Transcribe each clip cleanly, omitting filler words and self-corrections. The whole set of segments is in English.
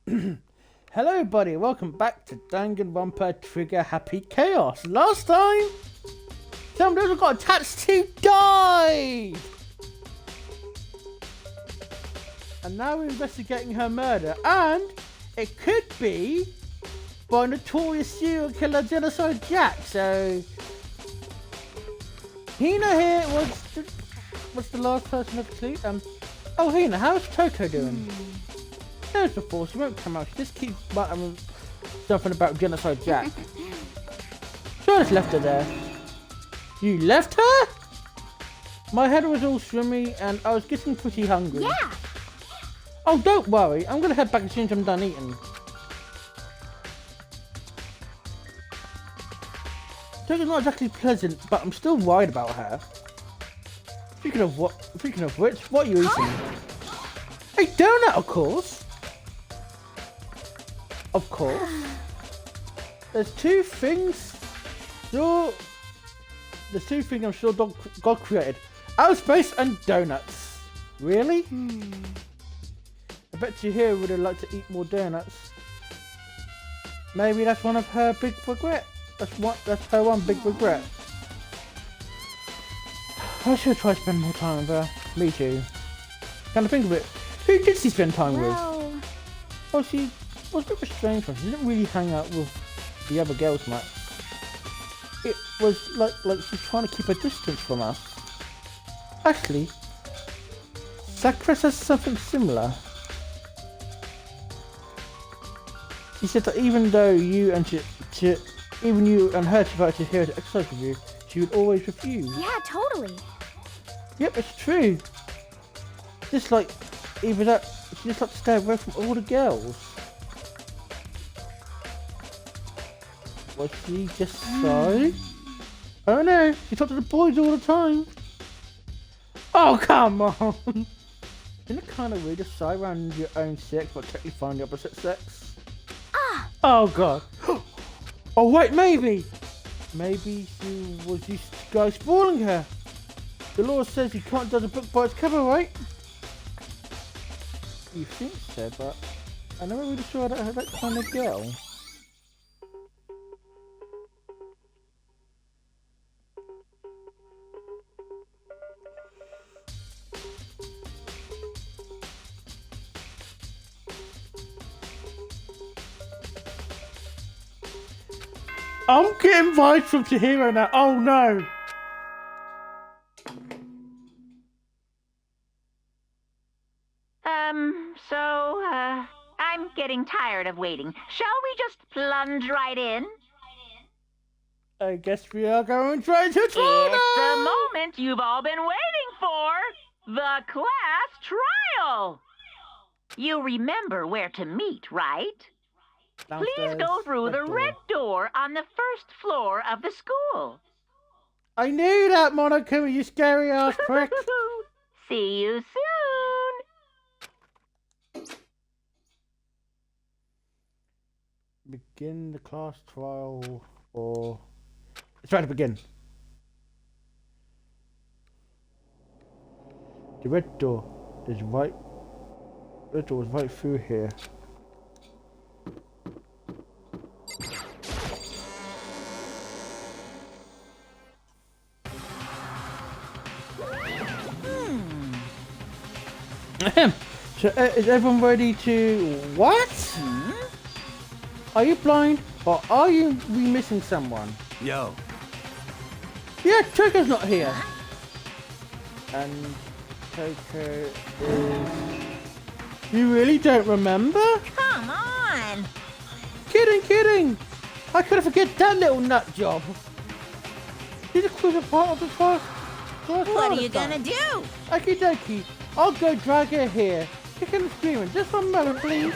Hello everybody, welcome back to Danganronpa Trigger Happy Chaos. Last time, somebody who got attached to died! And now we're investigating her murder, and it could be by notorious serial killer Genocide Jack, so... Hina here was the last person of the clue. Oh Hina, how's Toko doing? There's before, she won't come out. She just keeps muttering something about Genocide Jack. So I just left her there. You left her? My head was all swimmy and I was getting pretty hungry. Yeah. Oh, don't worry. I'm going to head back as soon as I'm done eating. Toko's not exactly pleasant, but I'm still worried about her. Speaking of which, what are you eating? A donut, of course. Of course. There's two things. There's two things I'm sure God created: outer space and donuts. Really? I bet you here would have liked to eat more donuts. Maybe that's one of her big regrets. That's her one big regret. I should try to spend more time with her. Me too. Kind of think of it. Who did she spend time with? Well, she was a bit of a strange one. She didn't really hang out with the other girls much. It was like she's trying to keep a distance from us. Actually, Sakura says something similar. She said that even though you and her tried to hear to exercise with you, she would always refuse. Yeah, totally. Yep, it's true. Just like either that, she just like to stay away from all the girls. Was she just shy? I don't know. She talked to the boys all the time. Oh, come on. Isn't it kind of weird to sigh around your own sex but technically find the opposite sex? Oh, God. Oh, wait, maybe. Maybe she was used to guys spoiling her. The law says you can't judge a book by its cover, right? You think so, but I never really saw that kind of girl. I'm getting vibes from Chihiro now. Oh no! I'm getting tired of waiting. Shall we just plunge right in? I guess we are going to try to It's the moment you've all been waiting for. The class trial. You remember where to meet, right? Please go through the red door on the first floor of the school. I knew that, Monokuma, you scary ass prick. See you soon. Begin the class trial for... It's right to begin. The red door is right... The red door is right through here. So, is everyone ready to... What? Are you blind or are we missing someone? Yo. Yeah, Toko's not here. And Toko is... You really don't remember? Come on. Kidding. I could have forget that little nut job. She's a crucial part of the class. What are you gonna do? Okie dokie. I'll go drag her here. Kicking and screaming. Just one moment, please.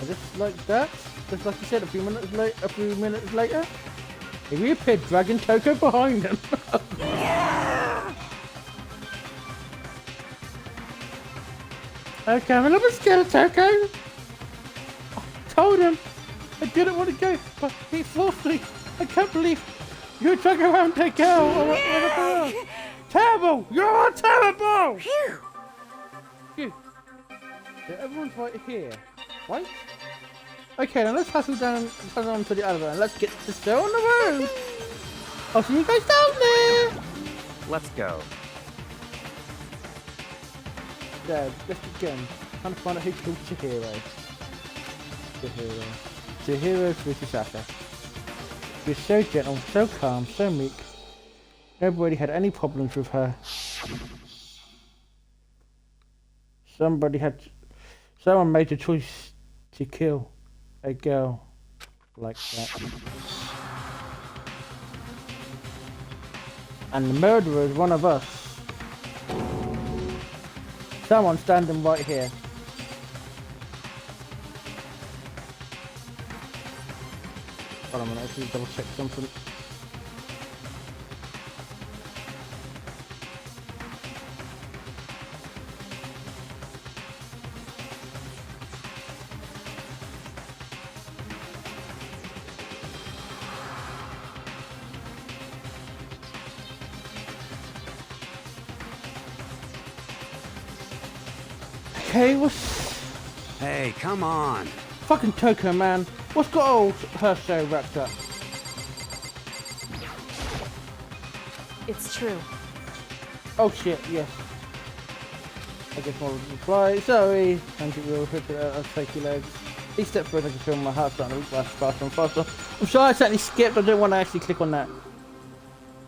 Just like that. Just like you said a few minutes later. He reappeared dragging Toko behind him. Okay, I'm a little bit scared of Toko. I told him I didn't want to go, but he forced me. I can't believe you drag around that girl. Terrible! You're terrible! Phew. You. So everyone's right here. Right? Okay, then let's hustle down on to the other end. Let's get the show on the road. I'll see you guys down there. Let's go. There, let's begin. Trying to find out who killed Chihiro. Chihiro Fujisawa. She was so gentle, so calm, so meek. Nobody had any problems with her. Someone made the choice to kill a girl like that. And the murderer is one of us. Someone standing right here. Hold on a minute, I need to double check something. Okay, what's... Hey, come on. Fucking Toko, man. What's got all her so wrapped up? It's true. Oh shit, yes. I guess more reply. Sorry. Thank you, real quick. I'll take your legs. Each step further, I can feel my heart starting to beat faster and faster. I'm sorry I certainly skipped. I don't want to actually click on that.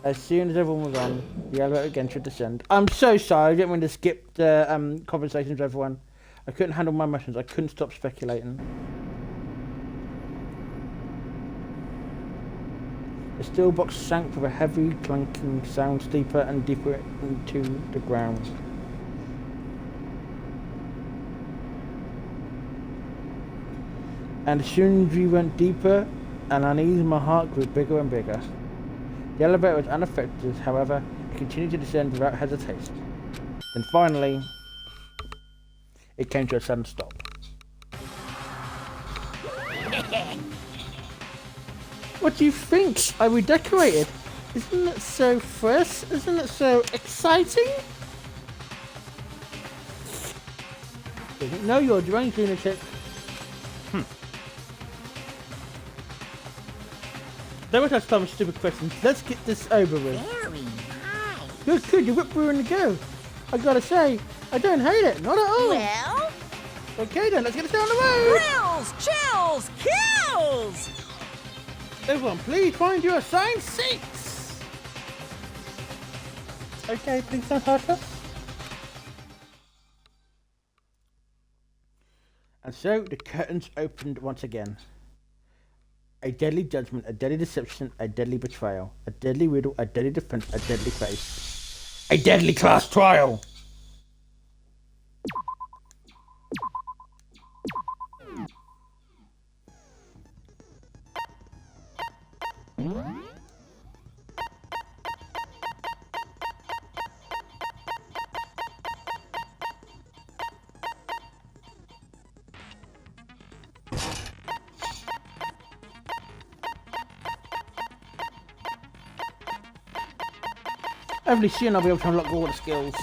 As soon as everyone was on, the elevator again should descend. I'm so sorry. I didn't mean to skip the conversations with everyone. I couldn't handle my emotions. I couldn't stop speculating. The steel box sank with a heavy clanking sound deeper and deeper into the ground. And as soon as we went deeper, an unease in my heart grew bigger and bigger. The elevator was unaffected, however, it continued to descend without hesitation. Then finally, it came to a sudden stop. What do you think? I redecorated. Isn't it so fresh? Isn't it so exciting? No, you're a deranged lunatic. Don't want to ask some stupid questions. Let's get this over with. Very nice. Good, you whipped through in the go. I gotta say, I don't hate it, not at all. Well, Okay then, let's get this down the road. thrills, chills, kills. Everyone, please find your assigned seats. Okay, please don't hurt us. And so the curtains opened once again. A deadly judgment, a deadly deception, a deadly betrayal, a deadly riddle, a deadly defense, a deadly face. A deadly class trial! Hopefully soon I'll be able to unlock all the skills.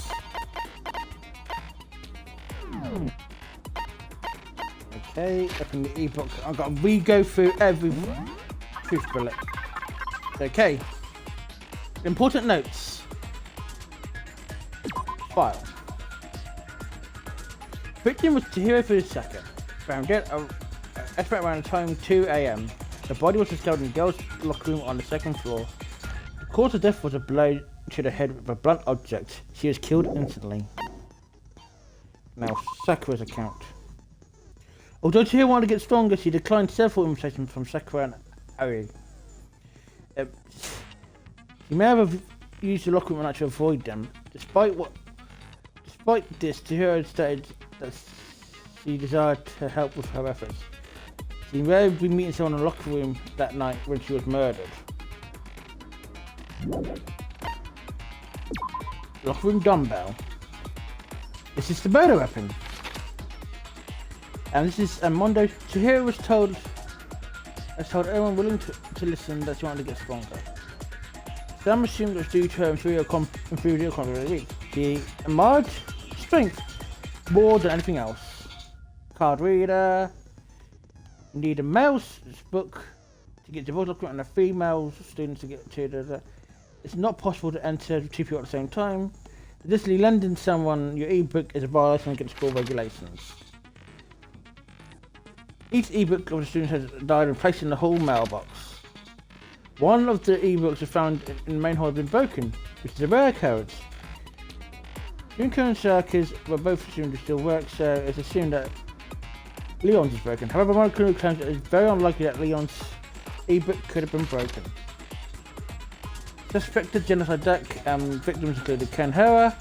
Okay, open the ebook. I've got to re-go through every truth bullet. Okay. Important notes. File. Victim was Chihiro Fujisawa. Found dead at around the time 2 AM. The body was discovered in the girls' locker room on the second floor. The cause of death was a blow to the head with a blunt object. She was killed instantly. Now, Sakura's account. Although Chihiro wanted to get stronger, she declined several invitations from Sakura and Ari. She may have used the locker room to avoid them. Despite this, Chihiro stated that she desired to help with her efforts. She may have been meeting someone in the locker room that night when she was murdered. Locker room dumbbell. This is the murder weapon. And this is Mondo. Chihiro was told everyone willing to listen that she wanted to get stronger. Some assumed it was due to her inferior confidence. She admired strength more than anything else. card reader. You need a male's book to get to the voice locker and a female student to get to the. It's not possible to enter two people at the same time. Additionally, lending someone your ebook is a violation against school regulations. Each ebook of the student has died and placed in the hall mailbox. One of the ebooks was found in the main hall had been broken, which is a rare occurrence. Junko and Circus were both assumed to still work, so it's assumed that Leon's is broken. However, one crew claims that it's very unlikely that Leon's ebook could have been broken. Suspected genocide deck victims included Ken Hura,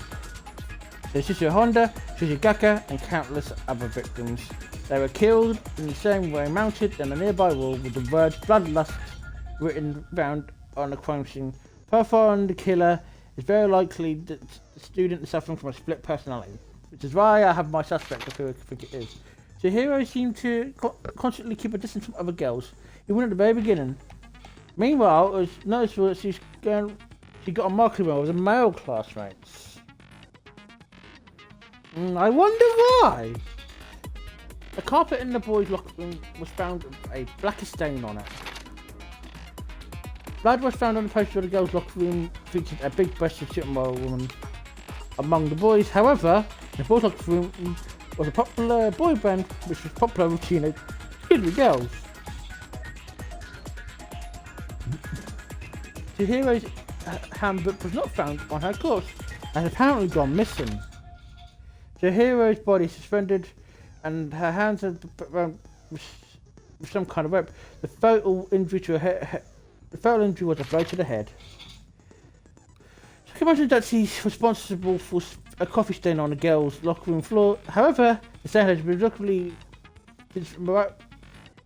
Shizuo Honda, Shishigaka, and countless other victims. They were killed in the same way mounted in a nearby wall with the words bloodlust written round on the crime scene. Performing the killer is very likely that the student is suffering from a split personality, which is why I have my suspect of who I think it is. The hero seemed to constantly keep a distance from other girls, even at the very beginning. Meanwhile, it was noticeable that she got a marketing role with a male classmates. I wonder why. The carpet in the boys' locker room was found with a blackish stain on it. Blood was found on the poster of the girls' locker room, featured a big breasted supermodel woman among the boys. However, the boys' locker room was a popular boy band which was popular with teenage girls. Chihiro's handbook was not found on her course and had apparently gone missing. Chihiro's body suspended and her hands had with some kind of rope. The fatal injury to her was a blow to the head. So I can imagine that she's responsible for a coffee stain on the girls' locker room floor. However, the stain has been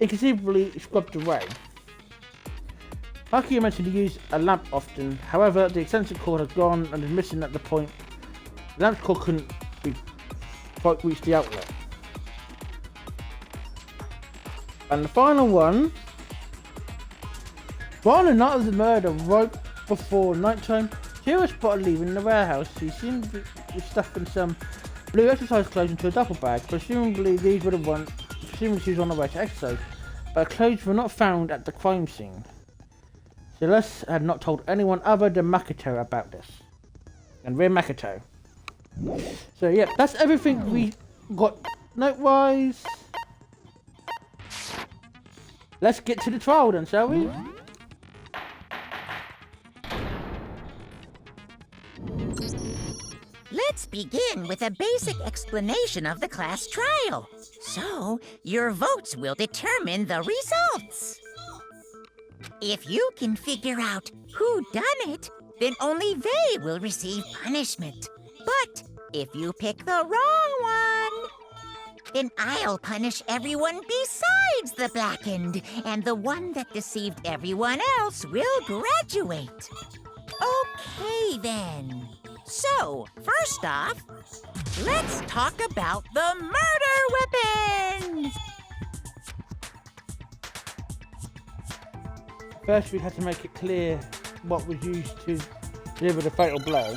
inconceivably scrubbed away. Like you mentioned, he used a lamp often. However, the extension cord had gone and is missing at the point. The lamp cord couldn't quite reach the outlet. And the final one. On the night of the murder, right before nighttime, she was spotted leaving the warehouse. She seemed to be stuffing some blue exercise clothes into a duffel bag. Presumably, these were the ones. Presumably, she was on her way to exercise, but her clothes were not found at the crime scene. Celeste had not told anyone other than Makoto about this. And we're Makoto. So yeah, that's everything we got note-wise. Let's get to the trial then, shall we? Let's begin with a basic explanation of the class trial. So, your votes will determine the results. If you can figure out who done it, then only they will receive punishment. But if you pick the wrong one, then I'll punish everyone besides the blackened, and the one that deceived everyone else will graduate. Okay, then. So, first off, let's talk about the murder weapon! First, we had to make it clear what was used to deliver the fatal blow.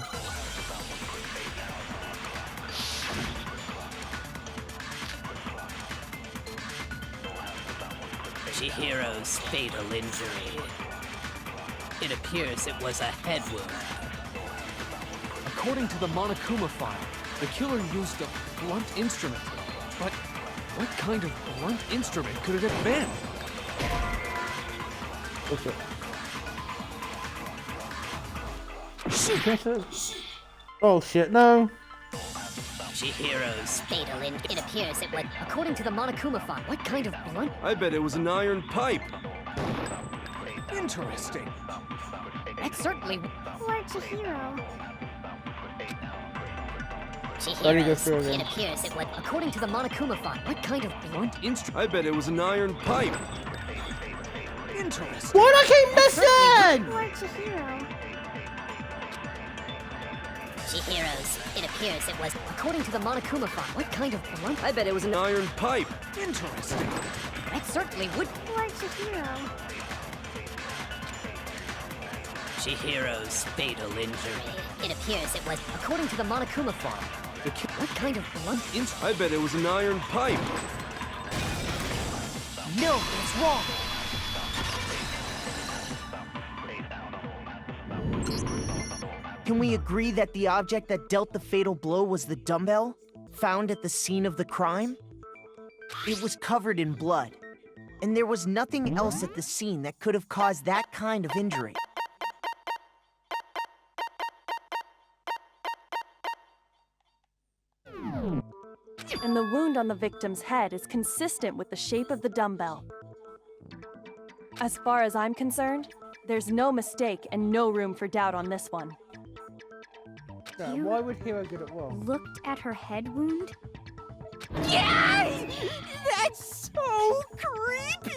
Chihiro's fatal injury. It appears it was a head wound. According to the Monokuma file, the killer used a blunt instrument. But what kind of blunt instrument could it have been? What's it? Oh shit, no. Chihiro's Fatal in it appears it was according to the Monokuma font. What kind of blunt? I bet it was an iron pipe. Interesting. That certainly. Poor Chihiro. Chihiro's it appears it was according to the Monokuma font. What kind of blunt? I bet it was an iron pipe. Interesting. What I keep missing? Poor Chihiro. Chihiro's it appears it was according to the Monokuma font. What kind of blunt? I bet it was an Iron pipe. Interesting. That certainly would. Poor Chihiro. Chihiro's fatal injury. It appears it was according to the Monokuma font. What kind of blunt? I bet it was an iron pipe. No, it's wrong. Can we agree that the object that dealt the fatal blow was the dumbbell, found at the scene of the crime? It was covered in blood, and there was nothing else at the scene that could have caused that kind of injury. And the wound on the victim's head is consistent with the shape of the dumbbell. As far as I'm concerned, there's no mistake and no room for doubt on this one. Yeah, You- why would Hero get it wrong? Looked at her head wound? Yay! That's so creepy!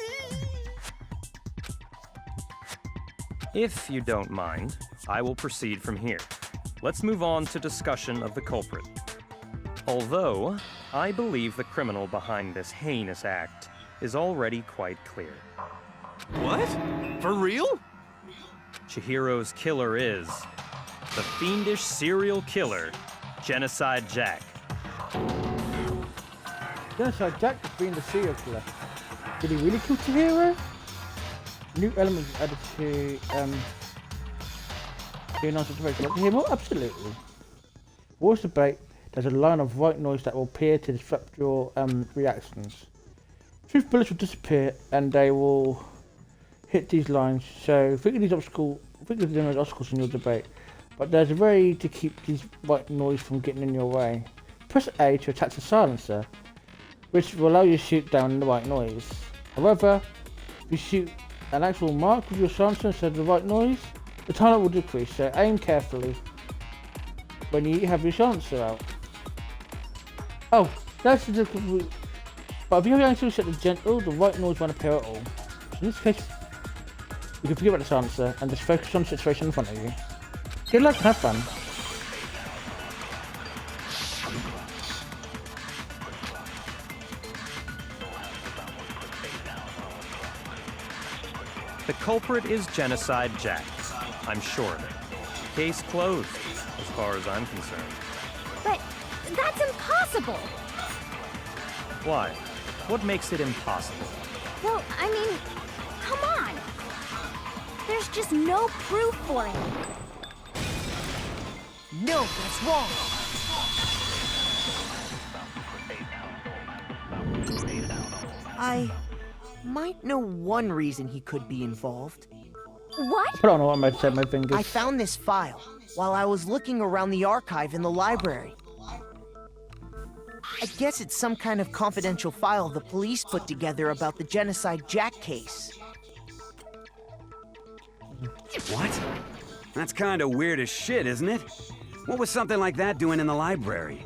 If you don't mind, I will proceed from here. Let's move on to discussion of the culprit. Although, I believe the criminal behind this heinous act is already quite clear. What? For real? Chihiro's killer is the fiendish serial killer, Genocide Jack. Genocide Jack has been the serial killer. Did he really kill Chihiro? New elements added to the announcement debate. Want to hear more? Absolutely. Wars debate. There's a line of white noise that will appear to disrupt your reactions. Truth bullets will disappear and they will hit these lines. So think of these obstacles in your debate. But there's a way to keep these white noise from getting in your way. Press A to attach the silencer, which will allow you to shoot down the white noise. However, if you shoot an actual mark with your silencer instead of the white noise, the timer will decrease, so aim carefully when you have your silencer out. Oh, that's the difficult. But if you have actually set the gentle, the white noise won't appear at all. So in this case, you can forget about the silencer and just focus on the situation in front of you. Good luck, have fun. The culprit is Genocide Jack. I'm sure of it. Case closed, as far as I'm concerned. But that's impossible! Why? What makes it impossible? Well, I mean, come on! There's just no proof for it. No, that's wrong. I might know one reason he could be involved. What? I don't know what I'm about to say, my fingers. I found this file while I was looking around the archive in the library. I guess it's some kind of confidential file the police put together about the Genocide Jack case. What? That's kind of weird as shit, isn't it? What was something like that doing in the library?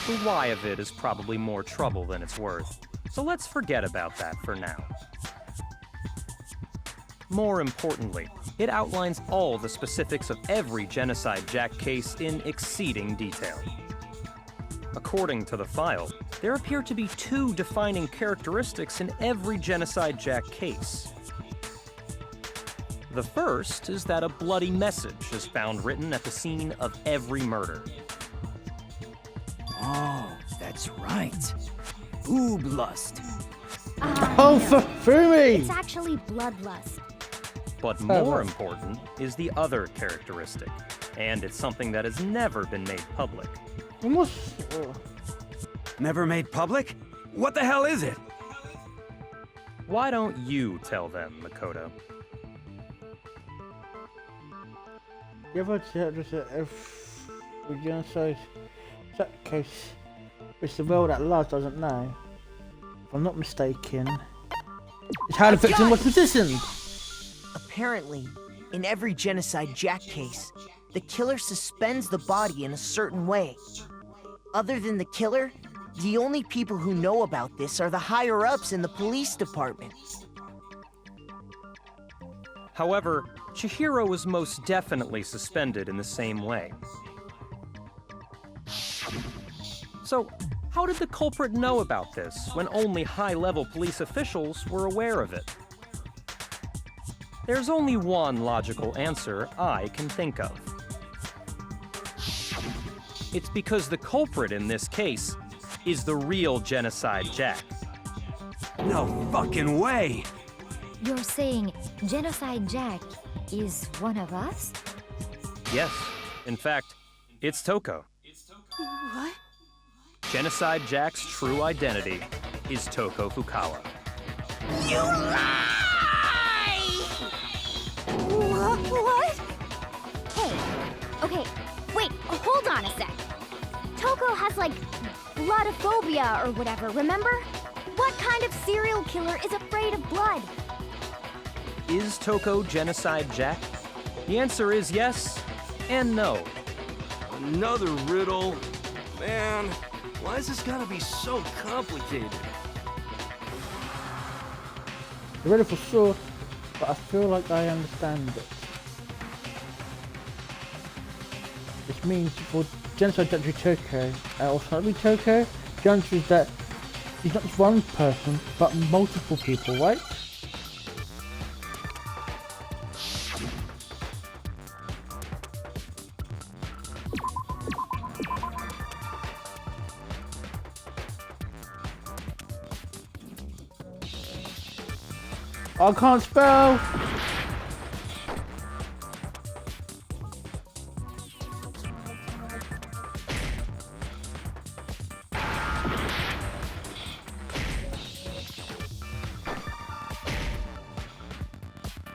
The why of it is probably more trouble than it's worth, so let's forget about that for now. More importantly, it outlines all the specifics of every Genocide Jack case in exceeding detail. According to the file, there appear to be two defining characteristics in every Genocide Jack case. The first is that a bloody message is found written at the scene of every murder. Oh, that's right. Boob lust. Oh, for Fumi! It's actually bloodlust. But more important is the other characteristic, and it's something that has never been made public. We must. Never made public? What the hell is it? Why don't you tell them, Makoto? The other if we genocide that case, which the world at large doesn't know, if I'm not mistaken, it's how the victim was positioned. Apparently, in every Genocide Jack case, the killer suspends the body in a certain way. Other than the killer, the only people who know about this are the higher-ups in the police department. However, Chihiro was most definitely suspended in the same way. So, how did the culprit know about this when only high-level police officials were aware of it? There's only one logical answer I can think of. It's because the culprit in this case is the real Genocide Jack, No fucking way! You're saying Genocide Jack is one of us? Yes. In fact, it's Toko. What? Genocide Jack's true identity is Toko Fukawa. You lie! What? Hey, okay, wait, hold on a sec. Toko has, like, bloodophobia or whatever, remember? What kind of serial killer is afraid of blood? Is Toko Genocide Jack? The answer is yes and no. Another riddle. Man, why is this gotta be so complicated? The riddle for sure, but I feel like I understand it. Which means for Genocide Jack to be Toko, also not be Toko, the answer is that he's not just one person, but multiple people, right? I can't spell!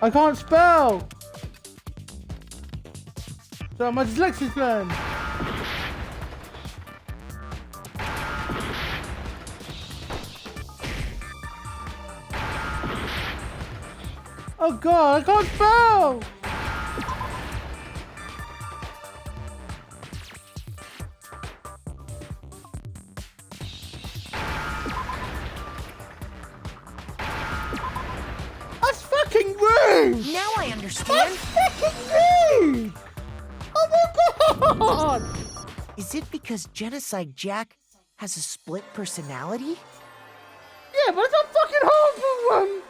I can't spell! So my dyslexia's learned. Oh god, I can't spell! That's fucking rude! Now I understand. That's fucking rude! Oh my god! Is it because Genocide Jack has a split personality? Yeah, but it's a fucking horrible one!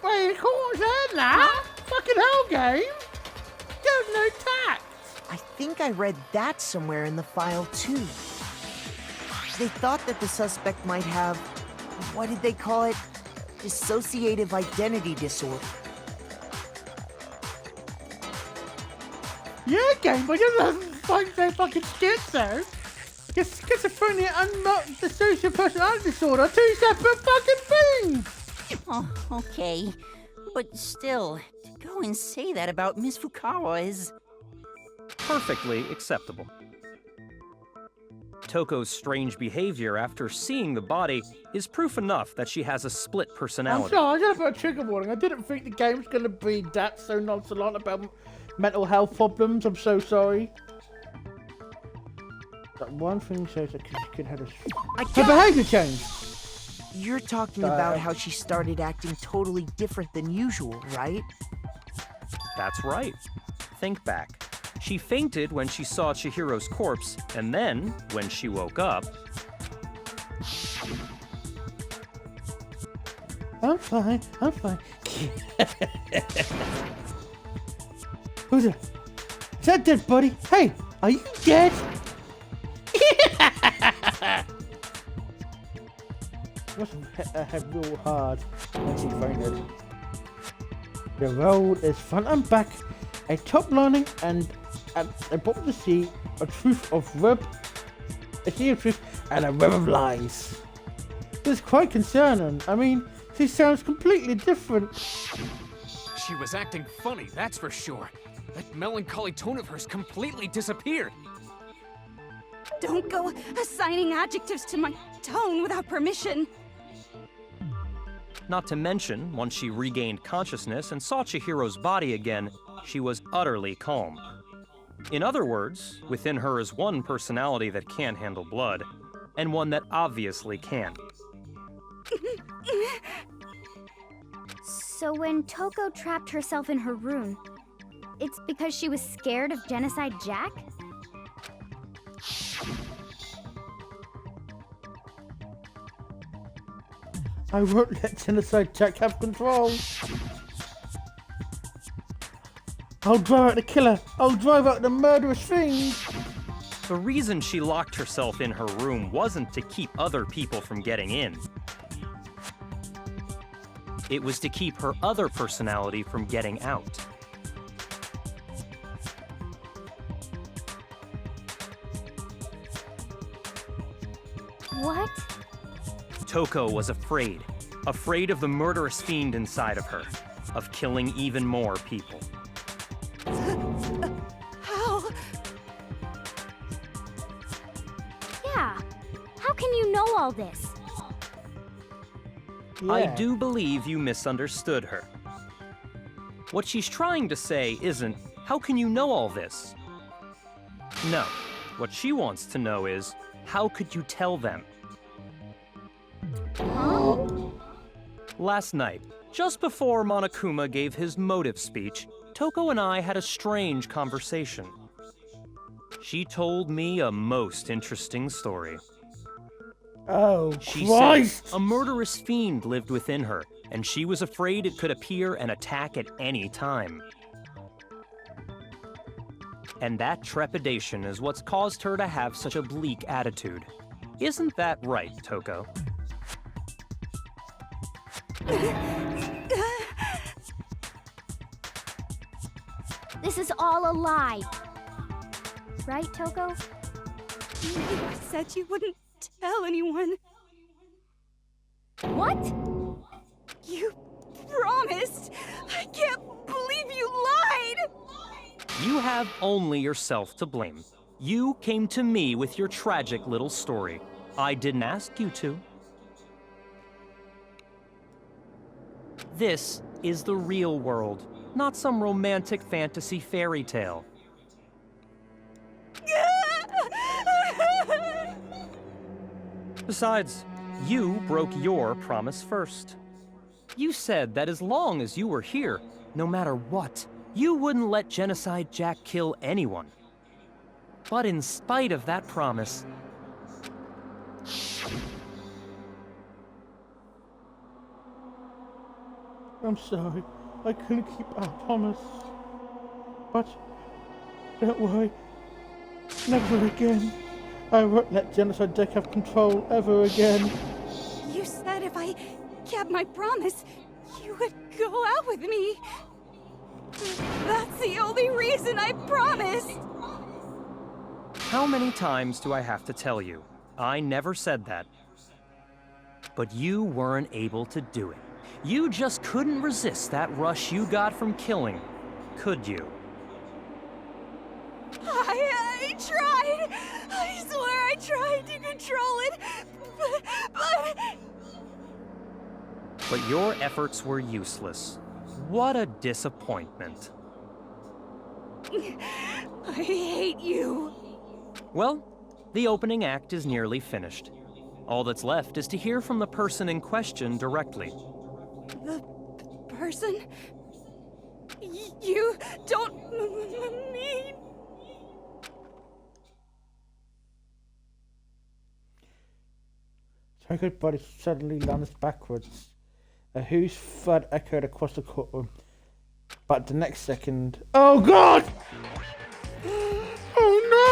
Wait, what's that now? Fucking hell, game! There's no tact! I think I read that somewhere in the file, too. They thought that the suspect might have, what did they call it? Dissociative identity disorder. Yeah, game, but it doesn't fucking schizo. Schizophrenia and not dissociative personality disorder are two separate fucking things! Oh, okay. But still, to go and say that about Miss Fukawa is... Perfectly acceptable. Toko's strange behavior after seeing the body is proof enough that she has a split I'm personality. sorry, I just put a trigger warning. I didn't think the game's gonna be that so nonchalant about mental health problems. I'm so sorry. That one thing says that she could have her behavior changed. You're talking about how she started acting totally different than usual, right? That's right. Think back. She fainted when she saw Chihiro's corpse, and then, when she woke up... I'm fine, I'm fine. Who's it? Is that dead, buddy? Hey, are you dead? Must have hit her head real hard when she fainted. The road is front and back, a top lining and at the bottom of the sea, a sea of truth and a web of lies. This is quite concerning. I mean, she sounds completely different. She was acting funny, that's for sure. That melancholy tone of hers completely disappeared. Don't go assigning adjectives to my tone without permission. Not to mention, once she regained consciousness and saw Chihiro's body again, she was utterly calm. In other words, within her is one personality that can't handle blood, and one that obviously can. So when Toko trapped herself in her room, it's because she was scared of Genocide Jack? I won't let Genocide Jack have control. I'll drive out the killer. I'll drive out the murderous thing. The reason she locked herself in her room wasn't to keep other people from getting in. It was to keep her other personality from getting out. What? Toko was afraid. Afraid of the murderous fiend inside of her. Of killing even more people. How? Yeah. How can you know all this? Yeah. I do believe you misunderstood her. What she's trying to say isn't, how can you know all this? No. What she wants to know is, how could you tell them? Huh? Last night, just before Monokuma gave his motive speech, Toko and I had a strange conversation. She told me a most interesting story. Oh, She Christ! said a murderous fiend lived within her, and she was afraid it could appear and attack at any time. And that trepidation is what's caused her to have such a bleak attitude. Isn't that right, Toko? This is all a lie. Right, Toko? You said you wouldn't tell anyone. What? You promised! I can't believe you lied! You have only yourself to blame. You came to me with your tragic little story. I didn't ask you to. This is the real world, not some romantic fantasy fairy tale. Besides, you broke your promise first. You said that as long as you were here, no matter what, you wouldn't let Genocide Jack kill anyone. But in spite of that promise, I'm sorry. I couldn't keep our promise. But don't worry. Never again. I won't let Genocide Jack have control ever again. You said if I kept my promise, you would go out with me. That's the only reason I promised. how many times do I have to tell you? I never said that. But you weren't able to do it. You just couldn't resist that rush you got from killing, could you? I tried. I swear I tried to control it, but... But your efforts were useless. What a disappointment. I hate you. Well, the opening act is nearly finished. All that's left is to hear from the person in question directly. The person? You don't mean... Toko's body suddenly lunged backwards. A huge thud echoed across the courtroom. But the next second... Oh God! Oh no!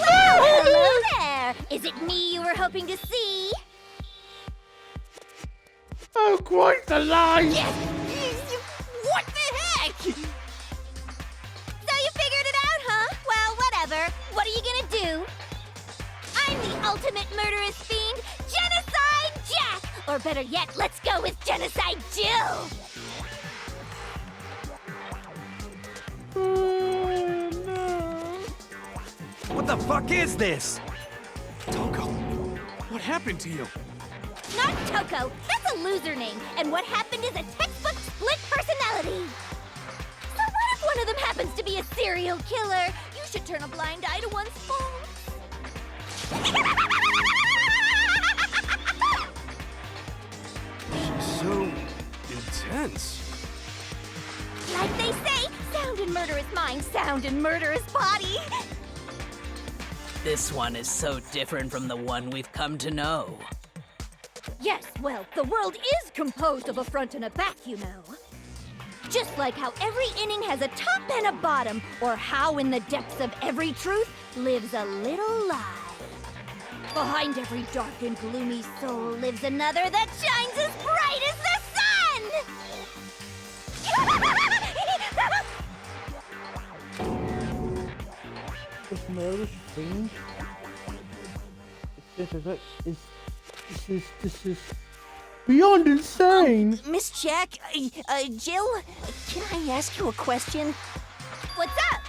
Well, hello there! Is it me you were hoping to see? Oh, quite the lie! Yes! What the heck? So you figured it out, huh? Well, whatever. What are you gonna do? I'm the ultimate murderous fiend, Genocide Jack! Or better yet, let's go with Genocide Jill! Oh no! What the fuck is this? Toko, what happened to you? Not Toko, that's a loser name, and what happened is a textbook split personality. So what if one of them happens to be a serial killer? You should turn a blind eye to one's faults. She's so intense. Like they say, sound in murderous mind, sound in murderous body. This one is so different from the one we've come to know. Yes, well, the world is composed of a front and a back, you know. Just like how every inning has a top and a bottom, or how in the depths of every truth lives a little lie. Behind every dark and gloomy soul lives another that shines as bright as the sun! This murderous thing. This is beyond insane. Miss Jack, Jill, can I ask you a question? What's up?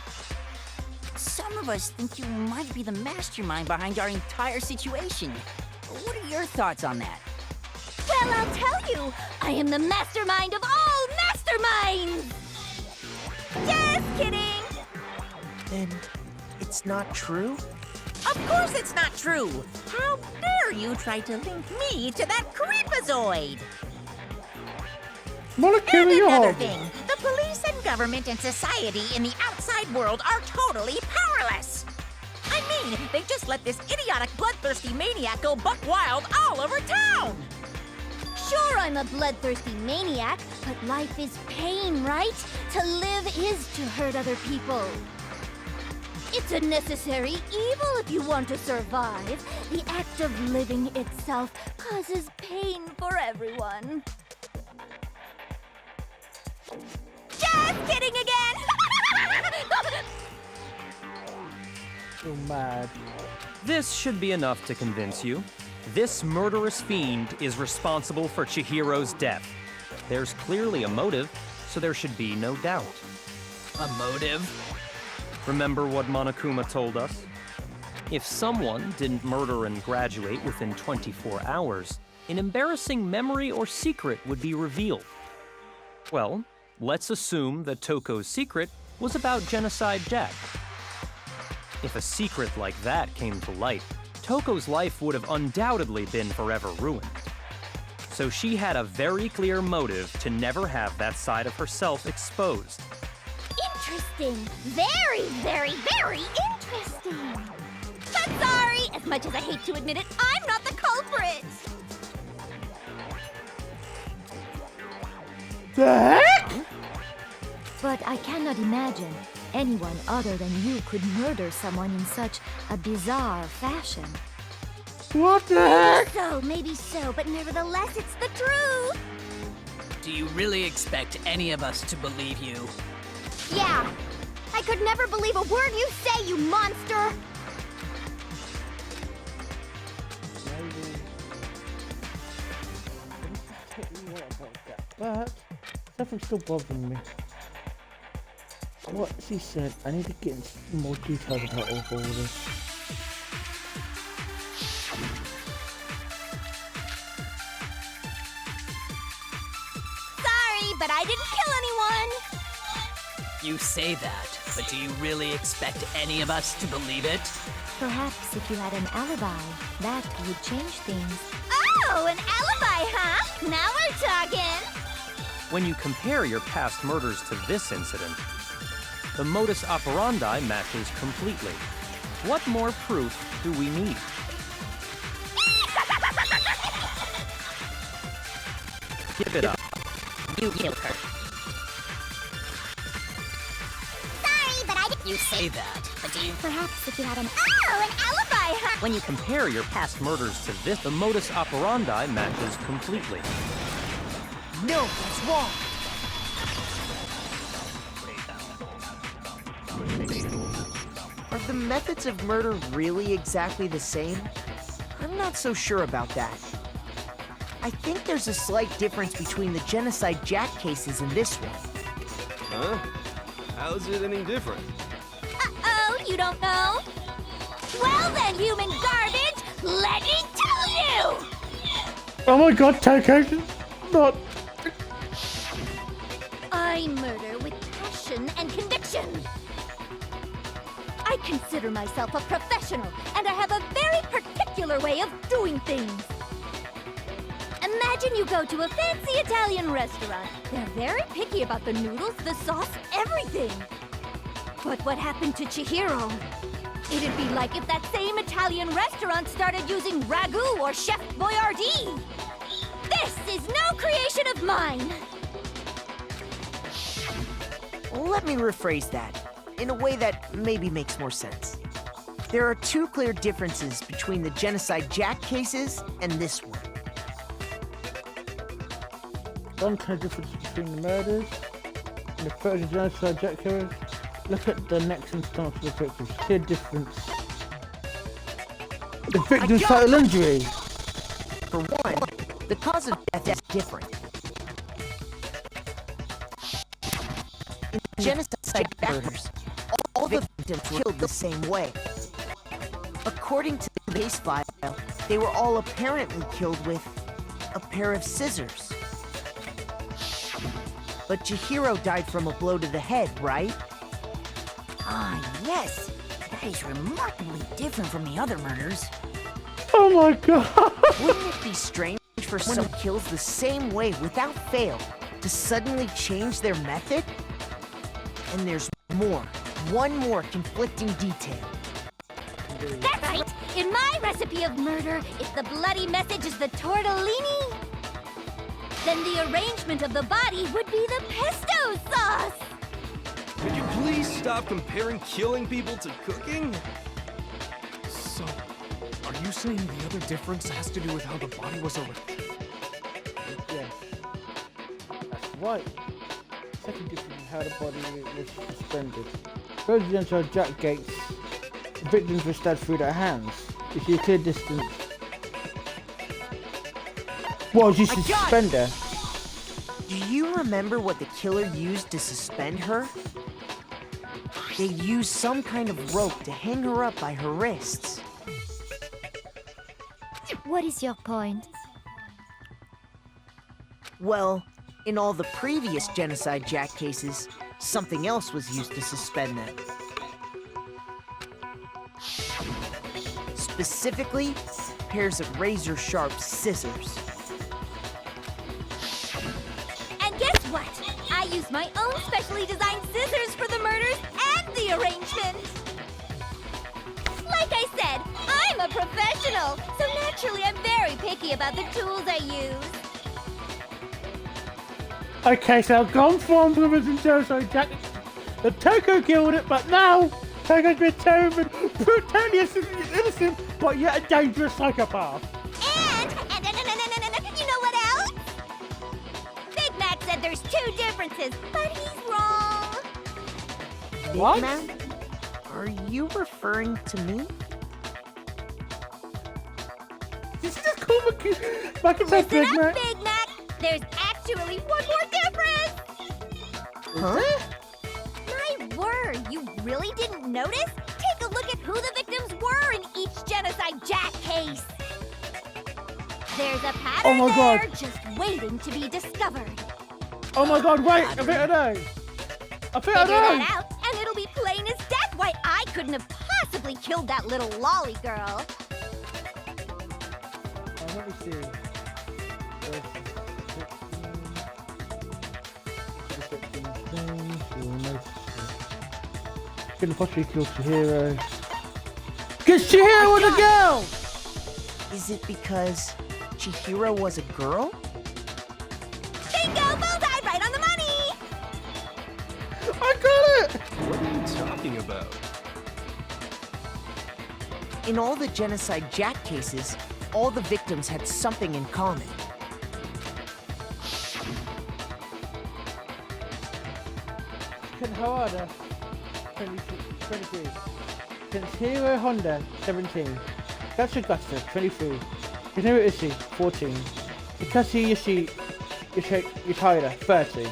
Some of us think you might be the mastermind behind our entire situation. What are your thoughts on that? Well, I'll tell you. I am the mastermind of all masterminds! Just kidding! Then it's not true? Of course it's not true! How dare you try to link me to that creepazoid? And another thing, the police and government and society in the outside world are totally powerless. I mean, they just let this idiotic, bloodthirsty maniac go buck wild all over town. Sure, I'm a bloodthirsty maniac, but life is pain, right? To live is to hurt other people. It's a necessary evil if you want to survive. The act of living itself causes pain for everyone. Just kidding again! So mad. This should be enough to convince you. This murderous fiend is responsible for Chihiro's death. There's clearly a motive, so there should be no doubt. A motive? Remember what Monokuma told us? If someone didn't murder and graduate within 24 hours, an embarrassing memory or secret would be revealed. Well, let's assume that Toko's secret was about Genocide Jack. If a secret like that came to light, Toko's life would have undoubtedly been forever ruined. So she had a very clear motive to never have that side of herself exposed. Interesting. Very, very, very interesting. But sorry, as much as I hate to admit it, I'm not the culprit. The heck? But I cannot imagine anyone other than you could murder someone in such a bizarre fashion. What the heck? Maybe so, but nevertheless, it's the truth. Do you really expect any of us to believe you? Yeah. I could never believe a word you say, you monster. But something's still bothering me. What she said, I need to get into some more details about all of this. Sorry, but I didn't kill anyone. You say that, but do you really expect any of us to believe it? Perhaps if you had an alibi, that would change things. Oh, an alibi, huh? Now we're talking. When you compare your past murders to this incident, the modus operandi matches completely. What more proof do we need? Give it up. You killed her. Sorry, but I didn't. You say that, but do you... Perhaps if you had an... Oh, an alibi, huh? When you compare your past murders to this, the modus operandi matches completely. No, that's wrong. Are the methods of murder really exactly the same? I'm not so sure about that. I think there's a slight difference between the Genocide Jack cases and this one. Huh? How's it any different? Uh-oh, you don't know? Well then, human garbage, let me tell you! Oh my god, take action! Not... I murder with passion and conviction. I consider myself a professional, and I have a very particular way of doing things. Imagine you go to a fancy Italian restaurant. They're very picky about the noodles, the sauce, everything. But what happened to Chihiro? It'd be like if that same Italian restaurant started using ragu or Chef Boyardee. This is no creation of mine. let me rephrase that in a way that maybe makes more sense. There are two clear differences between the Genocide Jack cases and this one. One clear difference between the murders and the photos of Genocide Jack killers. Look at the next instance of the victims. Clear difference. The victim's fatal injury. For one, the cause of death is different. In the Genocide Jack murders, all the victims were killed the same way. According to the case file, they were all apparently killed with a pair of scissors. But Chihiro died from a blow to the head, right? Ah, yes. That is remarkably different from the other murders. Oh my god! Wouldn't it be strange for someone who kills the same way without fail to suddenly change their method? And there's more. One more conflicting detail. That's right! In my recipe of murder, if the bloody message is the tortellini, then the arrangement of the body would be the pesto sauce! Could you please stop comparing killing people to cooking? So, are you saying the other difference has to do with how the body was arranged? Yeah. That's right. Second difference is how the body was suspended. Those Genocide Jack gates, the victims were stabbed through their hands. You see a clear distance. What was you suspend her? Do you remember what the killer used to suspend her? They used some kind of rope to hang her up by her wrists. What is your point? Well, in all the previous Genocide Jack cases, something else was used to suspend them. Specifically, pairs of razor-sharp scissors. And guess what? I used my own specially designed scissors for the murders and the arrangement! Like I said, I'm a professional, so naturally I'm very picky about the tools I use. Okay, so I've gone from Brothers and Genocide Jack. The Toko killed it, but now Toko's been totally innocent, but yet a dangerous psychopath. And you know what else? Big Mac said there's two differences, but he's wrong. What? Big Mac? Are you referring to me? This is just cool, Mac and Listen Big up, Mac. Big Mac. There's actually one more difference. Huh? My word, you really didn't notice? Take a look at who the victims were in each Genocide Jack case. There's a pattern Oh my God. there just waiting to be discovered. Oh my god, wait, I think I know. I think I Figure know. that out, and it'll be plain as death why I couldn't have possibly killed that little lolly girl. Let me see. Couldn't possibly kill Chihiro. Because Chihiro was a girl! Is it because Chihiro was a girl? Bingo! Bullseye! Right on the money! I got it! What are you talking about? In all the Genocide Jack cases, all the victims had something in common. Kenhara, 23. Kenshiro Honda, 17. Katsugatsu, 23. Kazumi Ishii, 14. Takashi Yoshida, 30.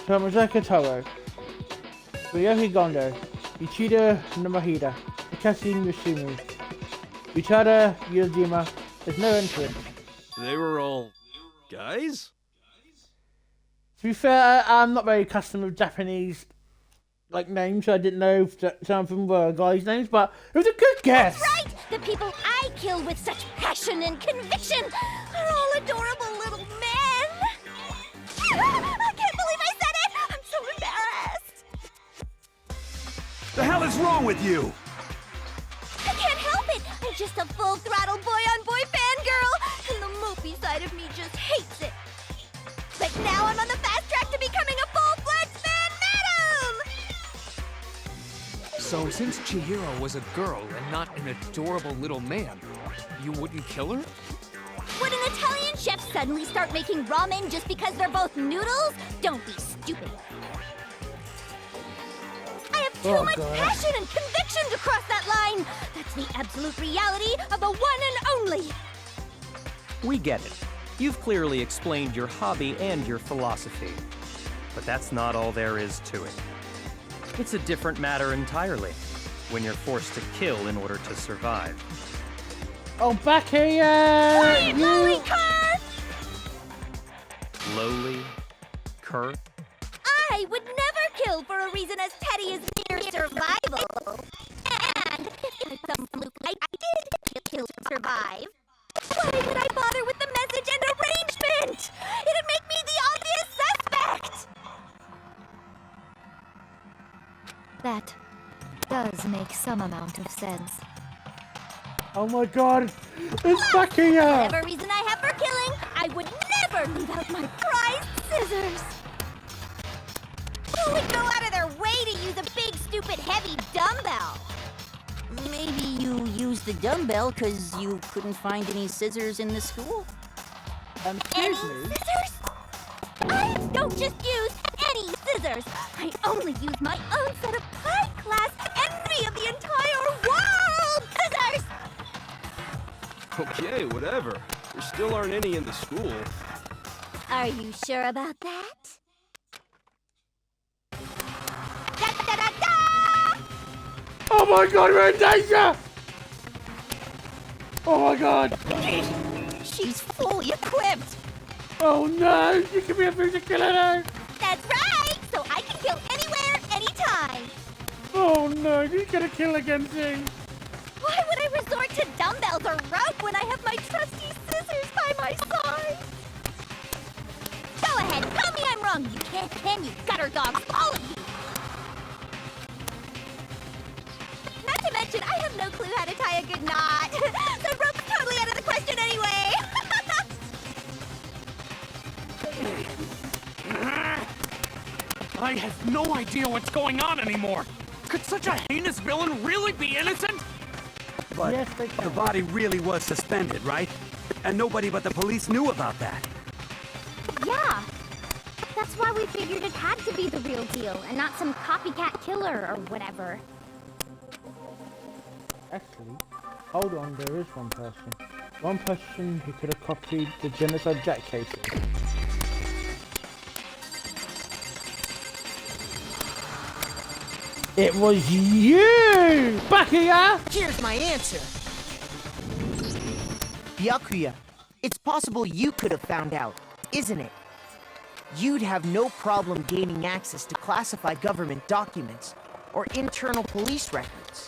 Tomazaki Taro. Ryohei Gondo. Ichida Namahida. Takashi Yoshimi. Uchada Yojima. There's no entrance. They were all guys? To be fair, I'm not very accustomed with Japanese names, so I didn't know if some of them were guys' names, but it was a good guess. That's right! The people I kill with such passion and conviction are all adorable little men! I can't believe I said it! I'm so embarrassed! The hell is wrong with you? I can't help it! I'm just a full-throttle boy-on-boy fangirl, and the mopey side of me just hates it. But now I'm on the fast track to becoming a full-fledged fan! So since Chihiro was a girl and not an adorable little man, you wouldn't kill her? Would an Italian chef suddenly start making ramen just because they're both noodles? Don't be stupid. I have too much passion and conviction to cross that line. That's the absolute reality of the one and only. We get it. You've clearly explained your hobby and your philosophy. But that's not all there is to it. It's a different matter entirely, when you're forced to kill in order to survive. Oh, back here! Quiet, lowly cur! Lowly? Cur? I would never kill for a reason as petty as mere survival. And if some fluke I did kill to survive, why would I bother with the message and arrangement? It'd make me the obvious suspect! That does make some amount of sense. Oh my god! It's back here! Whatever reason I have for killing, I would never leave out my prized scissors! Who would go out of their way to use a big, stupid, heavy dumbbell? Maybe you used the dumbbell because you couldn't find any scissors in the school? Any scissors? I don't just use any scissors. I only use my own set of high-class envy of the entire world scissors! Okay, whatever. There still aren't any in the school. Are you sure about that? Da-da-da-da! Oh my god, we're in danger! Oh my god! She's fully equipped! Oh no! You give me a food to kill her now! That's right! So I can kill anywhere, anytime! Oh no, you're gonna kill again soon! Why would I resort to dumbbells or rope when I have my trusty scissors by my side? Go ahead, tell me I'm wrong! You can't, can you, gutter dogs, all of you! Not to mention, I have no clue how to tie a good knot! So rope's totally out of the question anyway! I have no idea what's going on anymore! Could such a heinous villain really be innocent? But Yes, they can. the body really was suspended, right? And nobody but the police knew about that. Yeah. That's why we figured it had to be the real deal, and not some copycat killer or whatever. Actually, hold on, there is one person. One person who could have copied the Genocide Jack cases. It was you! Back here! Here's my answer. Byakuya, it's possible you could have found out, isn't it? You'd have no problem gaining access to classified government documents or internal police records.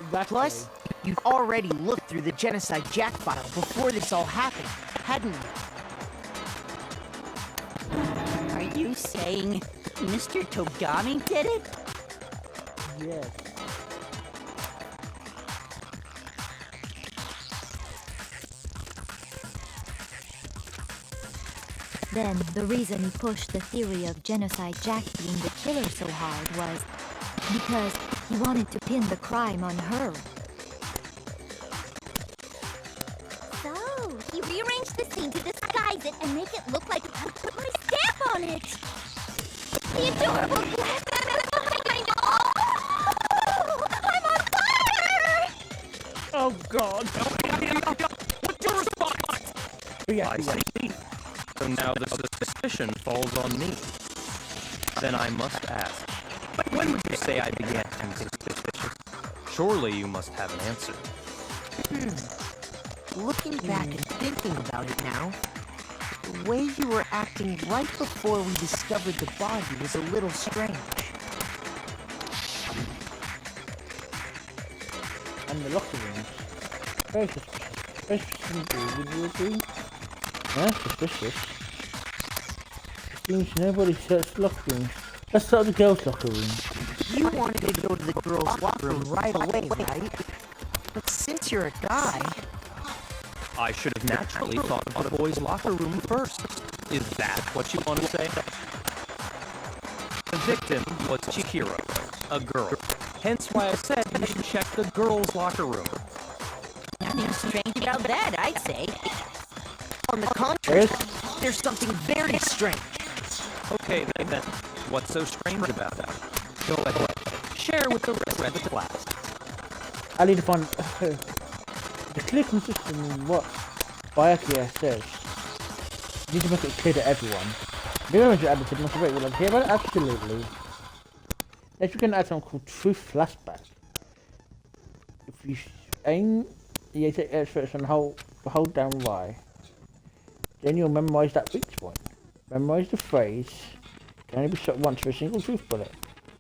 Exactly. Plus, you'd already looked through the Genocide Jack file before this all happened, hadn't you? Are you saying Mr. Togami did it? Yes. Then, the reason he pushed the theory of Genocide Jack being the killer so hard was because he wanted to pin the crime on her. So, he rearranged the scene to disguise it and make it look like I put my stamp on it! The adorable glass behind it all! I'm on fire! Oh god! What's your response? I see. So now the suspicion falls on me. Then I must ask, when would you say I began to be suspicious? Surely you must have an answer. Looking back and thinking about it now, the way you were acting right before we discovered the body was a little strange. And the locker rooms. Very suspicious. Very suspicious. Would you agree? Yeah, suspicious. Seems nobody searched locker rooms. Let's start the girls' locker room. You wanted to go to the girls' locker room right away, right? But since you're a guy... I should have naturally thought of the boys' locker room first. Is that what you want to say? The victim was Chihiro, a girl. Hence why I said you should check the girls' locker room. Nothing strange about that, I'd say. On the contrary, there's something very strange. Okay, then. What's so strange about that? Go ahead. Share with the rest of the class. I need to find the clear consistent in what Byakuya says. You need to make it clear to everyone. Maybe I should add it to the most great. Like, here, but absolutely. Next, we can add something called Truth Flashback. If you aim the experts and hold down Y, then you'll memorize that weak point. Memorize the phrase, can only be shot once for a single truth bullet.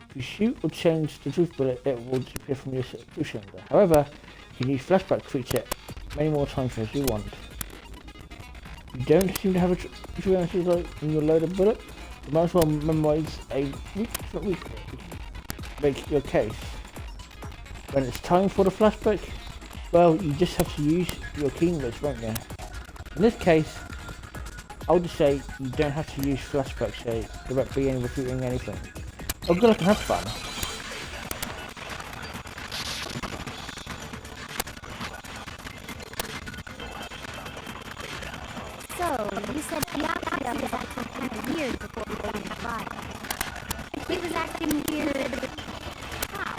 If you shoot or change the truth bullet, it will disappear from your truth cylinder. However, you can use flashback to reach it many more times as you want. You don't seem to have a truth answer in your loaded bullet, you might as well memorize a weak bullet to make your case. When it's time for the flashback, well, you just have to use your keywords, won't you? In this case, I'll just say you don't have to use flashback, so there won't be any repeating anything. Oh, good luck and have fun. So, you said Byakuya was acting kind of weird before we went on the fire. He was acting weird. How?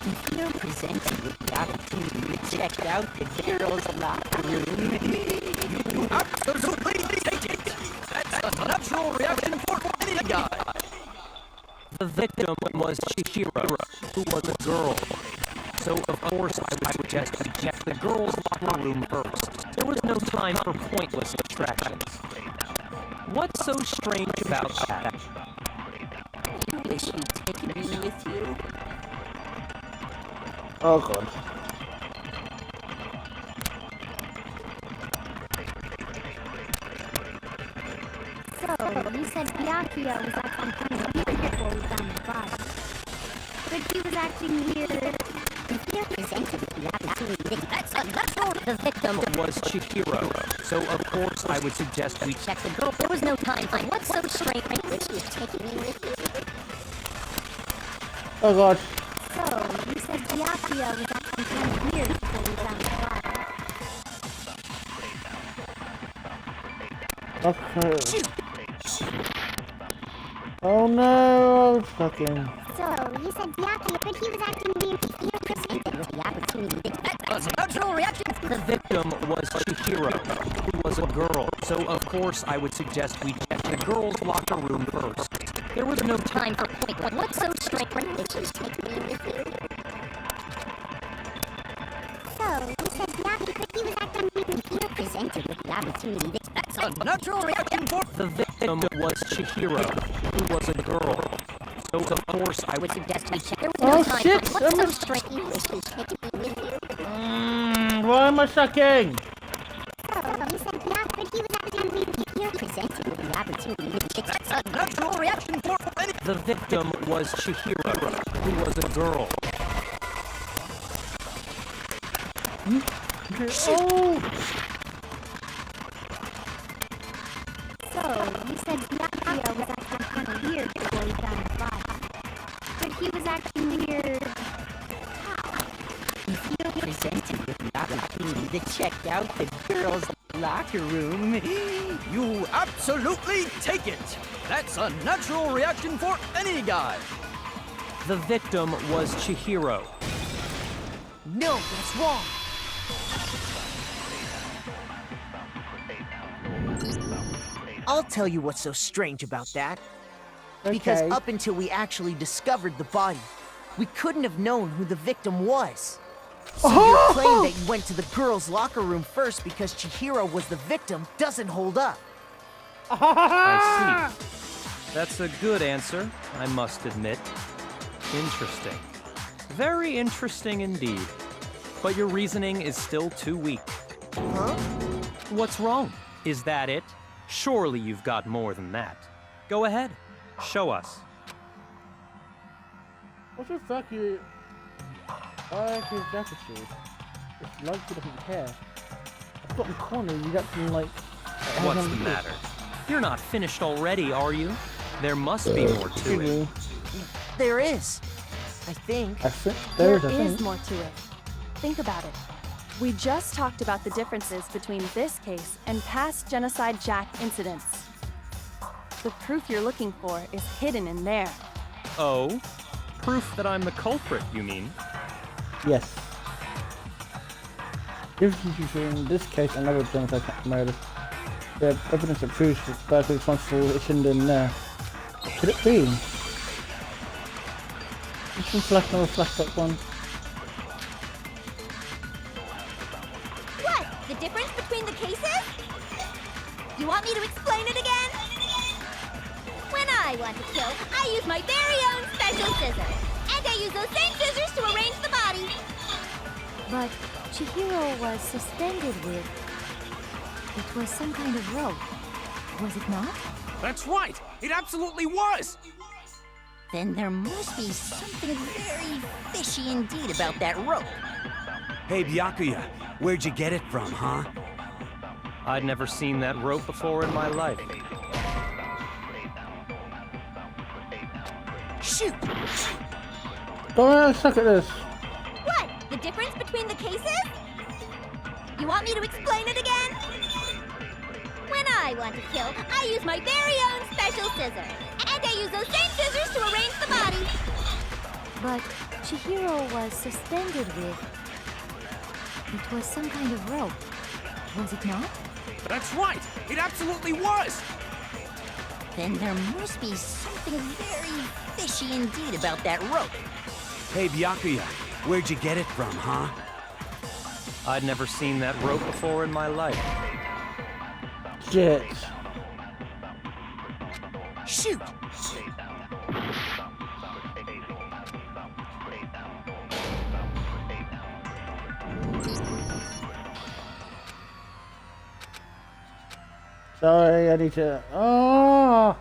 If you're presented with the opportunity to check out the girls' locker room, You absolutely take it! That's a natural reaction for any guy! The victim was Chihiro, who was a girl. So, of course, I would suggest you check the girls' locker room first. There was no time for pointless distractions. What's so strange about that? I wish you'd taken me with you. Oh god. So, you said Byakuya was acting kind of weird before we found the body. But he was acting weird. If you're presented with the opportunity, that's a natural. The victim was Chihiro. So, of course, I would suggest we check the girl. There was no time. What's so strange? I wish you'd taken me with you. Oh god. So, you said Byakuya was acting kind of weird before we found the body. Okay. Oh no, fucking. So, you said Byakuya, but he was acting weird. You're presented with the opportunity. That's a natural reaction. The victim was Chihiro, who was a girl. So, of course, I would suggest we check the girls' locker room first. There was no time for point one. What's so strange? Which is taking me with you. So, you said Byakuya, but he was acting weird. You're presented with the opportunity. That's a natural reaction for. The victim was Chihiro, who was a girl. So, of course, I would suggest we check. There was no time shit! for. What's so strange? You wish you'd taken me with you. Why am I sucking? So, you said Byakuya, but he was acting weird. You're presented with the opportunity. That's a natural reaction for any. The victim was Chihiro, who was a girl. Oh! So, you said Byakuya was acting kind of weird before we found the body. But he was acting weird. How? If you're presented with the opportunity to check out the girls' locker room, You absolutely take it! That's a natural reaction for any guy! The victim was Chihiro. No, that's wrong. I'll tell you what's so strange about that. Because up until we actually discovered the body, we couldn't have known who the victim was. So your claim that you went to the girls' locker room first because Chihiro was the victim doesn't hold up. I see. That's a good answer, I must admit. Interesting. Very interesting indeed. But your reasoning is still too weak. Huh? What's wrong? Is that it? Surely you've got more than that. Go ahead. Show us. What the fuck you... I like his attitude. It's like he doesn't care. I've got in the corner, he's acting like... What's the matter? You're not finished already, are you? There must be more to it. There is. I think. There is more to it. Think about it. We just talked about the differences between this case and past Genocide Jack incidents. The proof you're looking for is hidden in there. Oh? Proof that I'm the culprit, you mean? Yes. Difference between this case and other genocide murders. The evidence that proves the person responsible isn't in there. Could it be? This one flash, another flashback one. What? The difference between the cases? You want me to explain it again? When I want to kill, I use my very own special scissors. And I use those same scissors to arrange the body. But Chihiro was suspended with... It was some kind of rope. Was it not? That's right! It absolutely was! Then there must be something very fishy indeed about that rope. Hey, Byakuya, where'd you get it from, huh? I'd never seen that rope before in my life. Shoot! Don't suck at this. What? The difference between the cases? You want me to explain it again? When I want to kill, I use my very own special scissors. And I use those same scissors to arrange the body. But Chihiro was suspended with... It was some kind of rope. Was it not? That's right! It absolutely was! Then there must be something very fishy indeed about that rope. Hey, Byakuya, where'd you get it from, huh? I'd never seen that rope before in my life. Shit. Shoot! Sorry, I need to... Oh!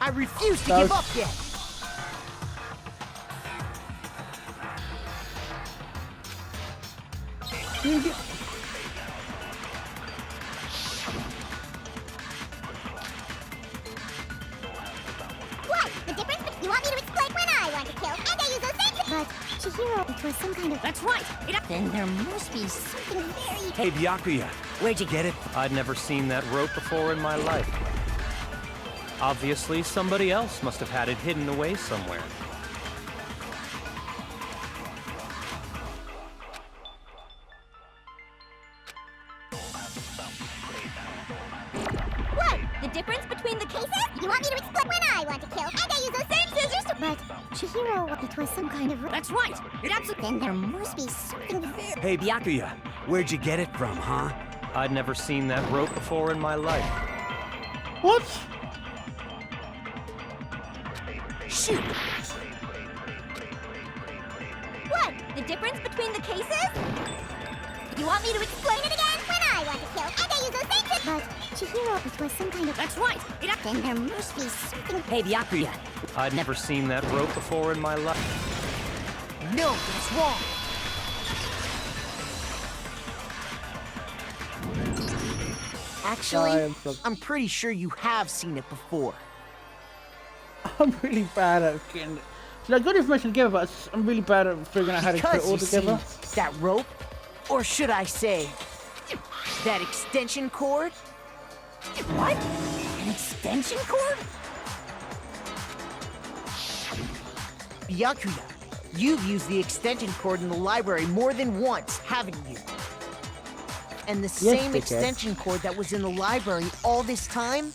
I refuse to give up yet! What? The difference? You want me to explain when I want to kill, and I use those same... But Chihiro, it was some kind of... That's right! Then there must be something very... Hey, Byakuya, where'd you get it? I'd never seen that rope before in my life. Obviously, somebody else must have had it hidden away somewhere. What? The difference between the cases? You want me to explain when I want to kill, and I use those same scissors to... But Chihiro, it was some kind of... That's right! It absolutely... Then there must be something very... Hey, Byakuya, where'd you get it from, huh? I'd never seen that rope before in my life. What? Shoot! What? The difference between the cases? You want me to explain it again? When I want to kill, and I use those same scissors... But Chihiro, it was some kind of... That's right! Then there must be something... Hey, Byakuya. I'd never seen that rope before in my life. No, that's wrong! Actually, I'm pretty sure you have seen it before. I'm really bad at getting... So I got information together, but I'm really bad at figuring out how to put it all together. See that rope? Or should I say, that extension cord? What? An extension cord? Byakuya, you've used the extension cord in the library more than once, haven't you? And the same extension cord that was in the library all this time?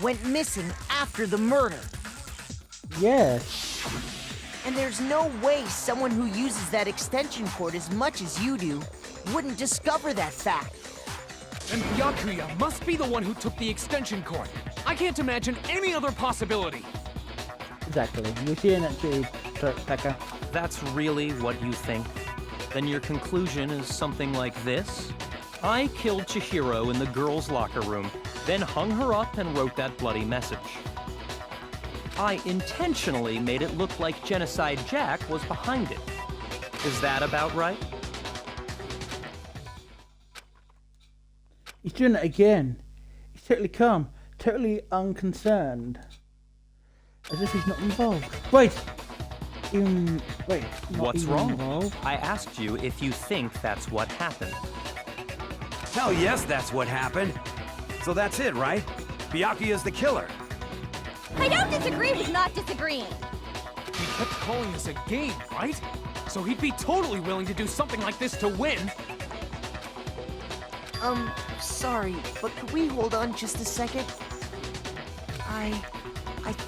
Went missing after the murder. Yes. And there's no way someone who uses that extension cord as much as you do wouldn't discover that fact. And Byakuya must be the one who took the extension cord. I can't imagine any other possibility. Exactly. You're seeing that too, Taka. That's really what you think? Then your conclusion is something like this? I killed Chihiro in the girls' locker room, then hung her up and wrote that bloody message. I intentionally made it look like Genocide Jack was behind it. Is that about right? He's doing it again. He's totally calm, totally unconcerned. As if he's not involved. Wait! Wait. What's wrong? Involved. I asked you if you think that's what happened. Hell yes, that's what happened. So that's it, right? Byakuya's the killer. I don't disagree with not disagreeing. He kept calling this a game, right? So he'd be totally willing to do something like this to win. Sorry, but could we hold on just a second? I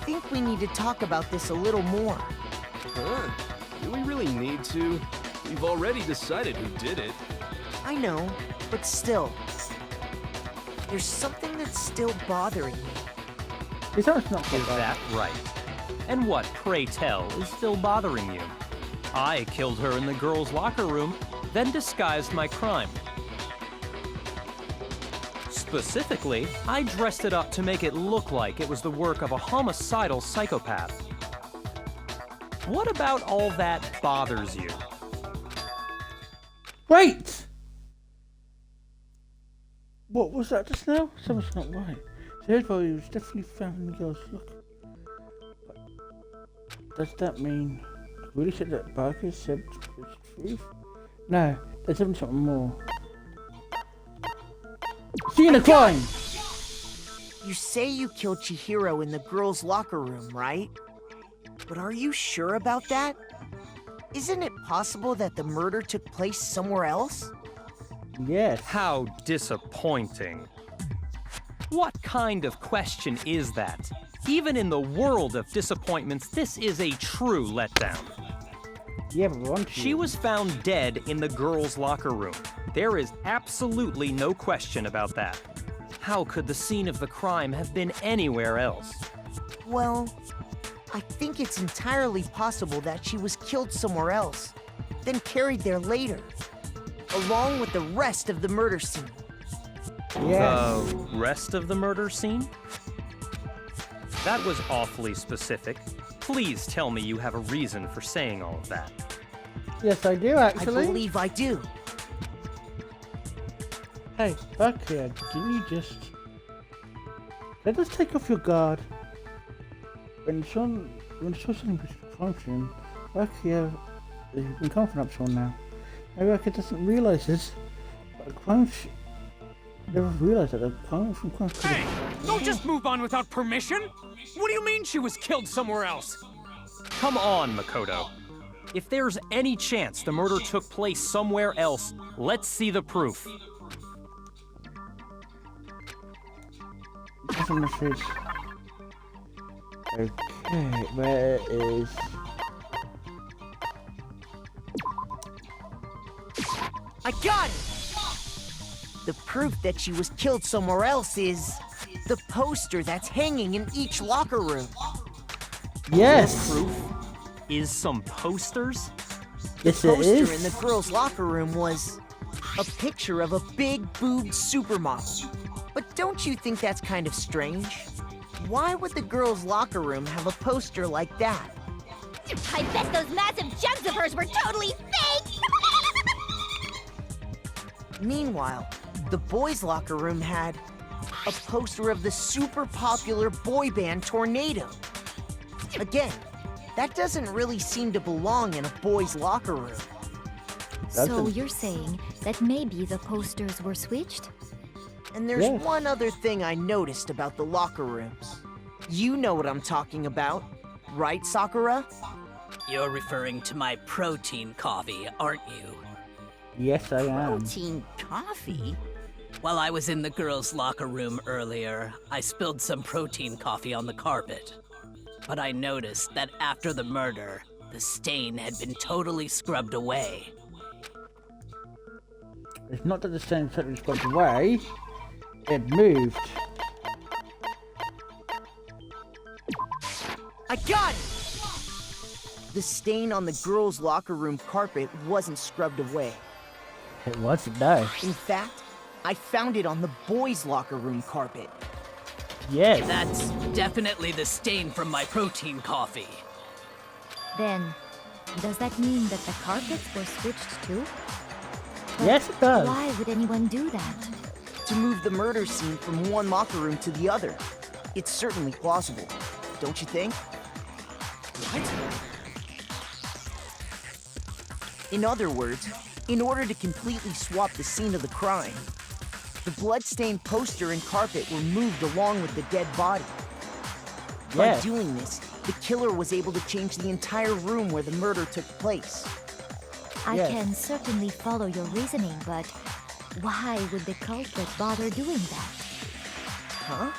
think we need to talk about this a little more. Huh? Do we really need to? We've already decided who did it. I know, but still. There's something that's still bothering me. Is that right? And what, pray tell, is still bothering you? I killed her in the girls' locker room, then disguised my crime. Specifically, I dressed it up to make it look like it was the work of a homicidal psychopath. What about all that bothers you? Wait! What was that just now? Something's not right. So his body was definitely found in the girl's look. Does that mean I really said that Barker said the truth? No, there's something more. Seeing a crime! You say you killed Chihiro in the girls' locker room, right? But are you sure about that? Isn't it possible that the murder took place somewhere else? Yes. How disappointing. What kind of question is that? Even in the world of disappointments, this is a true letdown. Yeah, but she was found dead in the girls' locker room. There is absolutely no question about that. How could the scene of the crime have been anywhere else? Well, I think it's entirely possible that she was killed somewhere else, then carried there later, along with the rest of the murder scene. Yes. The rest of the murder scene? That was awfully specific. Please tell me you have a reason for saying all of that. Yes, I do, actually. I believe I do. Hey, back here, can you just... Let us take off your guard. When something function, back here, there's been confident up till now. Maybe Back doesn't realise this, but a crime never realised that a crime from crime. Hey! Don't just move on without permission! What do you mean she was killed somewhere else? Come on, Makoto. If there's any chance the murder took place somewhere else, let's see the proof. Nothing to face. Okay, where is... I got it! The proof that she was killed somewhere else is the poster that's hanging in each locker room. Yes! Proof is some posters? Yes, the it poster is. in the girls' locker room was a picture of a big-boobed supermodel. But don't you think that's kind of strange? Why would the girls' locker room have a poster like that? I bet those massive jugs of hers were totally fake! Meanwhile, the boys' locker room had a poster of the super popular boy band Tornado. Again, that doesn't really seem to belong in a boys' locker room. So you're saying that maybe the posters were switched? And there's one other thing I noticed about the locker rooms. You know what I'm talking about, right, Sakura? You're referring to my protein coffee, aren't you? Yes, I am. Protein coffee? While I was in the girls' locker room earlier, I spilled some protein coffee on the carpet. But I noticed that after the murder, the stain had been totally scrubbed away. It's not that the stain totally scrubbed away. It moved. I got it! The stain on the girls' locker room carpet wasn't scrubbed away. It wasn't, no. In fact, I found it on the boys' locker room carpet. Yes. That's definitely the stain from my protein coffee. Then, does that mean that the carpets were switched too? But yes, it does. Why would anyone do that? to move the murder scene from one locker room to the other. It's certainly plausible, don't you think? What? In other words, in order to completely swap the scene of the crime, the blood-stained poster and carpet were moved along with the dead body. By doing this, the killer was able to change the entire room where the murder took place. I can certainly follow your reasoning, but why would the culprit bother doing that? Huh?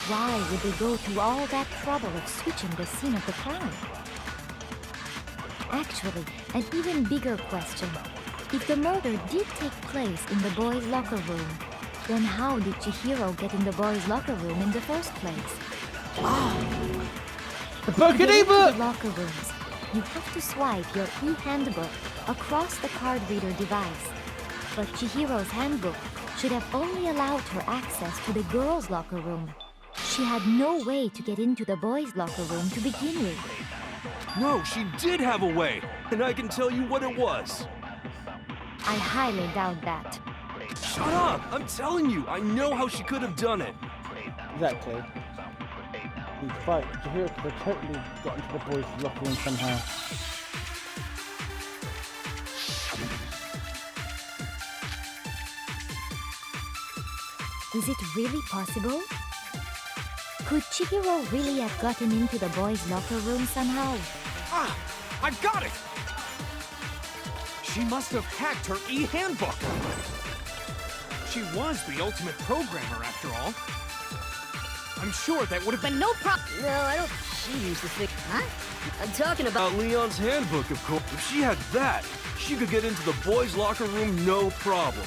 Why would they go through all that trouble of switching the scene of the crime? Actually, an even bigger question. If the murder did take place in the boys' locker room, then how did Chihiro get in the boys' locker room in the first place? The book and e-book! Locker rooms, you have to swipe your e-handbook across the card reader device. But Chihiro's handbook should have only allowed her access to the girls' locker room. She had no way to get into the boys' locker room to begin with. No, she did have a way, and I can tell you what it was. I highly doubt that. Shut up! I'm telling you, I know how she could have done it. Exactly. He's right. Chihiro could have totally got into the boys' locker room somehow. Is it really possible? Could Chihiro really have gotten into the boys' locker room somehow? Ah! I've got it! She must have hacked her e-handbook. She was the ultimate programmer, after all. I'm sure that would have been no problem. No, I don't. She used the thing. Huh? I'm talking about Leon's handbook, of course. If she had that, she could get into the boys' locker room no problem.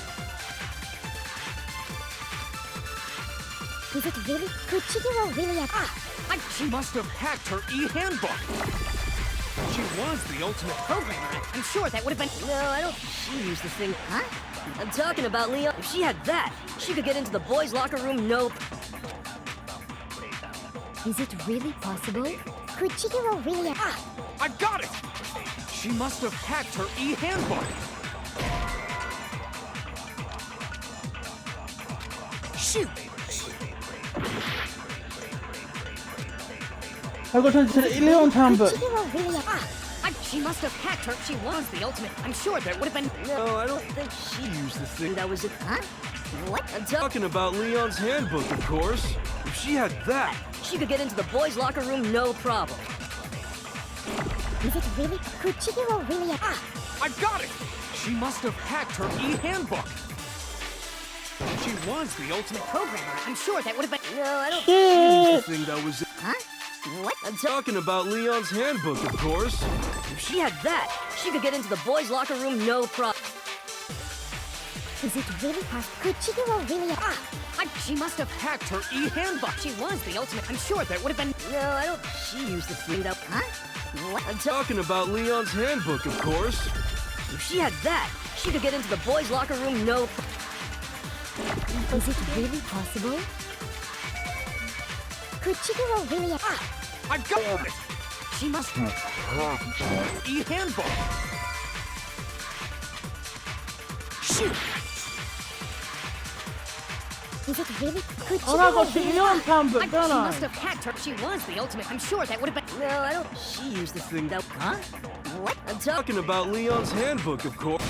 Is it really? Could Chihiro really have... She must have hacked her e-handbook. She was the ultimate programmer. I'm sure that would have been... No, I don't. She used the thing. Huh? I'm talking about Leon. If she had that, she could get into the boys' locker room no... Is it really possible? Could Chihiro really have... I've got it! She must have hacked her e-handbook. Shoot! I got into the Leon's handbook. She must have hacked her. She was the ultimate. I'm sure there would have been... No, I don't think she used the thing. That was it. Huh? What? I'm talking about Leon's handbook, of course. If she had that, she could get into the boys' locker room no problem. Is it really? Could Chihiro really have... I've got it! She must have hacked her e-handbook. She was the ultimate programmer. I'm sure that would have been... No, I don't... she used the thing that was it. Huh? What? I'm talking about Leon's handbook, of course. If she had that, she could get into the boys' locker room no problem. Is it really possible? Could Chihiro really have... She must have hacked her e-handbook. She was the ultimate. I'm sure that would have been... No, I don't... She used the thing that... Huh? What? I'm talking about Leon's handbook, of course. If she had that, she could get into the boys' locker room no... Is it really possible? Could Chihiro really have... I've got it! She must have... e-handbook. Shoot! Is it really? Could Oh, I got Leon's handbook, don't She I? must have hacked her. She was the ultimate. I'm sure that would have been... No, I don't... She used the thing that... Huh? What? I'm talking about Leon's handbook, of course.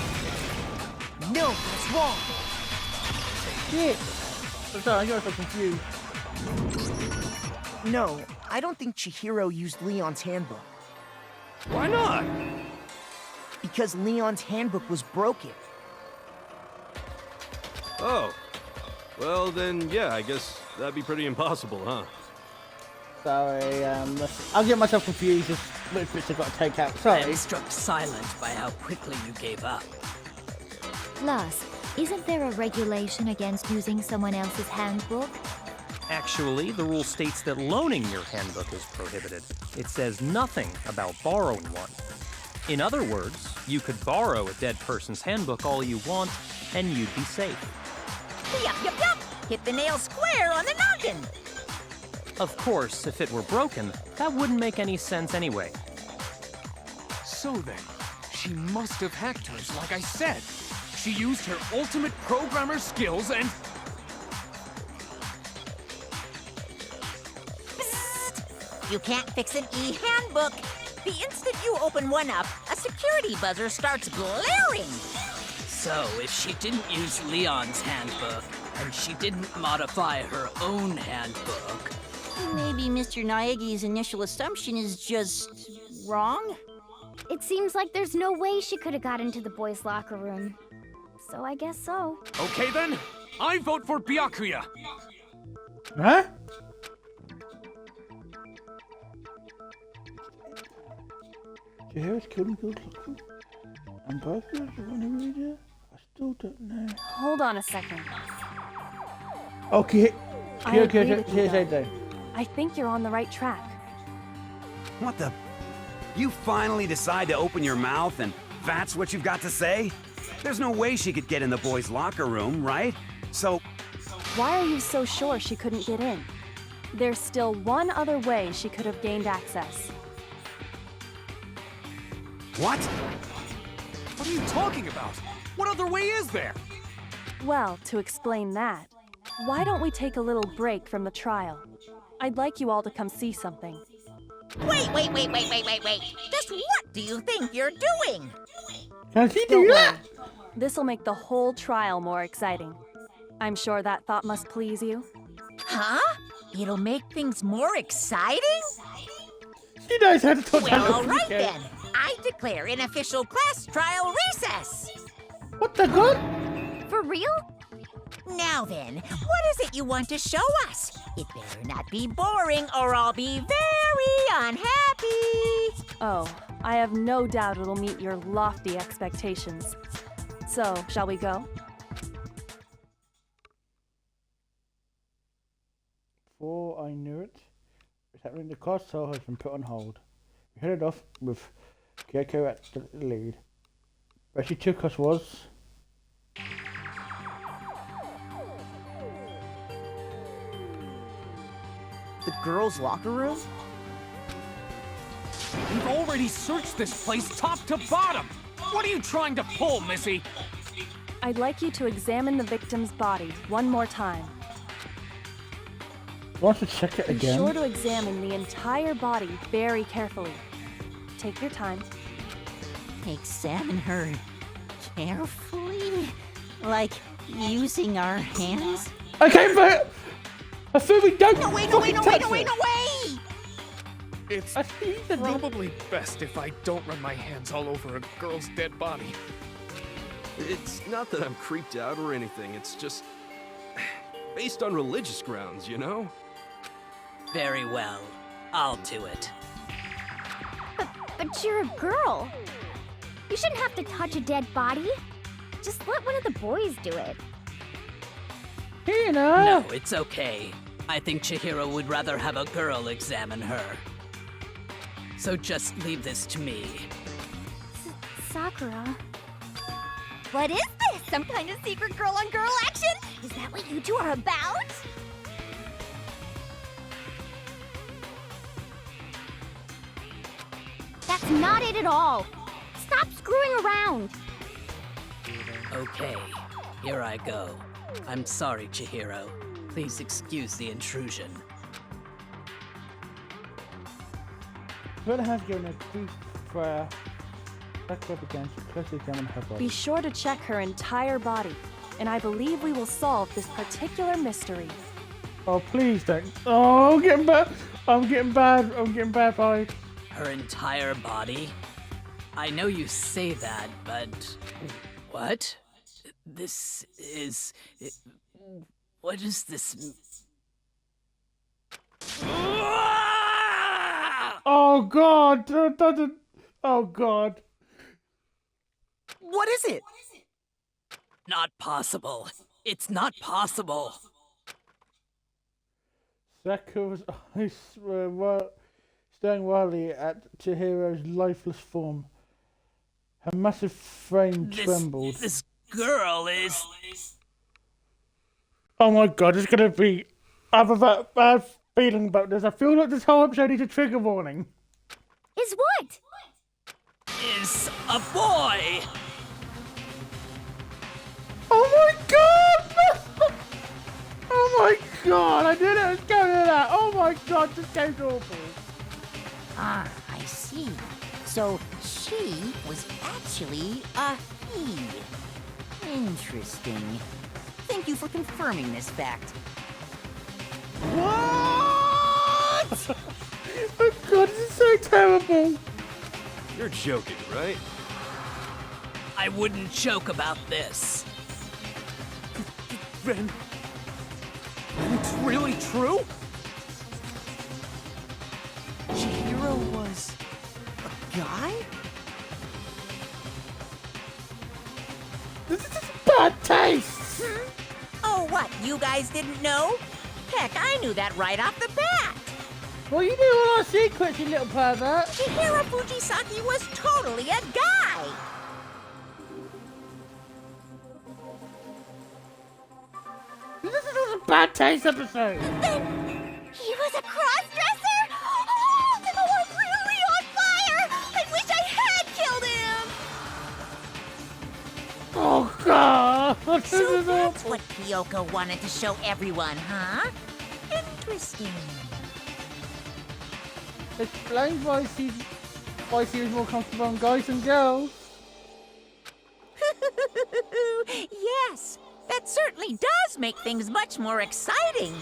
No, that's wrong! Shit! Sorry, I got so confused. No, I don't think Chihiro used Leon's handbook. Why not? Because Leon's handbook was broken. Oh. Well, then, yeah, I guess that'd be pretty impossible, huh? Sorry, I'll get myself confused. Just which bits I've got to take out. I Sorry. am struck silent by how quickly you gave up. Plus, isn't there a regulation against using someone else's handbook? Actually, the rule states that loaning your handbook is prohibited. It says nothing about borrowing one. In other words, you could borrow a dead person's handbook all you want, and you'd be safe. Yup, yup, yup! Hit the nail square on the noggin! Of course, if it were broken, that wouldn't make any sense anyway. So then, she must have hacked hers like I said. She used her ultimate programmer skills and... You can't fix an e-handbook. The instant you open one up, a security buzzer starts blaring. So, if she didn't use Leon's handbook, and she didn't modify her own handbook... Maybe Mr. Naegi's initial assumption is just... wrong? It seems like there's no way she could have got into the boys' locker room. So I guess so. Okay then, I vote for Byakuya. Huh? Chihira's killed and and Byakuya's the running leader? I still don't know. Hold on a second. Okay. I agree with you, though. Day. I think you're on the right track. What the? You finally decide to open your mouth and that's what you've got to say? There's no way she could get in the boys' locker room, right? So... Why are you so sure she couldn't get in? There's still one other way she could have gained access. What? What are you talking about? What other way is there? Well, to explain that, why don't we take a little break from the trial? I'd like you all to come see something. Wait. Just what do you think you're doing? Can she Don't do that? worry. This'll make the whole trial more exciting. I'm sure that thought must please you. Huh? It'll make things more exciting? She knows how to talk. Well, all right then. I declare an official class trial recess. What the god? For real? Now then, what is it you want to show us? It better not be boring or I'll be very unhappy. Oh, I have no doubt it'll meet your lofty expectations. So, shall we go? Before I knew it, it's happening. The class trial has been put on hold. We headed off with Kyoko at the lead. Where she took us was... The girls' locker room? We've already searched this place top to bottom. What are you trying to pull, Missy? I'd like you to examine the victim's body one more time. Want to check it Be again? sure to examine the entire body very carefully. Take your time. Examine her carefully? Like using our hands? Okay, but I feel we don't. No, wait. It's probably best if I don't run my hands all over a girl's dead body. It's not that I'm creeped out or anything, it's just... based on religious grounds, you know? Very well. I'll do it. But you're a girl. You shouldn't have to touch a dead body. Just let one of the boys do it. You know. No, it's okay. I think Chihiro would rather have a girl examine her. So just leave this to me. Sakura. What is this? Some kind of secret girl-on-girl action? Is that what you two are about? That's not it at all. Stop screwing around. Okay, here I go. I'm sorry, Chihiro. Please excuse the intrusion. We'll have given a brief prayer. Back up again to closely examine her body. Be sure to check her entire body, and I believe we will solve this particular mystery. Oh, please don't. Oh, I'm getting bad. I'm getting bad vibes. Her entire body? I know you say that, but... What? This is... What is this... Oh, God. Oh, God. What is it? Not possible. It's not possible. Sakura's eyes were staring wildly at Chihiro's lifeless form. Her massive frame trembled. This girl is... Oh my god, it's gonna be... I have a bad feeling about this. I feel like this whole episode needs a trigger warning. Is what? Is a boy! Oh my god! Oh my god, I didn't go to that! Oh my god, this game's awful. Ah, I see. So she was actually a he. Interesting. Thank you for confirming this fact. What? Oh god, this is so terrible. You're joking, right? I wouldn't joke about this. Then it's really true? Chihiro was a guy? This is bad taste. Oh, what? You guys didn't know? Heck, I knew that right off the bat. Well, you knew all our secrets, you little pervert. Chihiro Fujisaki was totally a guy. This is a bad taste episode. He was a cross-dresser? Oh, I'm really on fire! I wish I had killed him! Oh god. This So is that's awful. what Kyoko wanted to show everyone, huh? Interesting. Explains why she was more comfortable on guys than girls. Yes, that certainly does make things much more exciting.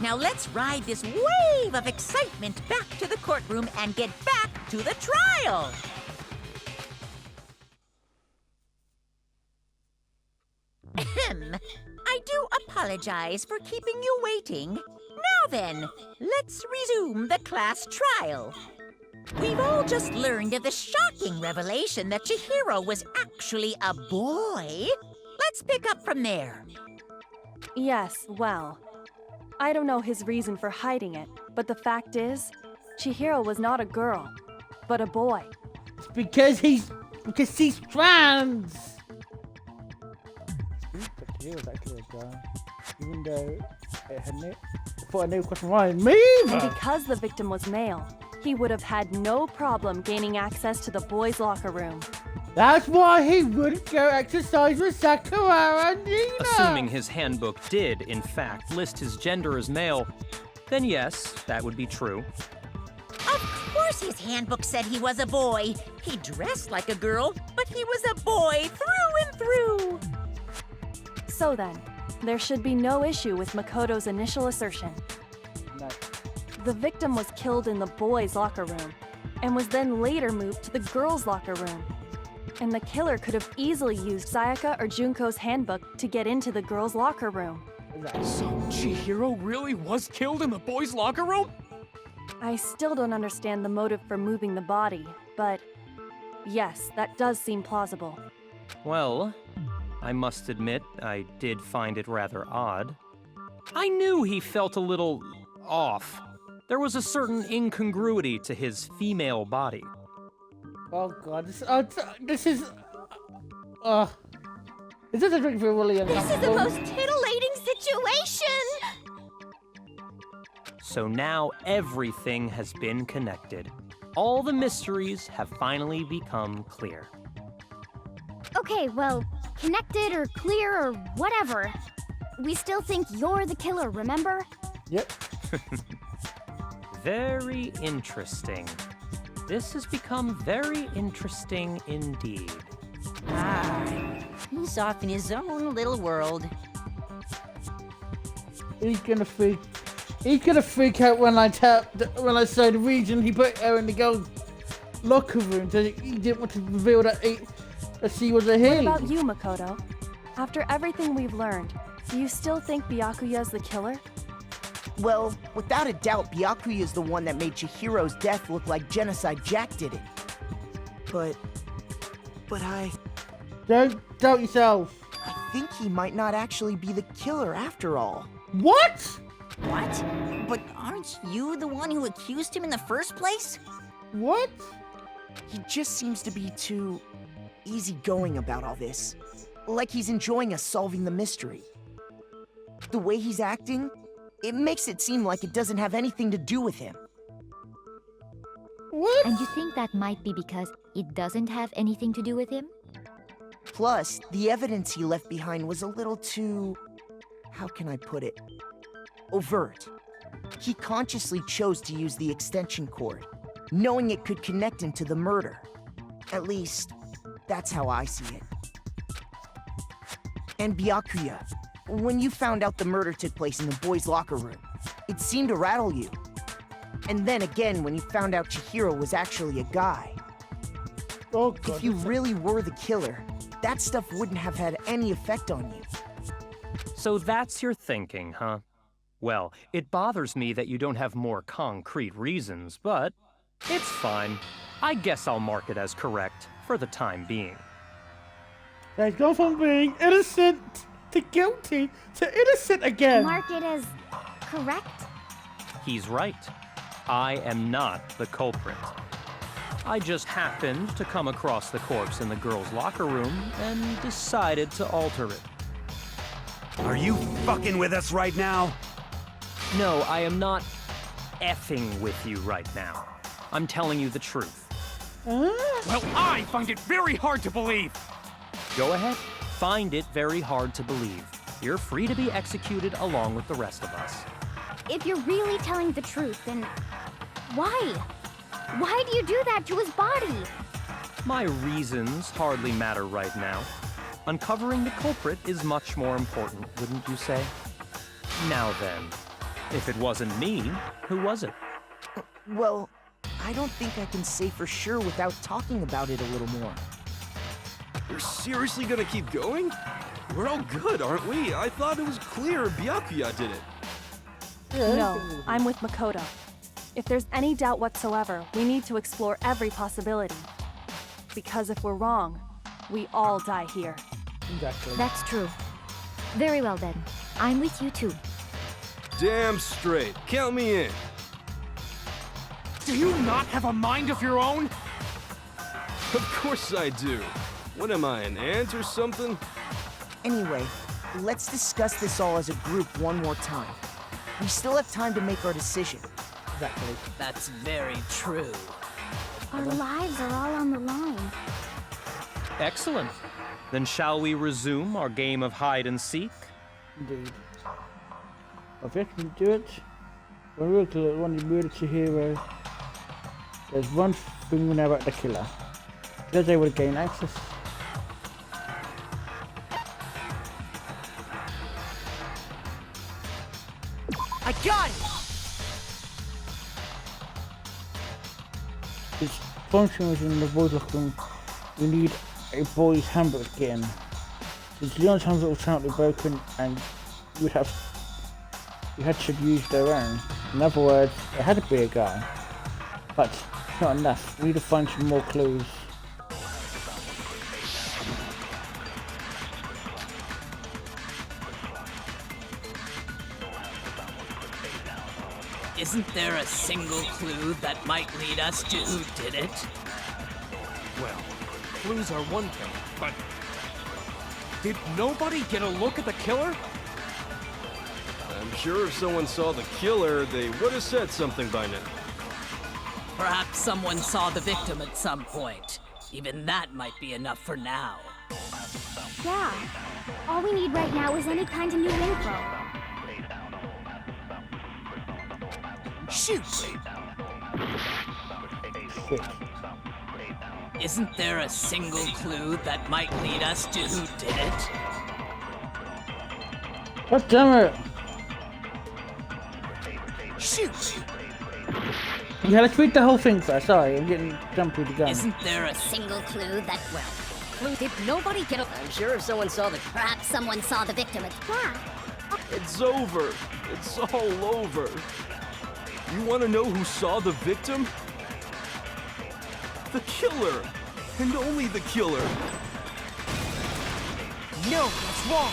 Now let's ride this wave of excitement back to the courtroom and get back to the trial. Ahem. I do apologize for keeping you waiting. Now then, let's resume the class trial. We've all just learned of the shocking revelation that Chihiro was actually a boy. Let's pick up from there. Yes, well, I don't know his reason for hiding it, but the fact is, Chihiro was not a girl, but a boy. It's because he's trans. He was actually a guy, even though it hadn't. I thought I knew across my mind. Me. And because the victim was male, he would have had no problem gaining access to the boys' locker room. That's why he wouldn't go exercise with Sakura and Nina. Assuming his handbook did, in fact, list his gender as male, then yes, that would be true. Of course his handbook said he was a boy. He dressed like a girl, but he was a boy through and through. So then, there should be no issue with Makoto's initial assertion. No. The victim was killed in the boys' locker room, and was then later moved to the girls' locker room. And the killer could have easily used Sayaka or Junko's handbook to get into the girls' locker room. So Chihiro really was killed in the boys' locker room? I still don't understand the motive for moving the body, but yes, that does seem plausible. Well, I must admit, I did find it rather odd. I knew he felt a little off. There was a certain incongruity to his female body. Oh god, this is. Is this a drink for really This is the uncomfortable? most titillating situation! So now everything has been connected. All the mysteries have finally become clear. Okay, well, connected or clear or whatever. We still think you're the killer, remember? Yep. Very interesting. This has become very interesting indeed. Ah, he's off in his own little world. He's gonna freak out when I say the reason he put her in the girls' locker room. So he didn't want to reveal that she was a he. What about you, Makoto? After everything we've learned, do you still think Byakuya's the killer? Well, without a doubt, Byakuya's the one that made Chihiro's death look like Genocide Jack did it. But I Don't doubt yourself. think he might not actually be the killer after all. What? What? But aren't you the one who accused him in the first place? What? He just seems to be too easygoing about all this. Like he's enjoying us solving the mystery. The way he's acting, it makes it seem like it doesn't have anything to do with him. What? And you think that might be because it doesn't have anything to do with him? Plus, the evidence he left behind was a little too... how can I put it? Overt. He consciously chose to use the extension cord, knowing it could connect him to the murder. At least, that's how I see it. And Byakuya, when you found out the murder took place in the boys' locker room, it seemed to rattle you. And then again when you found out Chihiro was actually a guy. Oh, God, if you really were the killer, that stuff wouldn't have had any effect on you. So that's your thinking, huh? Well, it bothers me that you don't have more concrete reasons, but it's fine. I guess I'll mark it as correct for the time being. They've gone from being innocent to guilty to innocent again. Mark it as correct? He's right. I am not the culprit. I just happened to come across the corpse in the girls' locker room and decided to alter it. Are you fucking with us right now? No, I am not effing with you right now. I'm telling you the truth. Well, I find it very hard to believe. Go ahead. Find it very hard to believe. You're free to be executed along with the rest of us. If you're really telling the truth, then why? Why do you do that to his body? My reasons hardly matter right now. Uncovering the culprit is much more important, wouldn't you say? Now then, if it wasn't me, who was it? Well, I don't think I can say for sure without talking about it a little more. We're seriously gonna keep going? We're all good, aren't we? I thought it was clear Byakuya did it. No, I'm with Makoto. If there's any doubt whatsoever, we need to explore every possibility. Because if we're wrong, we all die here. Exactly. That's true. Very well then. I'm with you too. Damn straight. Count me in. Do you not have a mind of your own? Of course I do. What am I, an ant or something? Anyway, let's discuss this all as a group one more time. We still have time to make our decision. Exactly. That's very true. Our lives are all on the line. Excellent. Then shall we resume our game of hide and seek? Indeed. If you can do it, when we look at one of the murder Chihiro, there's one thing we know about the killer. Because they would gain access. I got it! Its function was in the boys' locker room. We need a boys' handbook again. Since Leon's handbook was currently broken and we had to use their own. In other words, it had to be a guy. But it's not enough. We need to find some more clues. Isn't there a single clue that might lead us to who did it? Well, clues are one thing, but did nobody get a look at the killer? I'm sure if someone saw the killer, they would have said something by now. Perhaps someone saw the victim at some point. Even that might be enough for now. Yeah. All we need right now is any kind of new info. Shoot! Isn't there a single clue that might lead us to who did it? God damn it! Shoot! Yeah, let's read the whole thing first. Sorry, I'm getting jumpy with the gun. Isn't there a Single clue that, well, Clue, did nobody get a... I'm sure if someone saw the... perhaps someone saw the victim. Yeah. It's over. It's all over. You want to know who saw the victim? The killer. And only the killer. No, that's wrong!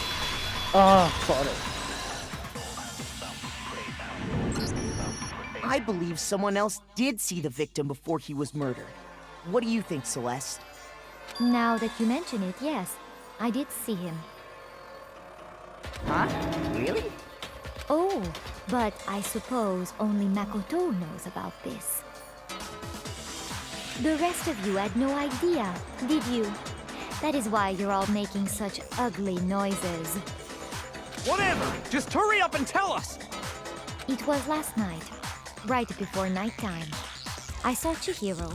Ah, got it. I believe someone else did see the victim before he was murdered. What do you think, Celeste? Now that you mention it, yes, I did see him. Huh? Really? Oh, but I suppose only Makoto knows about this. The rest of you had no idea, did you? That is why you're all making such ugly noises. Whatever! Just hurry up and tell us! It was last night, right before nighttime. I saw Chihiro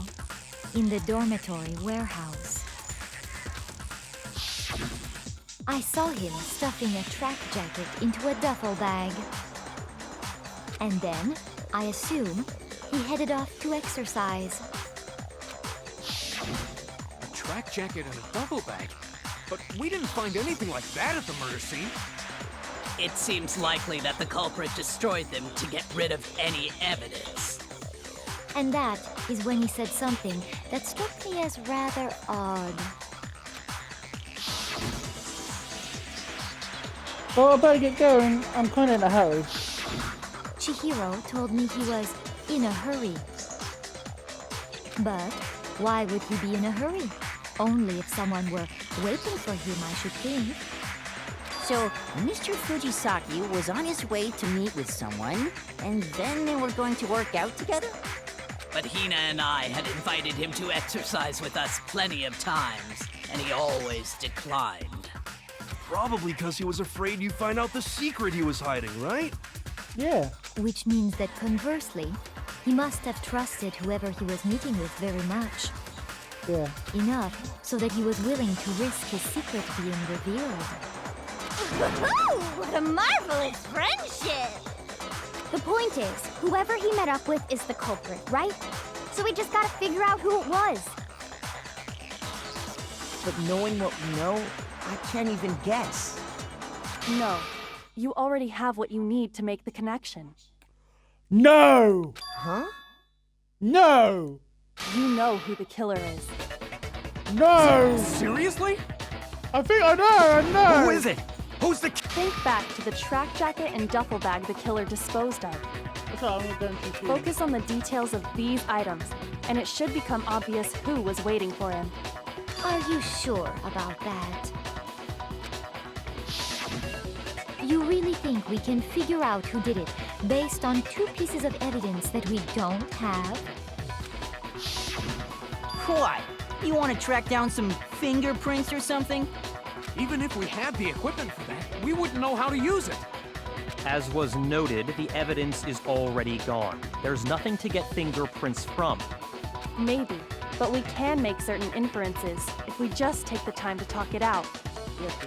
in the dormitory warehouse. I saw him stuffing a track jacket into a duffel bag. And then, I assume, he headed off to exercise. A track jacket and a duffel bag? But we didn't find anything like that at the murder scene. It seems likely that the culprit destroyed them to get rid of any evidence. And that is when he said something that struck me as rather odd. Well, I better get going. I'm kind of in a hurry. Chihiro told me he was in a hurry. But why would he be in a hurry? Only if someone were waiting for him, I should think. So, Mr. Fujisaki was on his way to meet with someone, and then they were going to work out together? But Hina and I had invited him to exercise with us plenty of times, and he always declined. Probably because he was afraid you'd find out the secret he was hiding, right? Yeah. Which means that conversely, he must have trusted whoever he was meeting with very much. Yeah. Enough so that he was willing to risk his secret being revealed. What a marvelous friendship! The point is, whoever he met up with is the culprit, right? So we just gotta figure out who it was. But knowing what we know, I can't even guess. No. You already have what you need to make the connection. No! Huh? No! You know who the killer is. No! Seriously? I think I know! Who is it? Who's the... Think back to the track jacket and duffel bag the killer disposed of. That's what I'm going to do. Focus on the details of these items, and it should become obvious who was waiting for him. Are you sure about that? You really think we can figure out who did it based on 2 pieces of evidence that we don't have? What? You want to track down some fingerprints or something? Even if we had the equipment for that, we wouldn't know how to use it. As was noted, the evidence is already gone. There's nothing to get fingerprints from. Maybe, but we can make certain inferences if we just take the time to talk it out.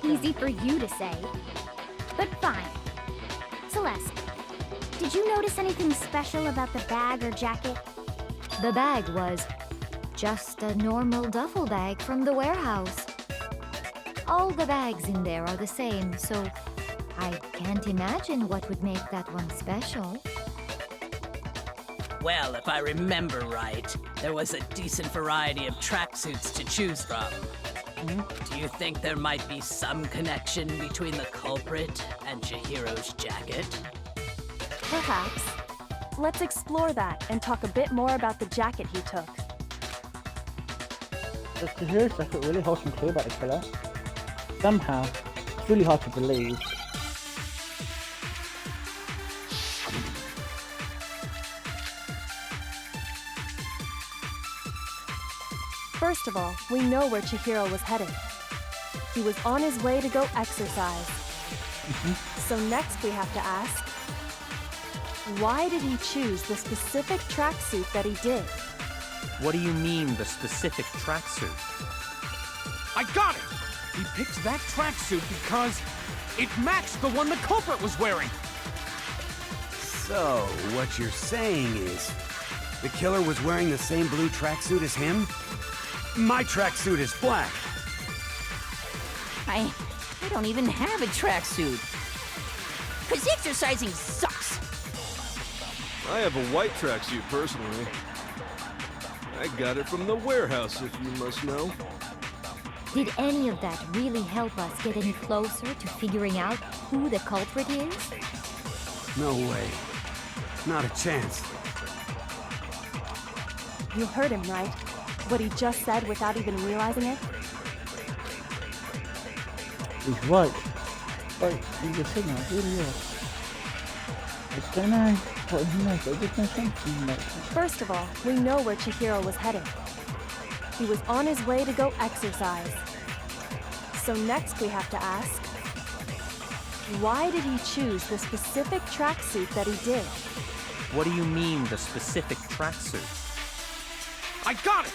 Easy for you to say. But fine. Celeste, did you notice anything special about the bag or jacket? The bag was just a normal duffel bag from the warehouse. All the bags in there are the same, so I can't imagine what would make that one special. Well, if I remember right, there was a decent variety of tracksuits to choose from. Do you think there might be some connection between the culprit and Chihiro's jacket? Perhaps. Let's explore that and talk a bit more about the jacket he took. Does Chihiro's jacket really hold some clue about the killer? Somehow, it's really hard to believe. First of all, we know where Chihiro was headed. He was on his way to go exercise. So next we have to ask, why did he choose the specific tracksuit that he did? What do you mean, the specific tracksuit? I got it! He picked that tracksuit because it matched the one the culprit was wearing. So, what you're saying is, the killer was wearing the same blue tracksuit as him? My tracksuit is black. I don't even have a tracksuit. 'Cause exercising sucks. I have a white tracksuit, personally. I got it from the warehouse, if you must know. Did any of that really help us get any closer to figuring out who the culprit is? No way. Not a chance. You heard him, right? What he just said without even realizing it? He's right. Right, you just said that, really is. I don't know what he knows, but it just makes sense to me. First of all, we know where Chihiro was headed. He was on his way to go exercise. So next we have to ask, Why did he choose the specific tracksuit that he did? What do you mean, the specific tracksuit? I got it!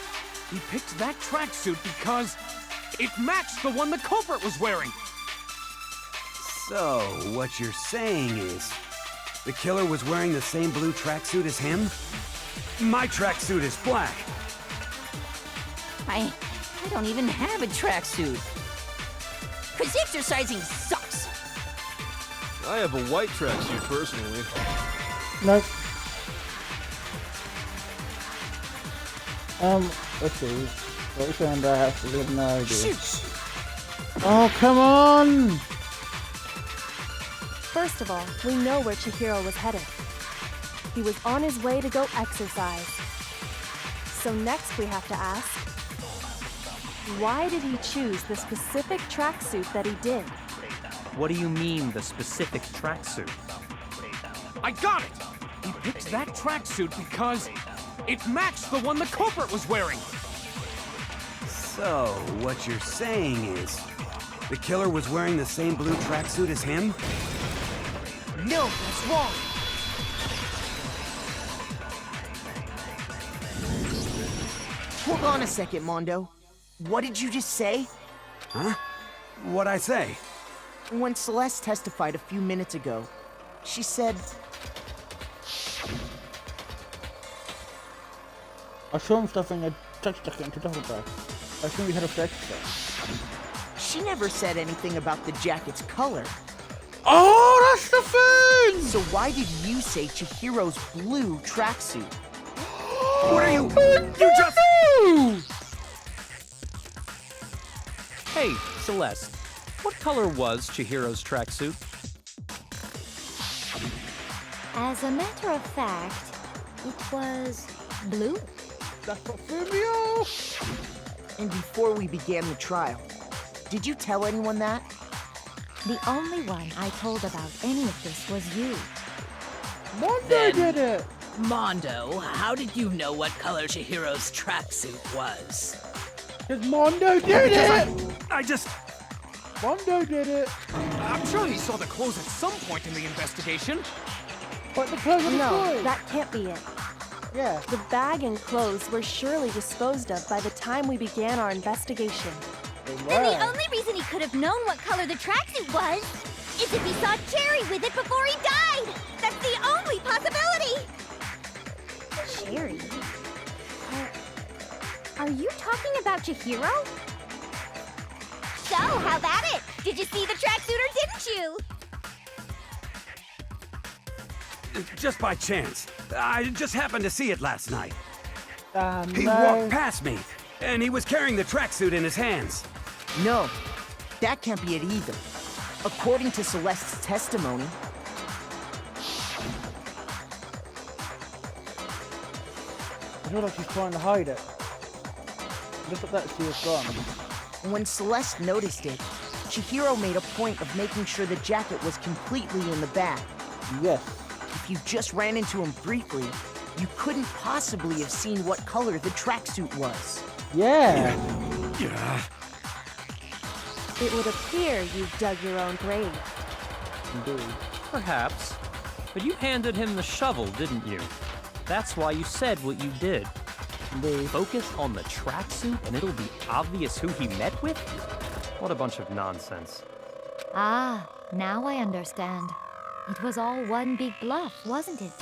He picked that tracksuit because it matched the one the culprit was wearing. So, what you're saying is, the killer was wearing the same blue tracksuit as him? My tracksuit is black. I don't even have a tracksuit. 'Cause exercising sucks. I have a white tracksuit personally. Nope. Let's see. Which one do I have to give no idea? Shoot. Oh, come on! First of all, we know where Chihiro was headed. He was on his way to go exercise. So next we have to ask, why did he choose the specific tracksuit that he did? What do you mean, the specific tracksuit? I got it! He picked that tracksuit because it matched the one the culprit was wearing. So, what you're saying is, the killer was wearing the same blue tracksuit as him? No, that's wrong. Hold on a second, Mondo. What did you just say? Huh? What'd I say? When Celeste testified a few minutes ago, she said... I saw him stuffing a text jacket into duffel bag. I think we had a flex set. She never said anything about the jacket's color. Oh, that's the thing! So why did you say Chihiro's blue tracksuit? What are you? You just... Hey, Celeste. What color was Chihiro's tracksuit? As a matter of fact, it was blue. That's what threw me off! And before we began the trial, did you tell anyone that? The only one I told about any of this was you. Mondo did it! Mondo, how did you know what color Chihiro's tracksuit was? Because Mondo did it! I just... Mondo did it! I'm sure he saw the clothes at some point in the investigation. But the clothes No, destroyed. that can't be it. Yeah. The bag and clothes were surely disposed of by the time we began our investigation. And the only reason he could have known what color the tracksuit was is if he saw Cherry with it before he died! That's the only possibility! Cherry? Are you talking about Chihiro? So, how about it? Did you see the tracksuit or didn't you? Just by chance. I just happened to see it last night. He no. walked past me, and he was carrying the tracksuit in his hands. No, that can't be it either. According to Celeste's testimony, I feel like she's trying to hide it. Look at that, she was gone. when Celeste noticed it, Chihiro made a point of making sure the jacket was completely in the bag. Yes. If you just ran into him briefly, you couldn't possibly have seen what color the tracksuit was. Yeah. Yeah. It would appear you've dug your own grave. Indeed. Perhaps. But you handed him the shovel, didn't you? That's why you said what you did. Indeed. Focus on the tracksuit and it'll be obvious who he met with? What a bunch of nonsense. Ah, now I understand. It was all one big bluff, wasn't it?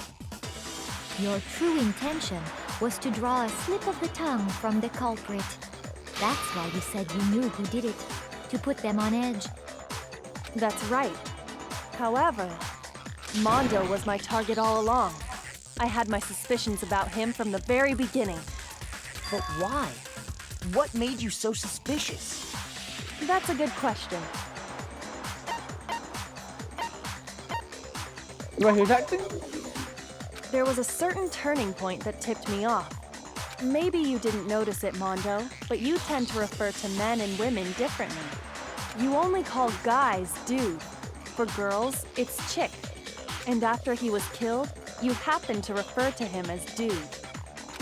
Your true intention was to draw a slip of the tongue from the culprit. That's why you said you knew who did it, to put them on edge. That's right. However, Mondo was my target all along. I had my suspicions about him from the very beginning. But why? What made you so suspicious? That's a good question. You want to hear that thing? There was a certain turning point that tipped me off. Maybe you didn't notice it, Mondo, but you tend to refer to men and women differently. You only call guys dude. For girls, it's chick. And after he was killed, you happened to refer to him as dude.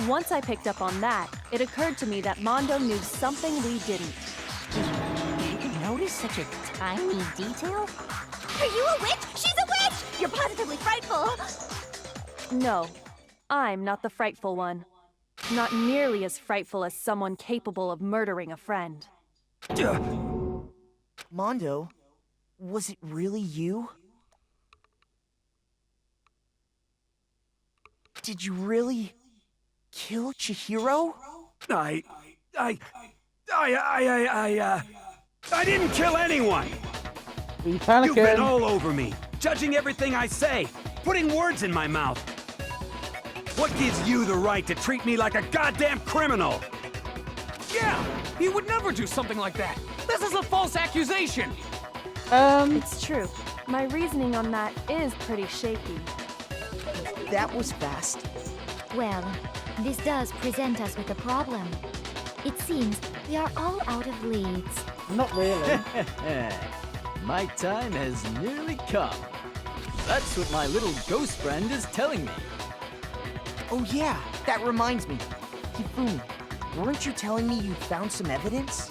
Once I picked up on that, it occurred to me that Mondo knew something we didn't. Did you notice such a tiny detail? Are you a witch? She's a witch! You're positively frightful. No, I'm not the frightful one. Not nearly as frightful as someone capable of murdering a friend. Mondo, was it really you? Did you really kill Chihiro? I didn't kill anyone! Are you panicking? You've been all over me, judging everything I say, putting words in my mouth. What gives you the right to treat me like a goddamn criminal? Yeah! He would never do something like that! This is a false accusation! It's true. My reasoning on that is pretty shaky. That was fast. Well, this does present us with a problem. It seems we are all out of leads. Not really. My time has nearly come. That's what my little ghost friend is telling me. Oh yeah, that reminds me. Hifumi, weren't you telling me you found some evidence?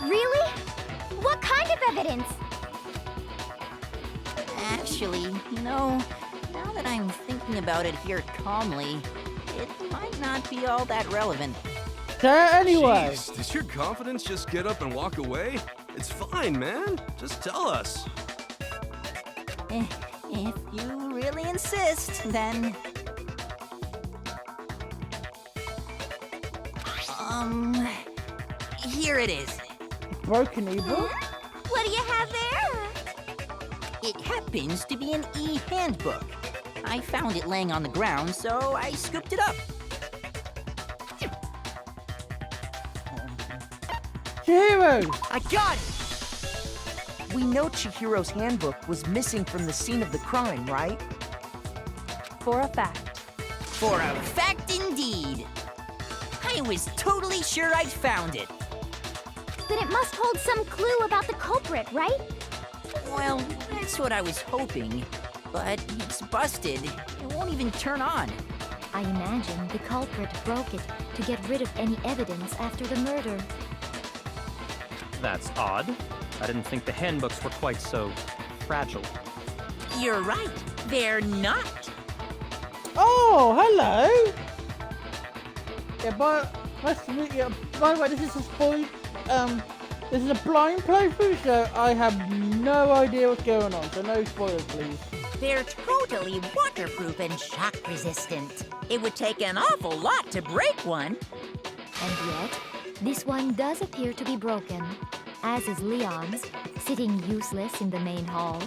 Really? What kind of evidence? Actually, you know, now that I'm thinking about it here calmly, it might not be all that relevant. Anyway. Jeez, does your confidence just get up and walk away? It's fine, man. Just tell us. If you really insist, then... Here it is. Broken ebook? What do you have there? It happens to be an e-handbook. I found it laying on the ground, so I scooped it up. Chihiro! I got it! We know Chihiro's handbook was missing from the scene of the crime, right? For a fact. For a fact indeed. I was totally sure I'd found it. Then it must hold some clue about the culprit, right? Well, that's what I was hoping. But it's busted. It won't even turn on. I imagine the culprit broke it to get rid of any evidence after the murder. That's odd. I didn't think the handbooks were quite so fragile. You're right. They're not. Oh, hello! Yeah, but nice to meet you. By the way, this is a this is a blind playthrough, so I have no idea what's going on, so no spoilers, please. They're totally waterproof and shock resistant. It would take an awful lot to break one. And yet, this one does appear to be broken, as is Leon's, sitting useless in the main hall.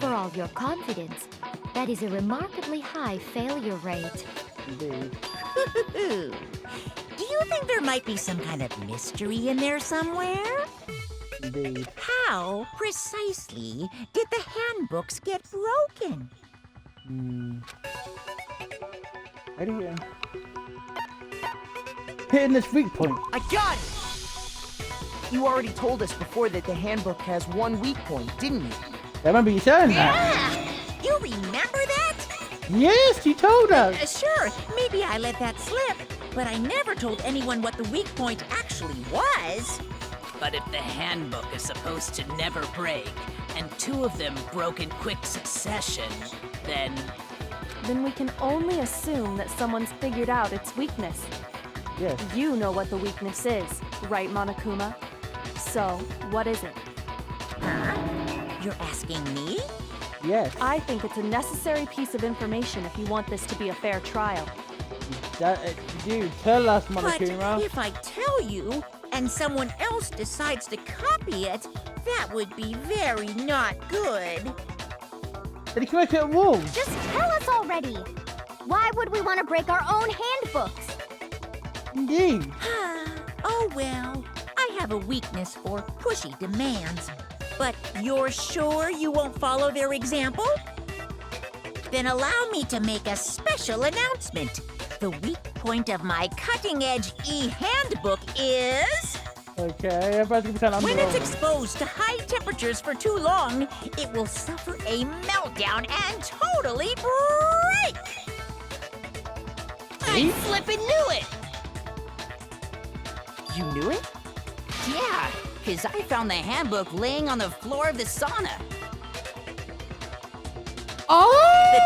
For all your confidence, that is a remarkably high failure rate. Indeed. Do you think there might be some kind of mystery in there somewhere? Indeed. How precisely did the handbooks get broken? Right here. Hitting this weak point. I got it! You already told us before that the handbook has one weak point, didn't you? I remember you saying that. Yeah! You remember that? Yes, you told us. Sure, maybe I let that slip, but I never told anyone what the weak point actually was. But if the handbook is supposed to never break, and two of them broke in quick succession, then we can only assume that someone's figured out its weakness. Yes. You know what the weakness is, right, Monokuma? So, what is it? Huh? You're asking me? Yes. I think it's a necessary piece of information if you want this to be a fair trial. Dude, tell us, But Monokuma. if I tell you, and someone else decides to copy it, that would be very not good. Then you can make it a wall. Just tell us already! Why would we want to break our own handbooks? Indeed. Oh well, I have a weakness for pushy demands. But you're sure you won't follow their example? Then allow me to make a special announcement. The weak point of my cutting-edge e-handbook is... Okay, everybody's gonna pretend I'm when wrong. it's exposed to high temperatures for too long, it will suffer a meltdown and totally break! I flippin' knew it! You knew it? Yeah, because I found the handbook laying on the floor of the sauna. Oh! The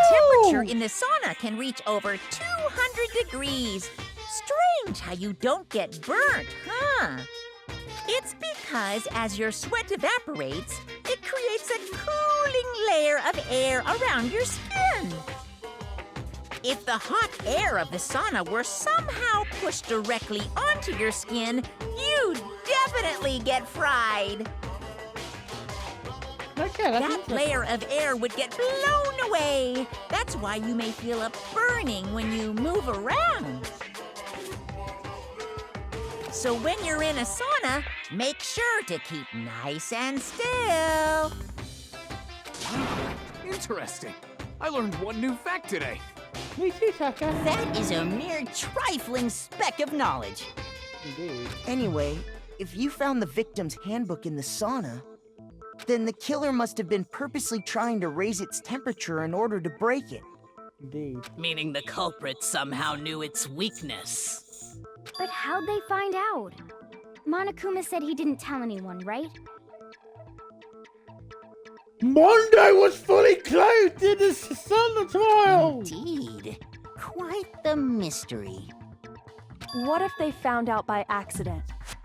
temperature in the sauna can reach over 200 degrees. Strange how you don't get burnt, huh? It's because as your sweat evaporates, it creates a cooling layer of air around your skin. If the hot air of the sauna were somehow pushed directly onto your skin, you'd definitely get fried. Okay, That layer of air would get blown away. That's why you may feel a burning when you move around. So when you're in a sauna, make sure to keep nice and still. Interesting. I learned one new fact today. Me too, Tucker. That is a mere trifling speck of knowledge. Indeed. Anyway, if you found the victim's handbook in the sauna, then the killer must have been purposely trying to raise its temperature in order to break it. Indeed. Meaning the culprit somehow knew its weakness. But how'd they find out? Monokuma said he didn't tell anyone, right? Mondo was fully clothed in the sauna trial! Indeed. Quite the mystery. What if they found out by accident?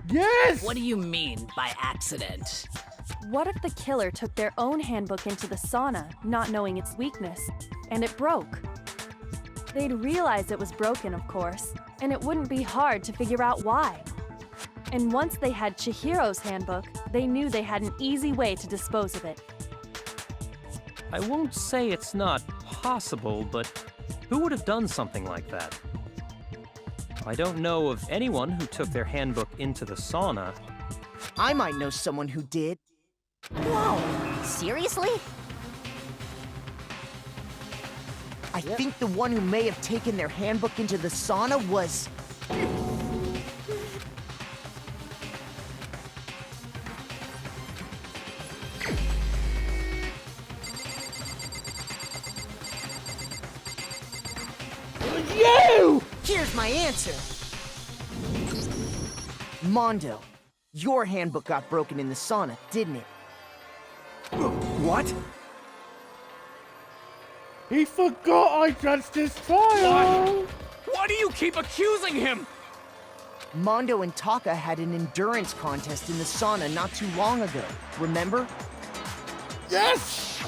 Yes! What do you mean by accident? What if the killer took their own handbook into the sauna, not knowing its weakness, and it broke? They'd realize it was broken, of course, and it wouldn't be hard to figure out why. And once they had Chihiro's handbook, they knew they had an easy way to dispose of it. I won't say it's not possible, but who would have done something like that? I don't know of anyone who took their handbook into the sauna. I might know someone who did. Whoa! Seriously? I think the one who may have taken their handbook into the sauna was... You! Here's my answer. Mondo, your handbook got broken in the sauna, didn't it? What? He forgot I judged his trial! Why do you keep accusing him? Mondo and Taka had an endurance contest in the sauna not too long ago, remember? Yes!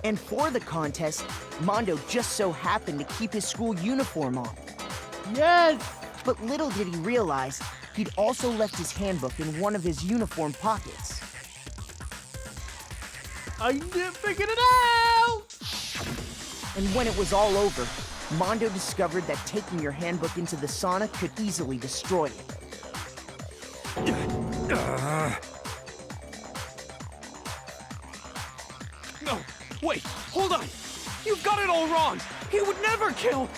And for the contest, Mondo just so happened to keep his school uniform on. Yes! But little did he realize, he'd also left his handbook in one of his uniform pockets. I figured it out! And when it was all over, Mondo discovered that taking your handbook into the sauna could easily destroy it. No, wait, hold on. You've got it all wrong. He would never kill.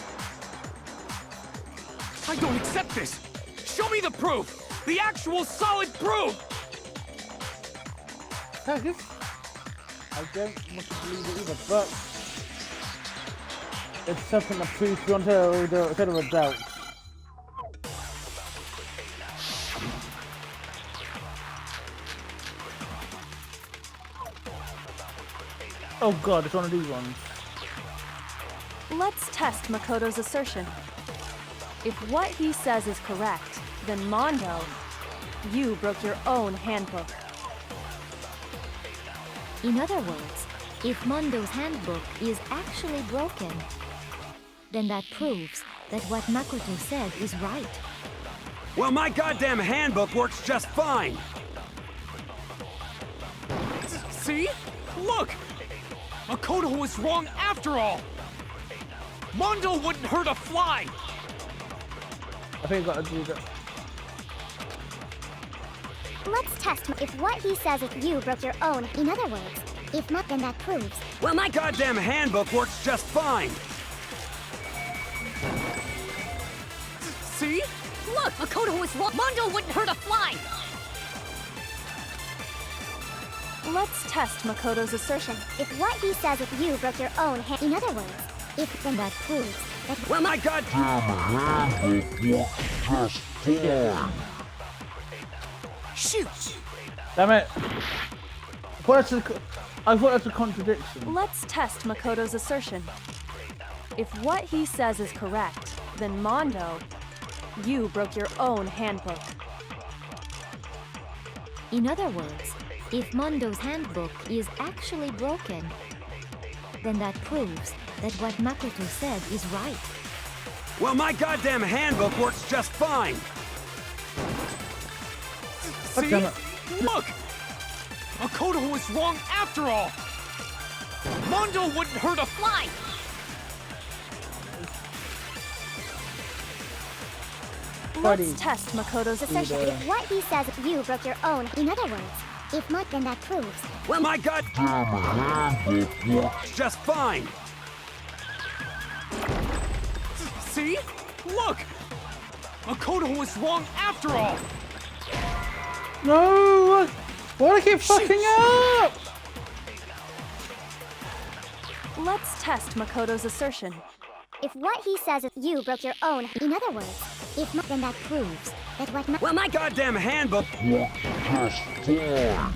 I don't accept this. Show me the proof. The actual solid proof. I don't want to believe it either, but it's something that proves beyond a shadow of a doubt. Oh god, it's one of these ones. Let's test Makoto's assertion. If what he says is correct, then Mondo, you broke your own handbook. In other words, if Mondo's handbook is actually broken, then that proves that what Makoto said is right. Well, my goddamn handbook works just fine. See? Look! Makoto was wrong after all! Mondo wouldn't hurt a fly! I think I gotta do that. Let's test if what he says is you broke your own. In other words, if not, then that proves. Well, my goddamn handbook works just fine. See? Look, Makoto was wrong. Mondo wouldn't hurt a fly! Let's test Makoto's assertion. If what he says is you broke your own hand. In other words, if then that proves that. Well, my goddamn handbook works just fine. Shoot! Damn it! I thought that's a contradiction. Let's test Makoto's assertion. If what he says is correct, then Mondo, you broke your own handbook. In other words, if Mondo's handbook is actually broken, then that proves that what Makoto said is right. Well, my goddamn handbook works just fine. See? Look! Makoto was wrong after all! Mondo wouldn't hurt a fly! Let's test Makoto's assertion. assertion. If what he says, you broke your own. In other words, if not, then that proves. Well, my goddamn handbook works just fine. See? Look! Makoto was wrong after all! No! Why do I keep fucking up? Let's test Makoto's assertion. If what he says is you broke your own. In other words, if not, then that proves that what. Well, my goddamn handbook works just fine.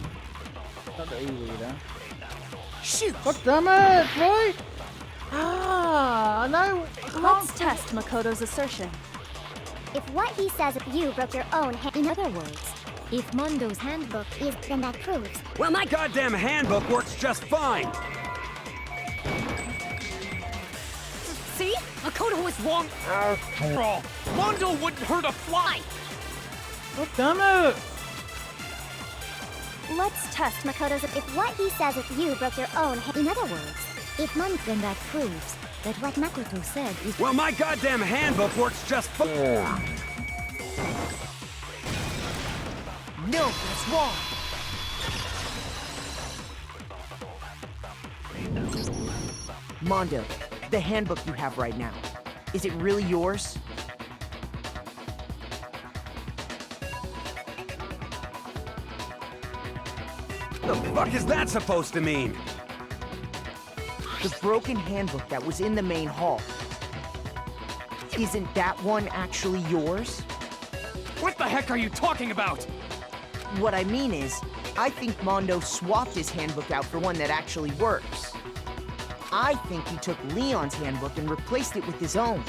Not that easy, though. Shoot! God damn it! Right? Ah, no. Let's test Makoto's assertion. If what he says is you broke your own. In other words, if Mondo's handbook is, then that proves. Well, my goddamn handbook works just fine. See? Makoto was wrong after all. Mondo wouldn't hurt a fly! God damn it! Let's test Makoto's. If what he says is you broke your own. In other words, if then that proves that what Makoto said is. Well, my goddamn handbook works just fine. No, that's wrong. Mondo, the handbook you have right now, is it really yours? The fuck is that supposed to mean? The broken handbook that was in the main hall. Isn't that one actually yours? What the heck are you talking about? What I mean is, I think Mondo swapped his handbook out for one that actually works. I think he took Leon's handbook and replaced it with his own.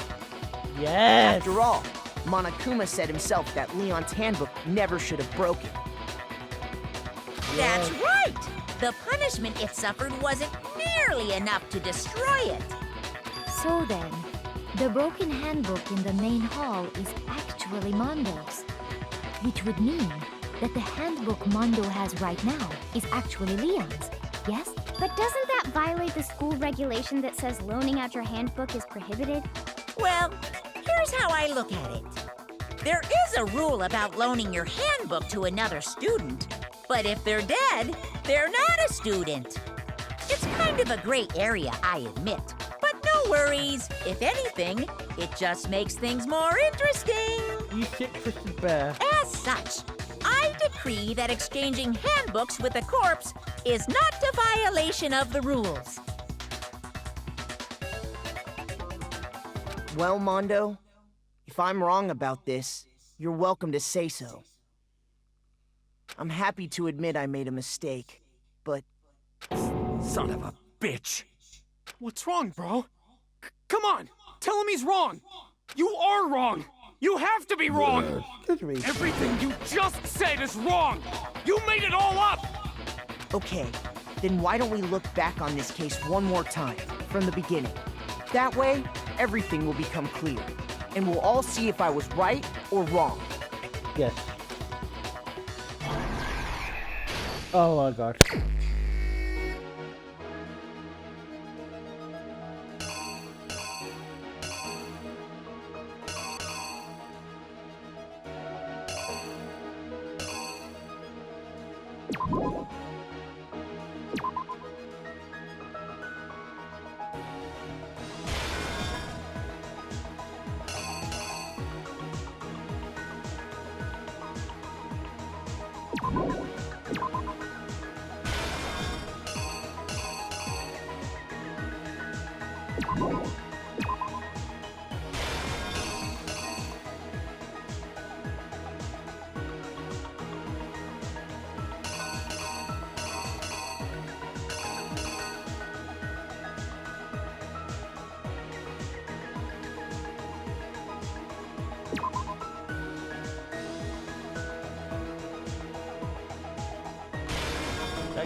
Yes! After all, Monokuma said himself that Leon's handbook never should have broken. That's right! The punishment it suffered wasn't nearly enough to destroy it. So then, the broken handbook in the main hall is actually Mondo's. Which would mean that the handbook Mondo has right now is actually Leon's, yes? But doesn't that violate the school regulation that says loaning out your handbook is prohibited? Well, here's how I look at it. There is a rule about loaning your handbook to another student, but if they're dead, they're not a student. It's kind of a gray area, I admit. But no worries. If anything, it just makes things more interesting. You sick twisted bear. As such, I decree that exchanging handbooks with a corpse is not a violation of the rules. Well, Mondo, if I'm wrong about this, you're welcome to say so. I'm happy to admit I made a mistake, but... Son of a bitch! What's wrong, bro? Come on! Tell him he's wrong! You are wrong! You have to be wrong! Everything you just said is wrong! You made it all up! Okay, then why don't we look back on this case one more time, from the beginning? That way, everything will become clear, and we'll all see if I was right or wrong. Yes. Oh my god.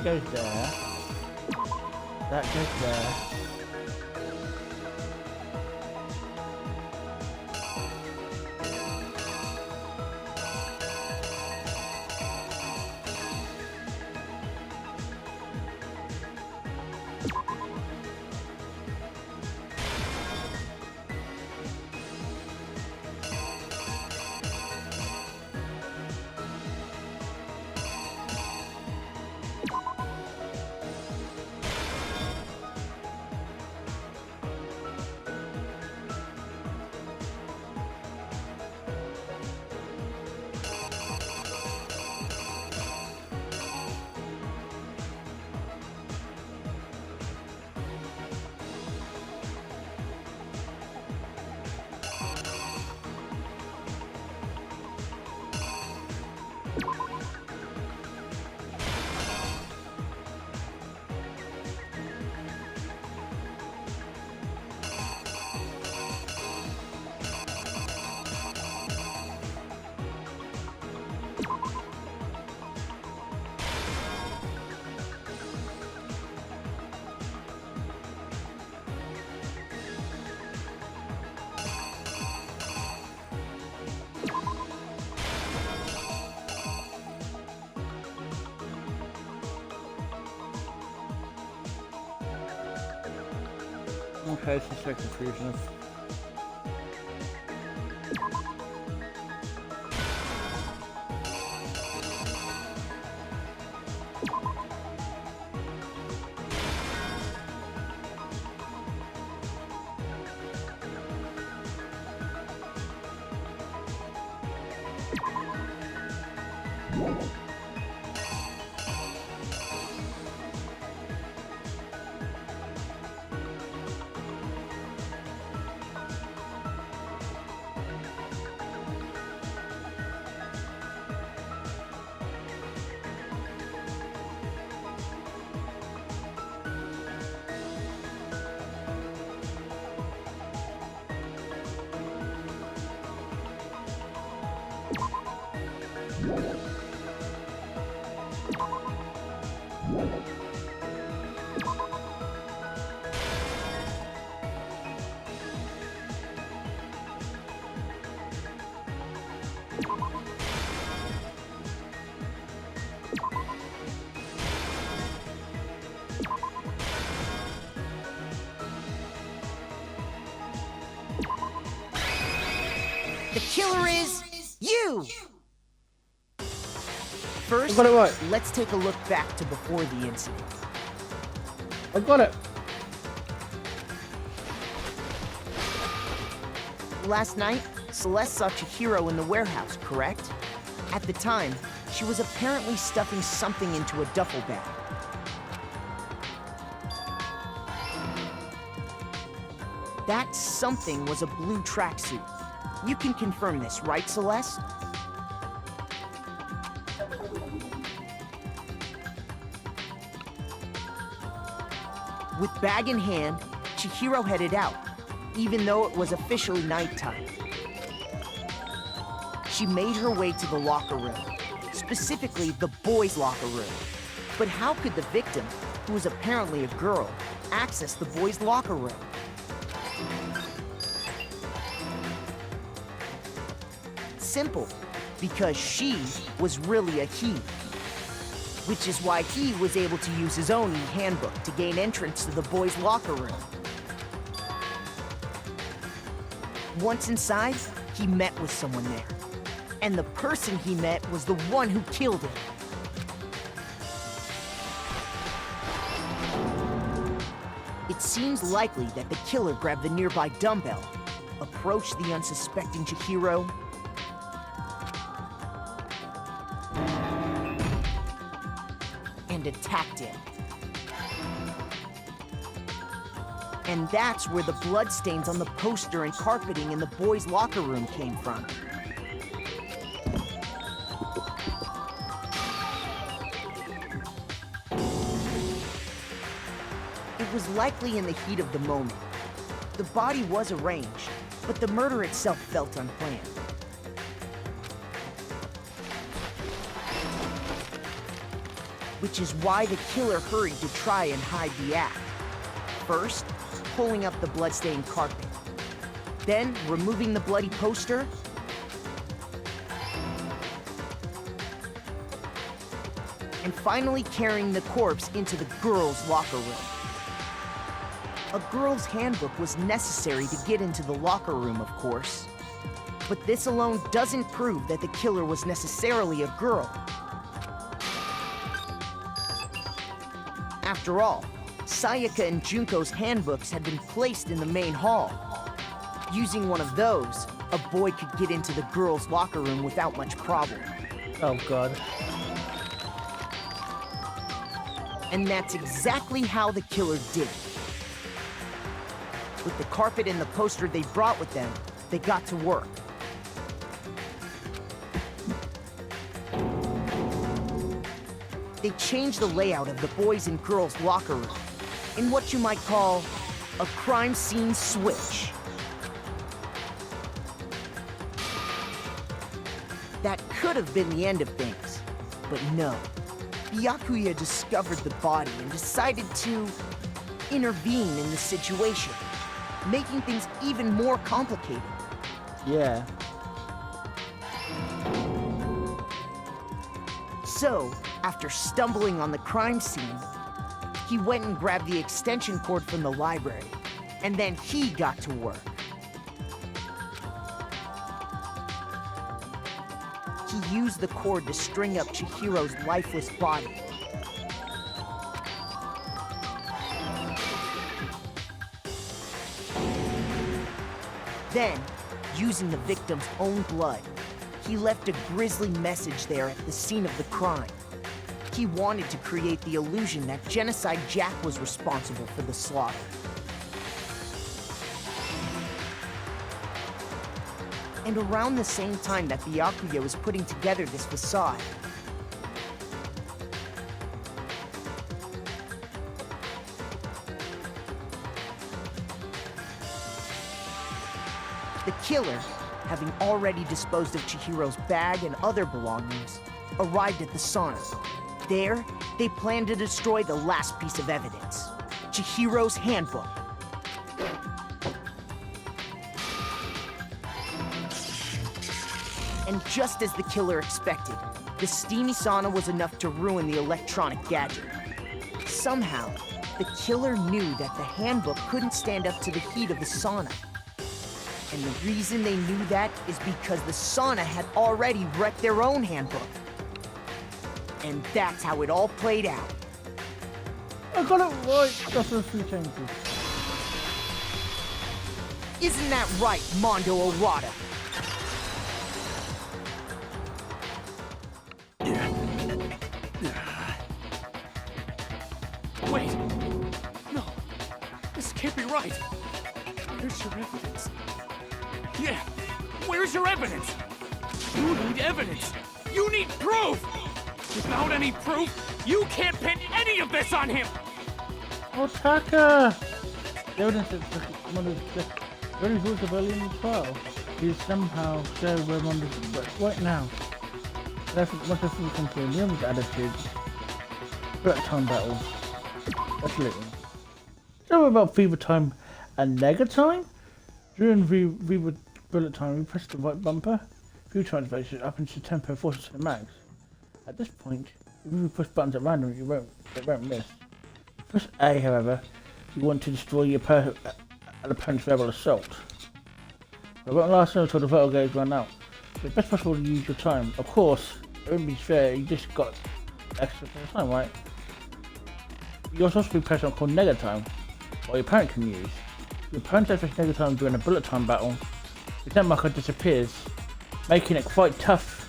goes there. That goes there. Okay, it's just so confusing. The killer is you! First, got it right. Let's take a look back to before the incident. I got it. Last night, Celeste saw Chihiro in the warehouse, correct? At the time, she was apparently stuffing something into a duffel bag. That something was a blue tracksuit. You can confirm this, right, Celeste? With bag in hand, Chihiro headed out, even though it was officially nighttime. She made her way to the locker room, specifically the boys' locker room. But how could the victim, who was apparently a girl, access the boys' locker room? Simple, because she was really a he. Which is why he was able to use his own e-handbook to gain entrance to the boys' locker room. Once inside, he met with someone there. And the person he met was the one who killed him. It seems likely that the killer grabbed the nearby dumbbell, approached the unsuspecting Chihiro, and attacked him. And that's where the bloodstains on the poster and carpeting in the boys' locker room came from. It was likely in the heat of the moment. The body was arranged, but the murder itself felt unplanned. which is why the killer hurried to try and hide the act. First, pulling up the bloodstained carpet. Then, removing the bloody poster. And finally carrying the corpse into the girls' locker room. A girl's handbook was necessary to get into the locker room, of course. But this alone doesn't prove that the killer was necessarily a girl. After all, Sayaka and Junko's handbooks had been placed in the main hall. Using one of those, a boy could get into the girls' locker room without much problem. Oh god. And that's exactly how the killer did it. With the carpet and the poster they brought with them, they got to work. They changed the layout of the boys' and girls' locker room in what you might call a crime scene switch. That could have been the end of things, but no. Byakuya discovered the body and decided to intervene in the situation, making things even more complicated. Yeah. So, after stumbling on the crime scene, he went and grabbed the extension cord from the library, and then he got to work. He used the cord to string up Chihiro's lifeless body. Then, using the victim's own blood, he left a grisly message there at the scene of the crime. He wanted to create the illusion that Genocide Jack was responsible for the slaughter. And around the same time that Byakuya was putting together this facade, the killer, having already disposed of Chihiro's bag and other belongings, arrived at the sauna. There, they planned to destroy the last piece of evidence, Chihiro's handbook. And just as the killer expected, the steamy sauna was enough to ruin the electronic gadget. Somehow, the killer knew that the handbook couldn't stand up to the heat of the sauna. And the reason they knew that is because the sauna had already wrecked their own handbook. And that's how it all played out. I got it right. Just a few changes. Isn't that right, Mondo Arata? Wait! No! This can't be right! Where's your evidence? Yeah! Where's your evidence? You need evidence! You need proof! Without any proof, you can't pin any of this on him! Otaka! The evidence is one of the very rules of Alien 12 is somehow so remembered right now. That's what the full continuum attitude. Bullet time battles. That's little. So about fever time and nega time? During the bullet time, we press the right bumper. A few times it up into tempo forces to the max. At this point, if you push buttons at random, it won't miss. Press A, however, if you want to destroy your opponent's rebel assault. But it won't last until the battle gauge run out. So it's best possible to use your time. Of course, it wouldn't be fair, you just got extra time, right? You also have to be pressed on called nega time, or your opponent can use. If your opponent has nega time during a bullet time battle, the temp marker disappears, making it quite tough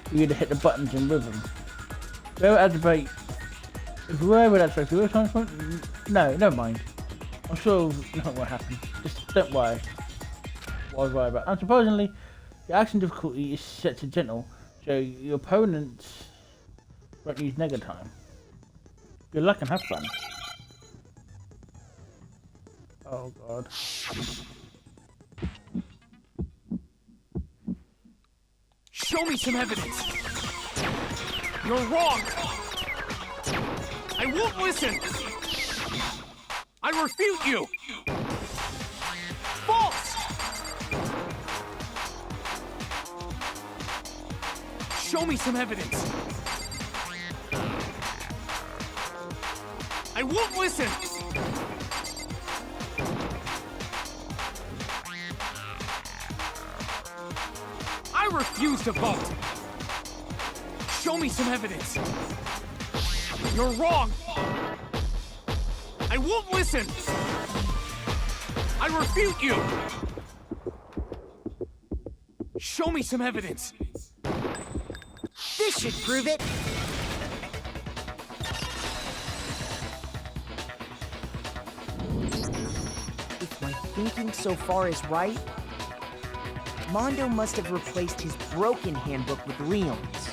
for you to hit the buttons in rhythm. Whoever adds debate, if whoever adds debate, whoever time point, no, never mind. I'm sure nothing will happen. Just don't worry. What I worry about. And supposedly, the action difficulty is set to gentle, so your opponents won't use nega time. Good luck and have fun. Oh god. Show me some evidence! You're wrong! I won't listen! I refute you! False! Show me some evidence! I won't listen! I refuse to vote! Show me some evidence! You're wrong! I won't listen! I refute you! Show me some evidence! This should prove it! If my thinking so far is right, Mondo must have replaced his broken handbook with Leon's.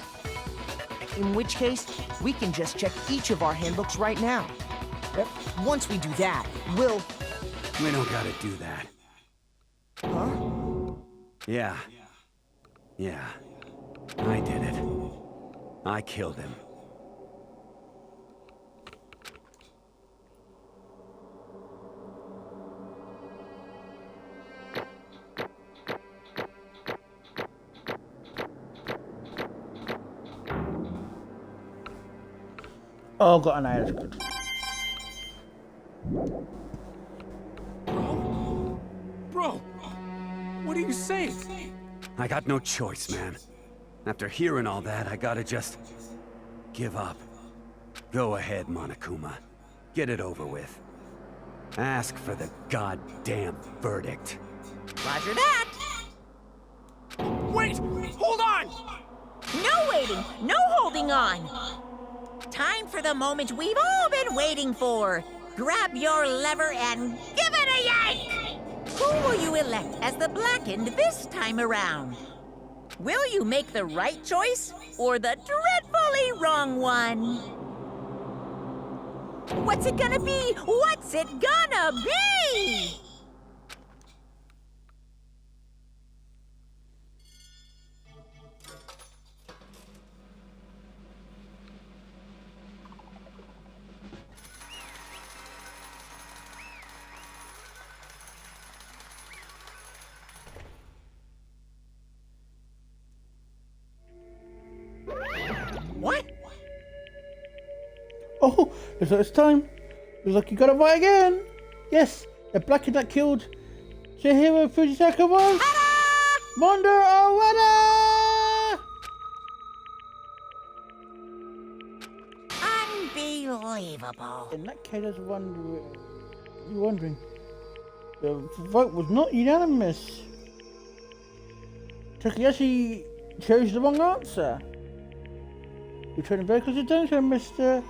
In which case, we can just check each of our handbooks right now. Once we do that, we'll... We don't gotta do that. Huh? Yeah. Yeah. I did it. I killed him. Oh, got an eye, that's good. Bro, what are you saying? I got no choice, man. After hearing all that, I gotta just... give up. Go ahead, Monokuma. Get it over with. Ask for the goddamn verdict. Roger that. Wait! Hold on! No waiting, no holding on. Time for the moment we've all been waiting for. Grab your lever and give it a yank! Who will you elect as the Blackened this time around? Will you make the right choice or the dreadfully wrong one? What's it gonna be? What's it gonna be? What? Oh, looks like it's time. Looks like you got it right again. Yes, the Blackened that killed Chihiro Fujisaka was Mondo Owada! Unbelievable. In that case, I was wondering. The vote was not unanimous. Takayashi chose the wrong answer. You're turning very close attention, Mr.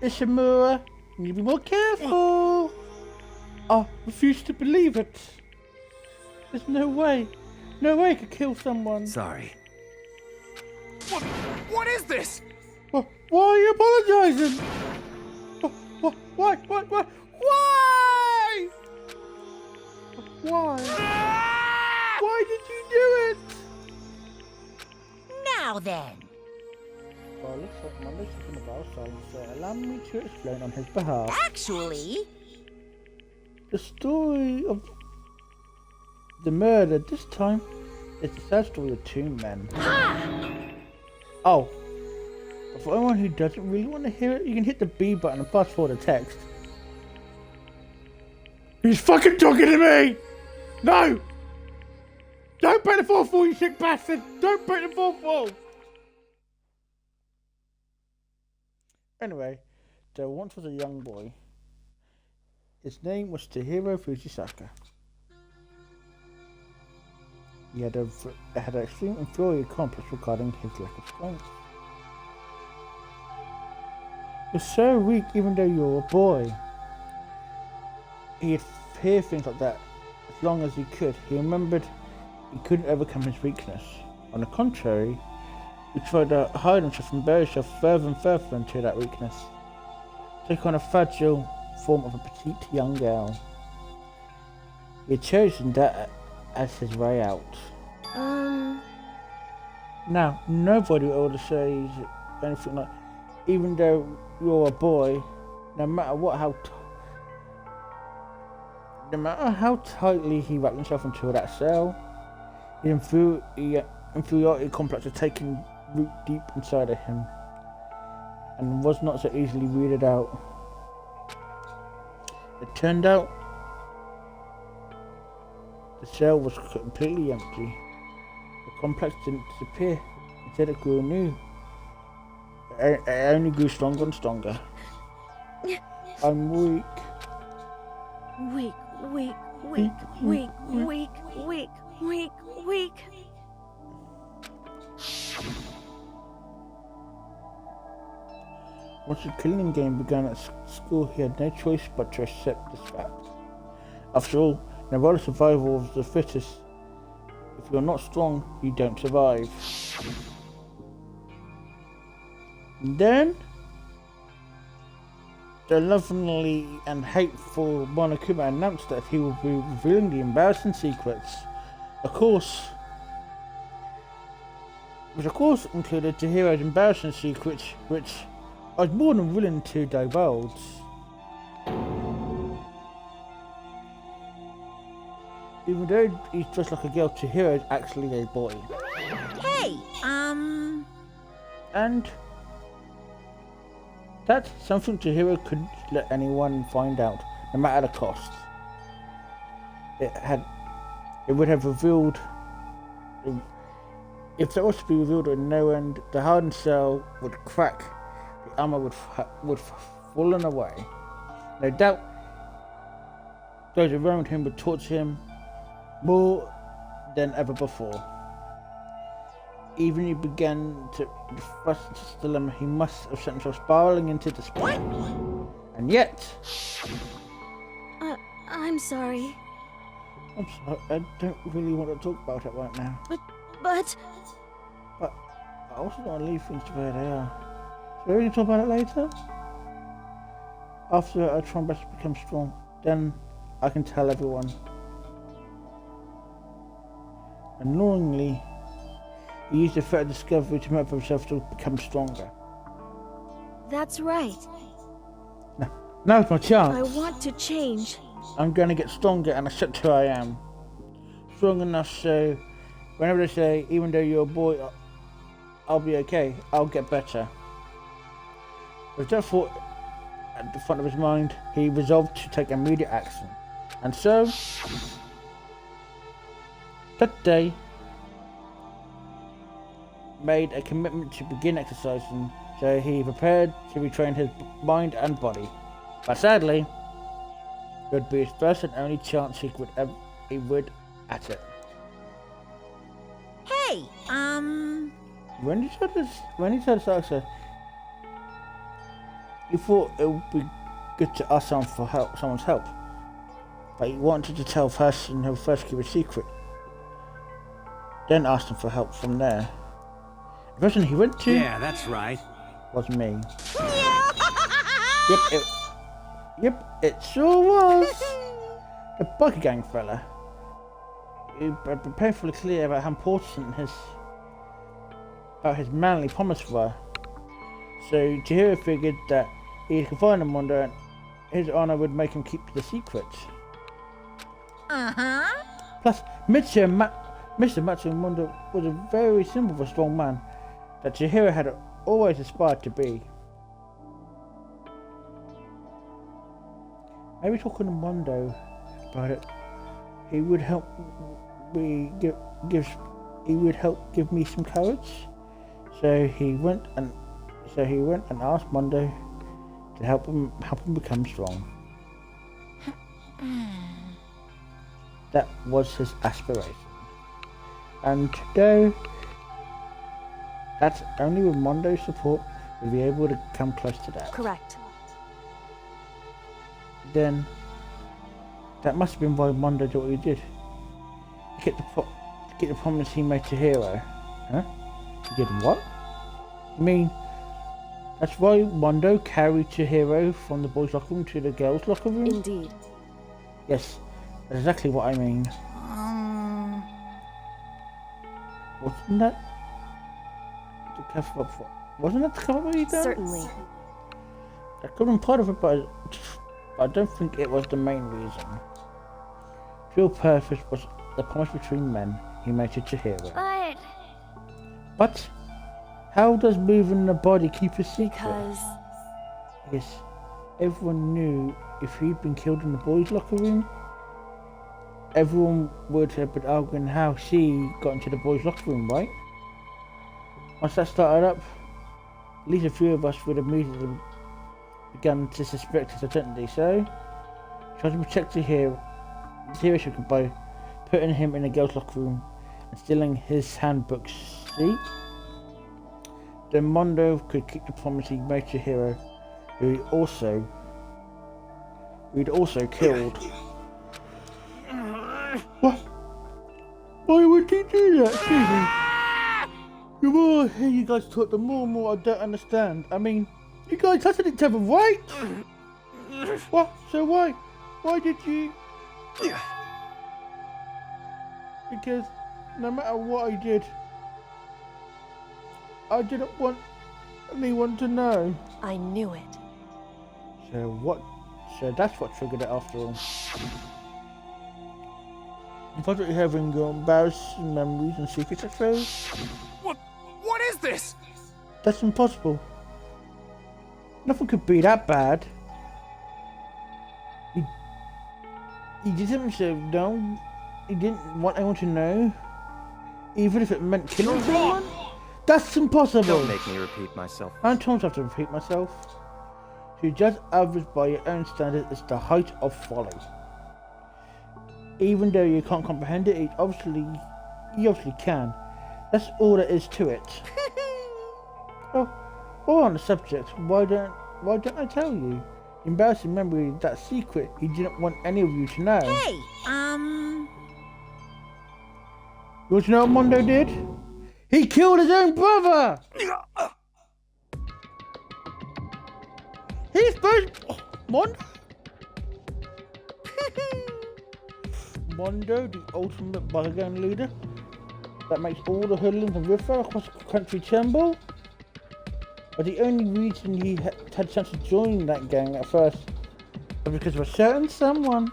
Ishimura. You need to be more careful. I refuse to believe it. There's no way I could kill someone. Sorry. What is this? Why are you apologizing? Why? Why did you do it? Now then. Well, looks like Mondo's taking a vow of silence, so allow me to explain on his behalf. Actually, The story of the murder this time is the sad story of two men. Oh, but for anyone who doesn't really want to hear it, you can hit the B button and fast forward the text. He's fucking talking to me! No! Don't break the fourth wall, you sick bastard! Don't break the fourth wall! Anyway, there once was a young boy. His name was Chihiro Fujisaka. He had an extreme inferior complex regarding his lack of strength. You're so weak even though you're a boy. He'd hear things like that as long as he could. He remembered he couldn't overcome his weakness. On the contrary, he tried to hide himself and bury himself further and further into that weakness. Take on a fragile form of a petite young girl. He had chosen that as his way out. Now, nobody will ever say anything like, even though you're a boy, no matter how tightly he wrapped himself into that cell, his inferiority complex had taken root deep inside of him, and was not so easily weeded out. It turned out the cell was completely empty. The complex didn't disappear. Instead, it grew anew. It only grew stronger and stronger. I'm weak. Weak, weak, weak, weak, weak, weak, weak, weak. Once the killing game began at school, he had no choice but to accept this fact. After all, in the world of survival of the fittest, if you're not strong, you don't survive. And then, the lovely and hateful Monokuma announced that he would be revealing the embarrassing secrets. Which of course included Chihiro's embarrassing secrets, which I was more than willing to divulge. Even though he's dressed like a girl, Chihiro is actually a boy. Hey, And that's something Chihiro couldn't let anyone find out, no matter the cost. It would have revealed, if that was to be revealed at no end, the hardened cell would crack, the armor would fallen away. No doubt, those around him would torture him more than ever before. Even he began to thrust into this dilemma, he must have sent himself spiraling into despair. And yet... I'm sorry. I'm sorry, I don't really want to talk about it right now. But I also don't want to leave things to where they are. So we can talk about it later? After our trombone becomes strong, then I can tell everyone. And knowingly, he used the threat of discovery to make himself to become stronger. That's right. Now's my chance. I want to change. I'm going to get stronger and accept who I am. Strong enough so whenever they say, even though you're a boy, I'll be okay, I'll get better. With that thought at the front of his mind, he resolved to take immediate action. And so, that day, made a commitment to begin exercising, so he prepared to retrain his mind and body. But sadly, it would be his first and only chance he would at it. Hey, When he said this answer, he thought it would be good to ask someone's help. But he wanted to tell the person who first keep a secret. Then asked him for help from there. The person he went to... Yeah, that's right. ...was me. Yep, it sure was. The biker gang fella. He had been painfully clear about how important his manly promise were. So Chihiro figured that he could find him under and his honor would make him keep the secret. Plus, Mr. Matsumoto was a very simple, strong man that Chihiro had always aspired to be. Maybe talking to Mondo about it, he would help me give me some courage. So he went and asked Mondo to help him become strong. That was his aspiration. And though that's only with Mondo's support we'll be able to come close to that. Correct. Then that must have been why Mondo did what he did. To get the promise he made to Hiro. Huh? He did what? I mean, that's why Mondo carried Chihiro from the boys' locker room to the girls' locker room? Indeed. Yes, that's exactly what I mean. Wasn't that to cover up for? Wasn't that to cover up what he done? Certainly. That could have been part of it, but I don't think it was the main reason. Real purpose was the promise between men he made to Chihiro. But how does moving the body keep a secret? Because... Yes, everyone knew if he'd been killed in the boys' locker room, everyone would have been arguing how she got into the boys' locker room, right? Once that started up, at least a few of us would have immediately begun to suspect his identity, so tried to protect Chihiro by putting him in the girls' locker room and stealing his handbooks. See? Then Mondo could keep the promise he made to Chihiro, who he'd also killed. What? Why would he do that, Stevie? The more I hear you guys talk, the more and more I don't understand. I mean, you guys touched each other, right? What? So why? Why did you? Because no matter what I did, I didn't want anyone to know. I knew it. So what? So that's what triggered it after all. Unfortunately, having your embarrassing memories and secrets, I suppose. What is this? That's impossible. Nothing could be that bad. He didn't say no. He didn't want anyone to know, even if it meant killing someone. That's impossible. Don't make me repeat myself. How many times do I have to repeat myself? To judge others by your own standards is the height of folly. Even though you can't comprehend it, you obviously can. That's all there is to it. Oh, while on the subject, why don't I tell you? The embarrassing memory, that secret, he didn't want any of you to know. Hey, You want to know what Mondo did? He killed his own brother! He's supposed... Mondo? Mondo, the ultimate bugger gang leader that makes all the hoodlums and riffraff across the country tremble. But the only reason he had a chance to join that gang at first was because of a certain someone.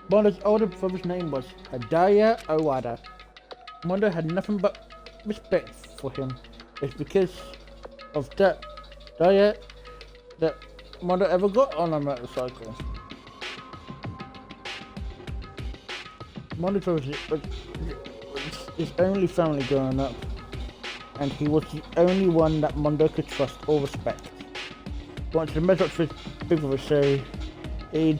Mondo's older brother's name was Hidaya Owada. Mondo had nothing but respect for him. It's because of that diet that Mondo ever got on a motorcycle. Mondo was his only family growing up, and he was the only one that Mondo could trust or respect. He wanted to measure up to his big brother, so he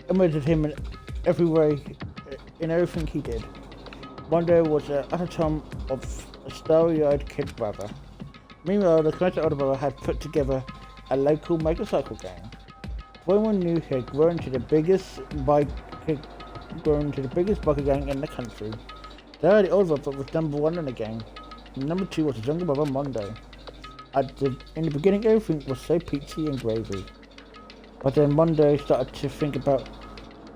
imitated him in every way, in everything he did. Mondo was at the time of a starry-eyed kid brother. Meanwhile, the connected older brother had put together a local motorcycle gang. Everyone knew he had grown to the biggest biker gang in the country. There, the older brother was number one in the gang. Number two was his younger brother, Mondo. In the beginning, everything was so peachy and gravy. But then Mondo started to think about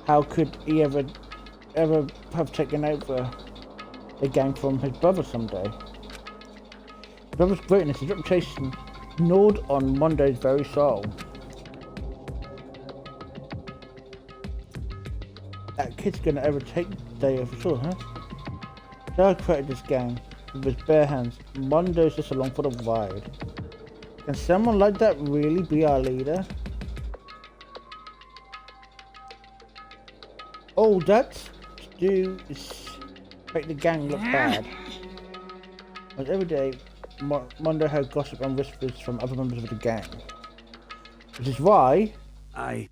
how could he ever have taken over the gang from his brother someday. His brother's greatness, his reputation, gnawed on Mondo's very soul. That kid's gonna ever take Daya for sure, huh? Daya created this gang with his bare hands. Mondo's just along for the ride. Can someone like that really be our leader? All that's to do is make the gang look bad. But every day, Mondo heard gossip and whispers from other members of the gang. Which is why... I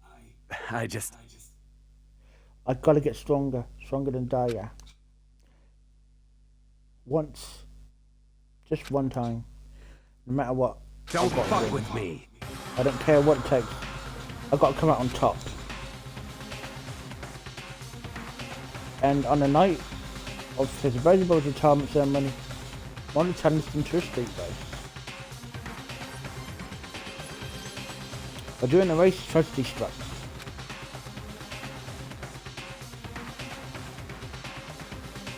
gotta get stronger than Daya. Once. Just one time. No matter what. Don't fuck with me. I don't care what it takes. I gotta come out on top. And on the night of his valuable retirement ceremony, Mondo challenged him to a street race. But during the race, tragedy struck.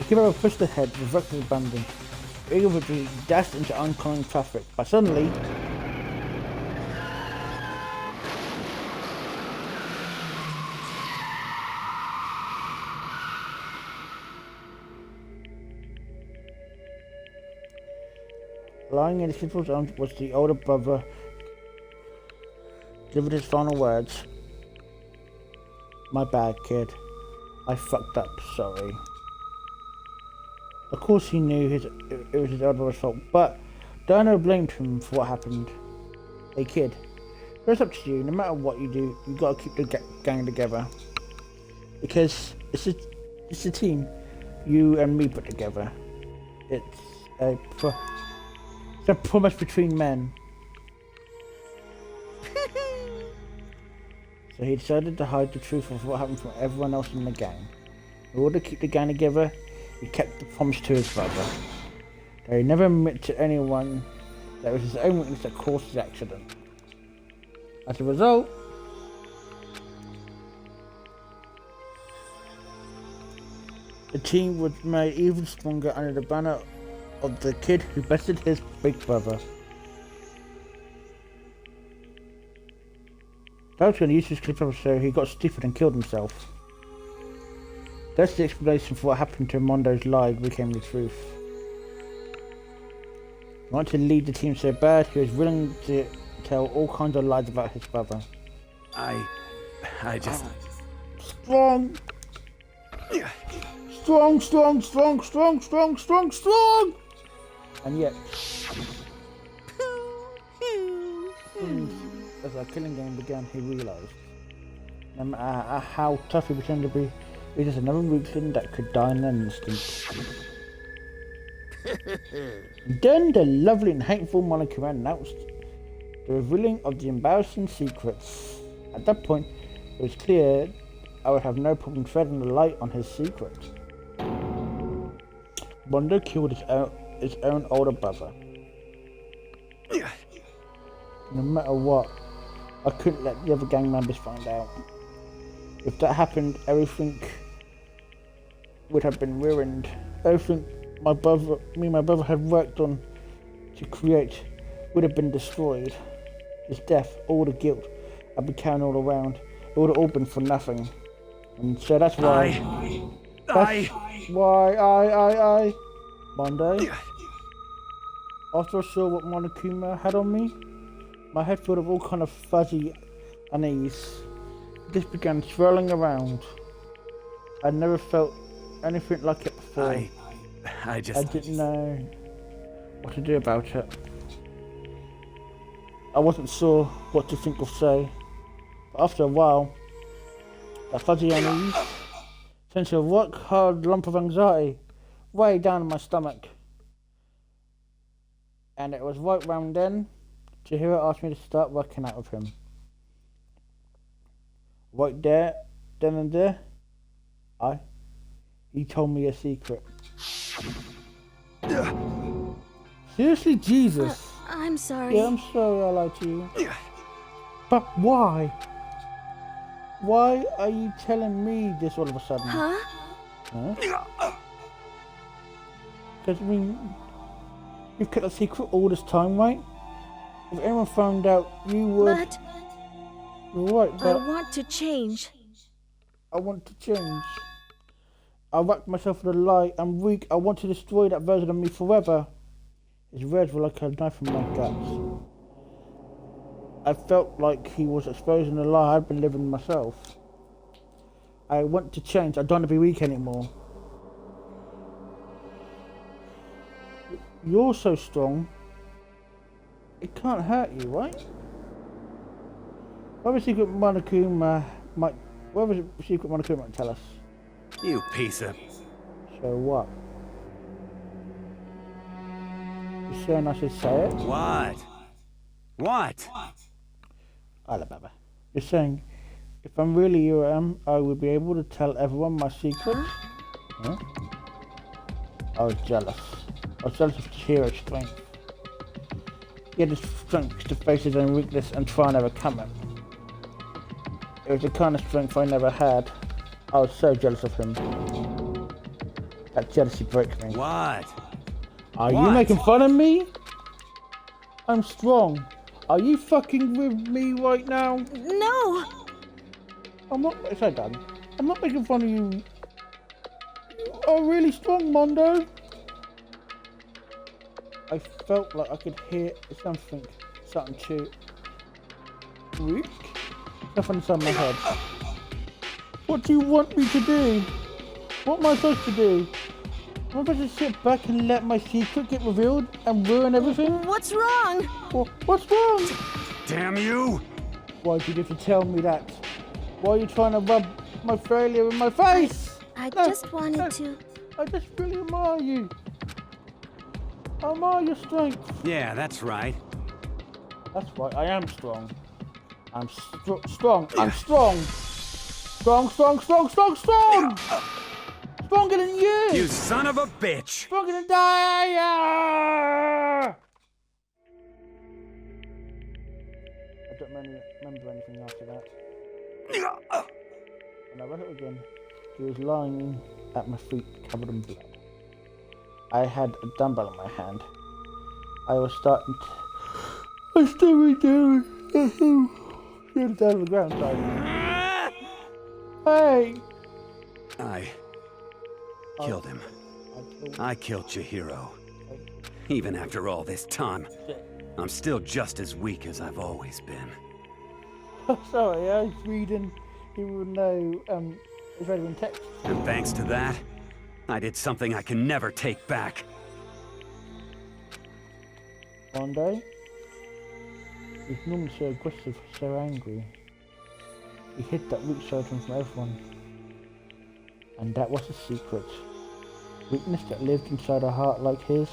The kid brother pushed ahead with reckless abandon. Eager victory dashed into oncoming traffic, but suddenly lying in his kid's arms was the older brother, delivered his final words. My bad, kid. I fucked up, sorry. Of course he knew it was his elder brother's fault, but Dino blamed him for what happened. Hey kid, it's up to you. No matter what you do, you gotta keep the gang together. Because it's a team you and me put together. It's a promise between men. So he decided to hide the truth of what happened from everyone else in the gang. In order to keep the gang together, he kept the promise to his brother. Though he never admitted to anyone that it was his own weakness that caused his accident. As a result, the team was made even stronger under the banner of the kid who bested his big brother. That was going to use his clip up so he got stupid and killed himself. That's the explanation for what happened to Mondo's lie became the truth. He wanted to lead the team so bad he was willing to tell all kinds of lies about his brother. I just... Strong! Strong! And yet... as our killing game began, he realised, no matter how tough he pretended to be, he was just another weakling that could die in an instant. Then the lovely and hateful Monokuma announced the revealing of the embarrassing secrets. At that point, it was clear I would have no problem shedding the light on his secret. Mondo killed his own older brother. No matter what, I couldn't let the other gang members find out. If that happened, everything would have been ruined. Everything my brother had worked on to create would have been destroyed. His death, all the guilt I'd been carrying all around, it would have all been for nothing. And so that's why... Monday, after I saw what Monokuma had on me, my head filled with all kind of fuzzy unease. This began swirling around. I'd never felt anything like it before. I didn't know what to do about it. I wasn't sure what to think or say. But after a while, that fuzzy unease turned to a rock-hard lump of anxiety way down in my stomach. And it was right round then Chihiro asked me to start working out with him. Right there, then and there, he told me a secret. Seriously, Jesus? I'm sorry. Yeah, I'm sorry I lied to you. But why? Why are you telling me this all of a sudden? Huh? Because, I mean, you've kept a secret all this time, right? If anyone found out, you would... But... You're right, but... I want to change. I want to change. I wrapped myself with a lie. I'm weak. I want to destroy that version of me forever. His words were like a knife in my guts. I felt like he was exposing a lie I'd been living myself. I want to change. I don't want to be weak anymore. You're so strong. It can't hurt you, right? What was Secret Monokuma might tell us? You piece of... So what? You saying I should say it? What? What? Alabama. You're saying, if I'm really who I am, I will be able to tell everyone my secrets? Huh? I was jealous. I was jealous of Chihiro's strength. He had the strength to face his own weakness and try and overcome it. It was the kind of strength I never had. I was so jealous of him. That jealousy breaks me. What? Are you making fun of me? I'm strong. Are you fucking with me right now? No! I'm not. It's okay, done. I'm not making fun of you. You are really strong, Mondo. I felt like I could hear something too weak. Nothing inside my head. What do you want me to do? What am I supposed to do? Am I supposed to sit back and let my secret get revealed and ruin everything? What's wrong? What's wrong? Damn you! Why did you have to tell me that? Why are you trying to rub my failure in my face? I just wanted to... I just really admire you. I admire your strength. Yeah, that's right. That's right, I am strong. I'm strong. I'm strong. Strong. Stronger than you. You son of a bitch. Stronger than die. I don't remember anything after that. When I read it again, he was lying at my feet, covered in blood. I had a dumbbell in my hand. I was starting to... I still went down. Down to the ground, sorry. Hey! I killed him. I killed Chihiro. Even after all this time, I'm still just as weak as I've always been. Oh, sorry, I was reading. You would know, it's read in text. And thanks to that, I did something I can never take back. One day, he's normally so aggressive, so angry. He hid that weak side from everyone. And that was a secret. Weakness that lived inside a heart like his.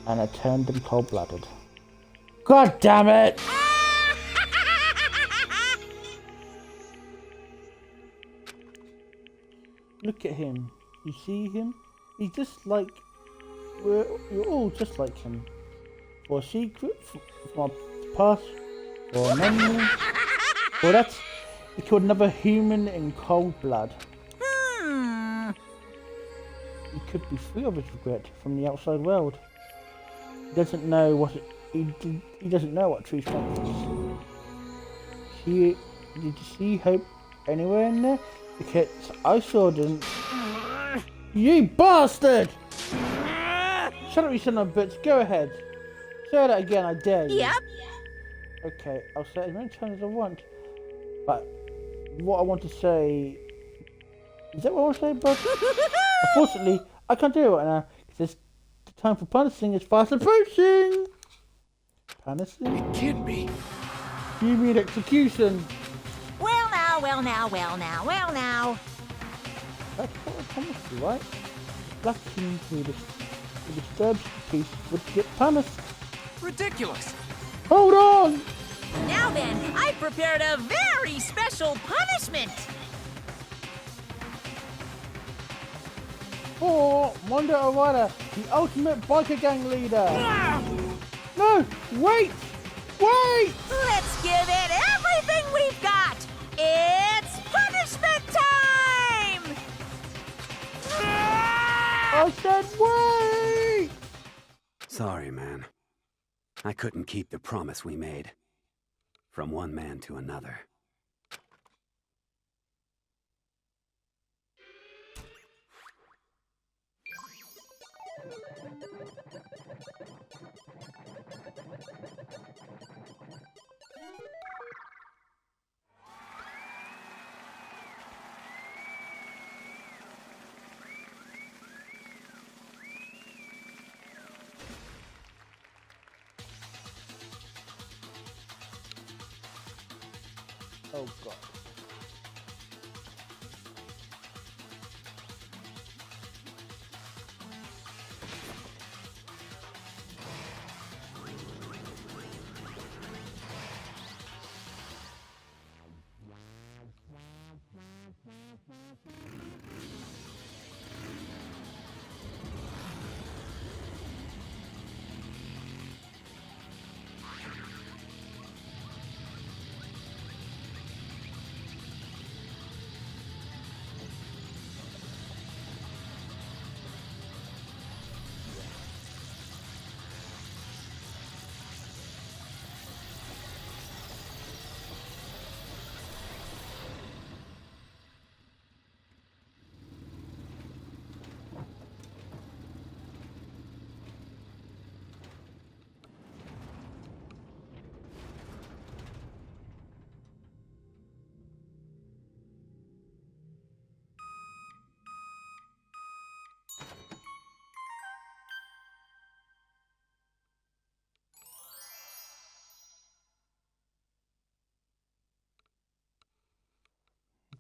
And it turned him cold-blooded. God damn it! Look at him. You see him? He's just like... You're all just like him. For a secret, for a past, for a memory. Well, that's... He killed another human in cold blood. He could be free of his regret from the outside world. He doesn't know what he doesn't know what true strength is. Did you see hope anywhere in there? Because I sure didn't. You bastard! Shut up, you son of a bitch. Go ahead. Say that again, I dare you. Yep. Okay, I'll say it as many times as I want. But what I want to say... Is that what I want to say, bud? Unfortunately, I can't do it right now. Because the time for punishing is fast approaching. Punishing? You kidding me? You mean execution? Well now. That's what I promised you, right? Black King who disturbs the peace would get punished. Ridiculous. Hold on! Now then, I prepared a very special punishment. For Mondo Arada, the ultimate biker gang leader. No, wait! Wait! Let's give it everything we've got. It's punishment time! I said wait! Sorry, man. I couldn't keep the promise we made. From one man to another. Oh god.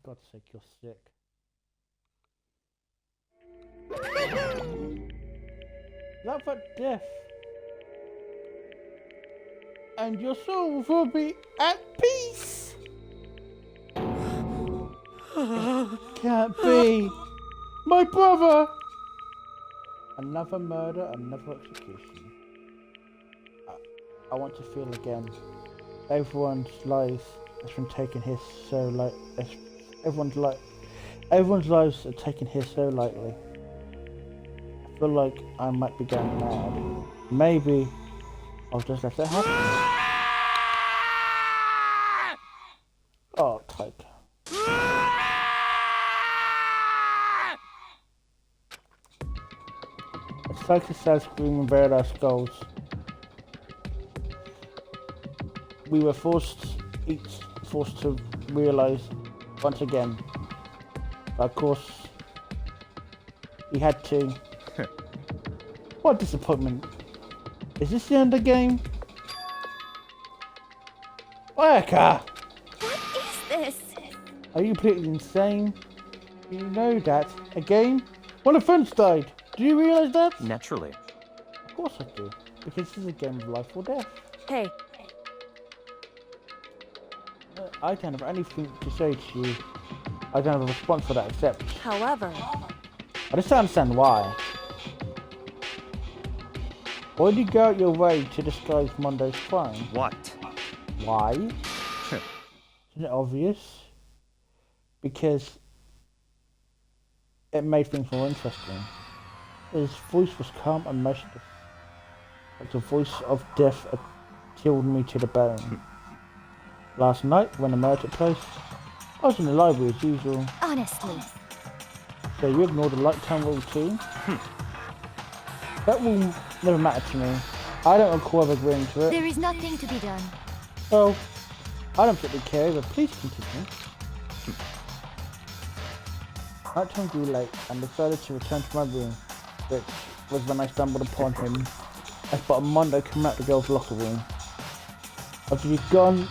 God's sake, you're sick. Love at death. And your soul will be at peace. It can't be. My brother. Another murder, another execution. I want to feel again. Everyone's lives has been taken here so everyone's lives are taken here so lightly. I feel like I might be going mad. Maybe I'll just let that happen. Oh, type. It's like a sad scream and buried our skulls. We were forced to realize once again. But of course, we had to. What disappointment. Is this the end of the game? Waka! What is this? Are you completely insane? You know that. A game? One of friends died. Do you realize that? Naturally. Of course I do. Because this is a game of life or death. Hey. I don't have anything to say to you. I don't have a response for that except... However... I just don't understand why. Why did you go out your way to disguise Mondo's crime? What? Why? Isn't it obvious? Because it made things more interesting. His voice was calm and motionless, like the voice of death chilled me to the bone. Last night, when the murder took place, I was in the library as usual. Honestly. So you ignored the light time rule too? That will never matter to me. I don't recall ever agreeing to it. There is nothing to be done. Well, I don't particularly care, but please continue. Night time grew late and decided to return to my room, which was when I stumbled upon him. I spotted Mondo coming out the girls' locker room. After he'd gone,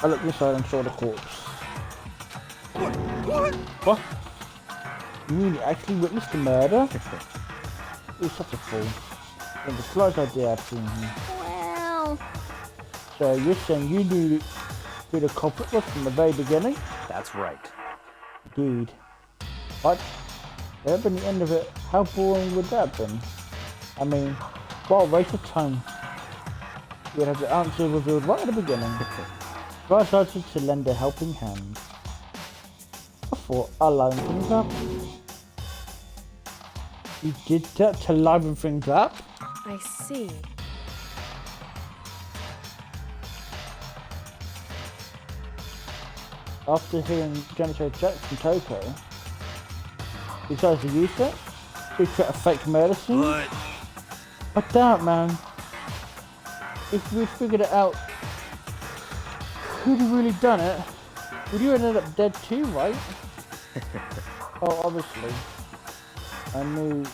I looked inside and saw the corpse. What? You mean you actually witnessed the murder? He was such a fool. It was the slightest idea I'd seen him. Well... So you're saying you knew who the culprit was from the very beginning? That's right. Indeed. What? That had been the end of it. How boring would that have been? I mean, what a waste of time. You'd have the answer revealed right at the beginning. So I decided to lend a helping hand. I thought I'd liven things up. You did that to liven things up? I see. After hearing Genocide Jack from Toko, he decided to use it to create a fake murder scene. What? But damn it, man. If we figured it out who'd really done it, would you ended up dead too, right? Oh, obviously. I knew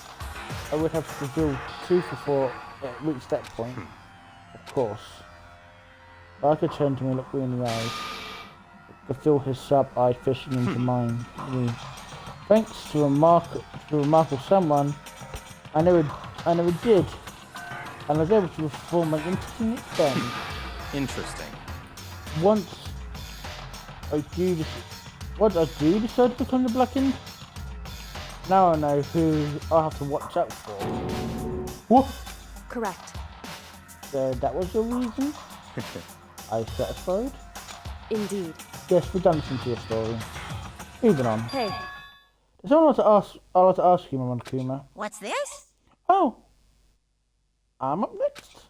I would have to reveal truth before it reached that point. Of course. Barker turned to me and looked me in the eyes. I could feel his sharp eye fishing into mine. Thanks to a remarkable someone, I never did. And I was able to perform an interesting experiment. Interesting. Once I do decide to become the Blackened, now I know who I have to watch out for. What? Correct. So that was your reason? Are you satisfied? Indeed. Yes, we've done listen to your story. Moving on. Hey. There's someone I'd like to ask you, Mama Kuma. What's this? Oh. I'm up next.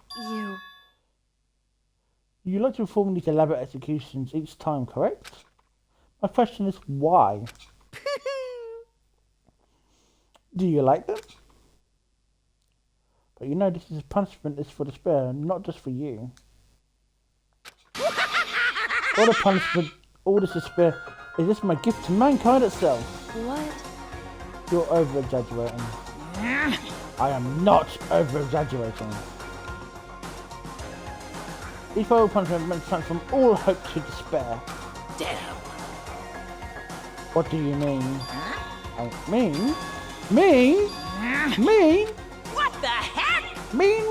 You like to perform these elaborate executions each time, correct? My question is why? Do you like them? But you know this is punishment is for despair, not just for you. All the punishment, all this despair, is this my gift to mankind itself? What? You're over-exaggerating. I am not over-exaggerating. These final punishments meant to transform all hope to despair. Damn. What do you mean? Huh? Mean? Mean? Mean? What the heck? Mean.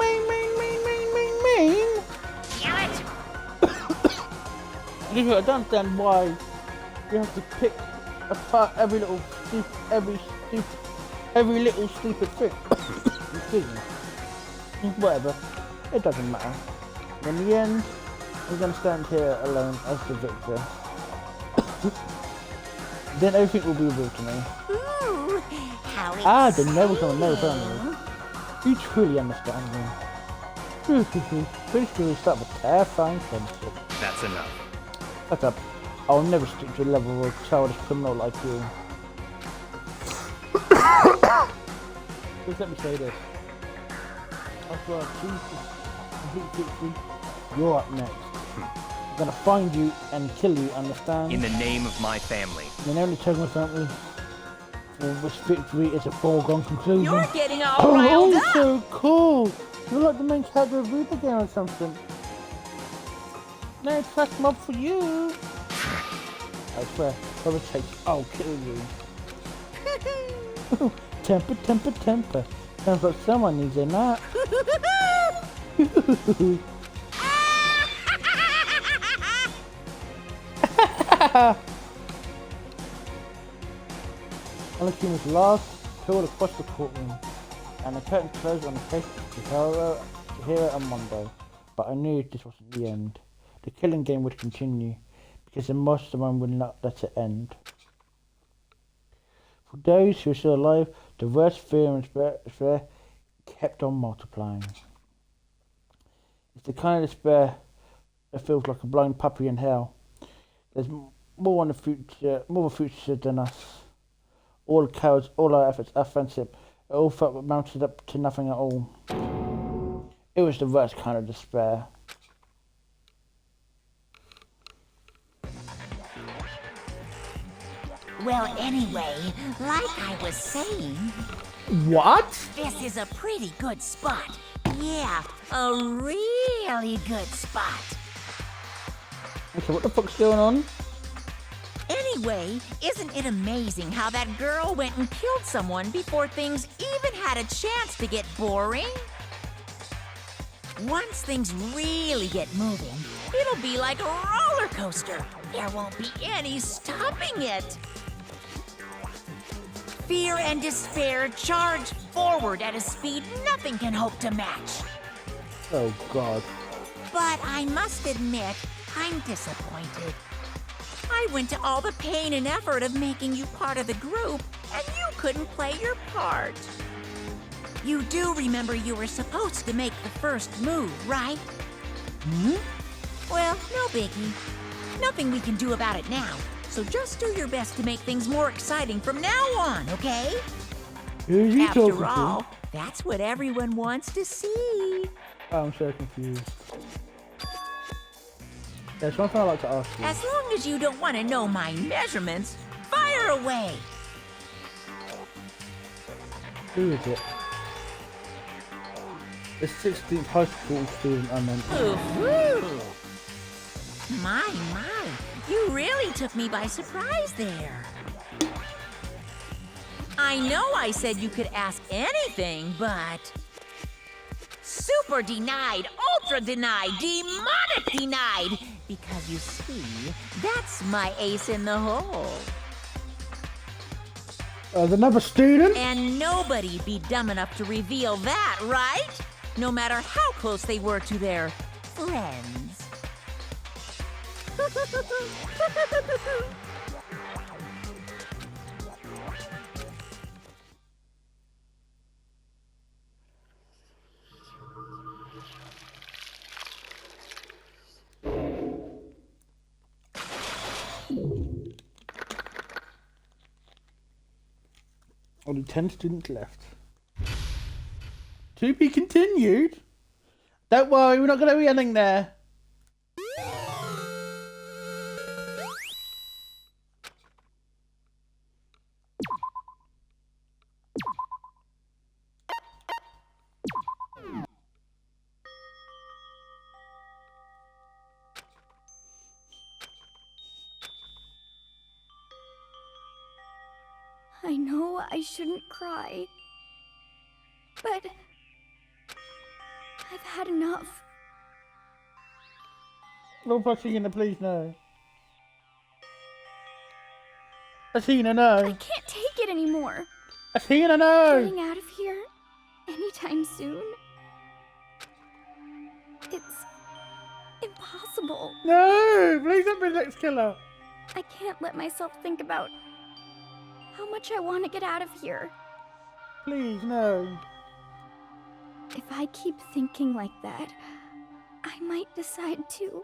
Damn it! I don't understand why you have to pick apart every little stupid thing. Excuse me. Whatever. It doesn't matter. In the end, we're gonna stand here alone as the victor. Then everything will be real to me. Ooh, how The never gonna know family. You truly understand me. Pretty sure we start with terrifying friendship. That's enough. Shut up. I'll never stick to a level of a childish criminal like you. Just let me say this. I swear, Jesus, you're up next. I'm gonna find you and kill you, understand? In the name of my family. The only tell my family for this victory is a foregone conclusion. You're getting all riled up! So cool! You're like the main character of Reaper game or something. No trash mob for you! I swear, whoever takes, I'll kill you. Temper. Sounds like someone needs a nap. Anakin was last pulled across the courtroom, and the curtain closed on the case of Chihiro on Monday. But I knew this wasn't the end. The killing game would continue, because the mastermind would not let it end. For those who were still alive, the worst fear and despair kept on multiplying. It's the kind of despair that feels like a blind puppy in hell. There's more in the future, more of a future than us. All the cowards, all our efforts, our friendship, it all felt mounted up to nothing at all. It was the worst kind of despair. Well, anyway, like I was saying... What? This is a pretty good spot. Yeah, a really good spot. Okay, what the fuck's going on? Anyway, isn't it amazing how that girl went and killed someone before things even had a chance to get boring? Once things really get moving, it'll be like a roller coaster. There won't be any stopping it. Fear and despair charge forward at a speed nothing can hope to match. Oh, God. But I must admit, I'm disappointed. I went to all the pain and effort of making you part of the group, and you couldn't play your part. You do remember you were supposed to make the first move, right? Hmm? Well, no biggie. Nothing we can do about it now, so just do your best to make things more exciting from now on, okay? Who's he talking After all, that's what everyone wants to see. I'm so confused. There's one thing I'd like to ask you. As long as you don't want to know my measurements, fire away! Who is it? The 16th high school student I meant. Ooh. My, you really took me by surprise there. I know I said you could ask anything, but... Super denied, ultra denied, demonic denied! Because you see, that's my ace in the hole. Another student? And nobody'd be dumb enough to reveal that, right? No matter how close they were to their friends. Only 10 students left. To be continued? Don't worry, we're not going to be ending there. I know I shouldn't cry, but I've had enough. No, Athena, please no. Athena, no. I can't take it anymore. Athena, no. Getting out of here anytime soon. It's impossible. No, please don't be the next killer. I can't let myself think about how much I want to get out of here. Please, no. If I keep thinking like that, I might decide to.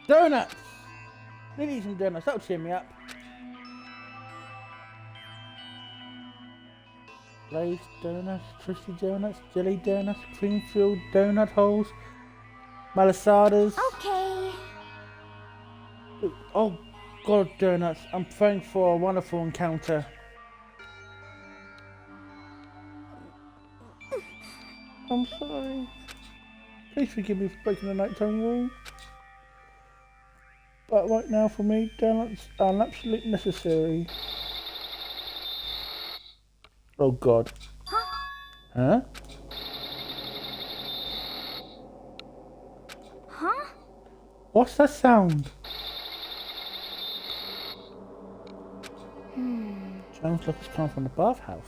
Donuts! We need some donuts, that'll cheer me up. Glazed donuts, twisty donuts, jelly donuts, cream-filled donut holes, malasadas. Okay. Oh God, donuts, I'm praying for a wonderful encounter. I'm sorry. Please forgive me for breaking the nighttime rule. But right now for me, donuts are an absolute necessary. Oh God. Huh? Huh? What's that sound? Sounds like it's coming from the bathhouse.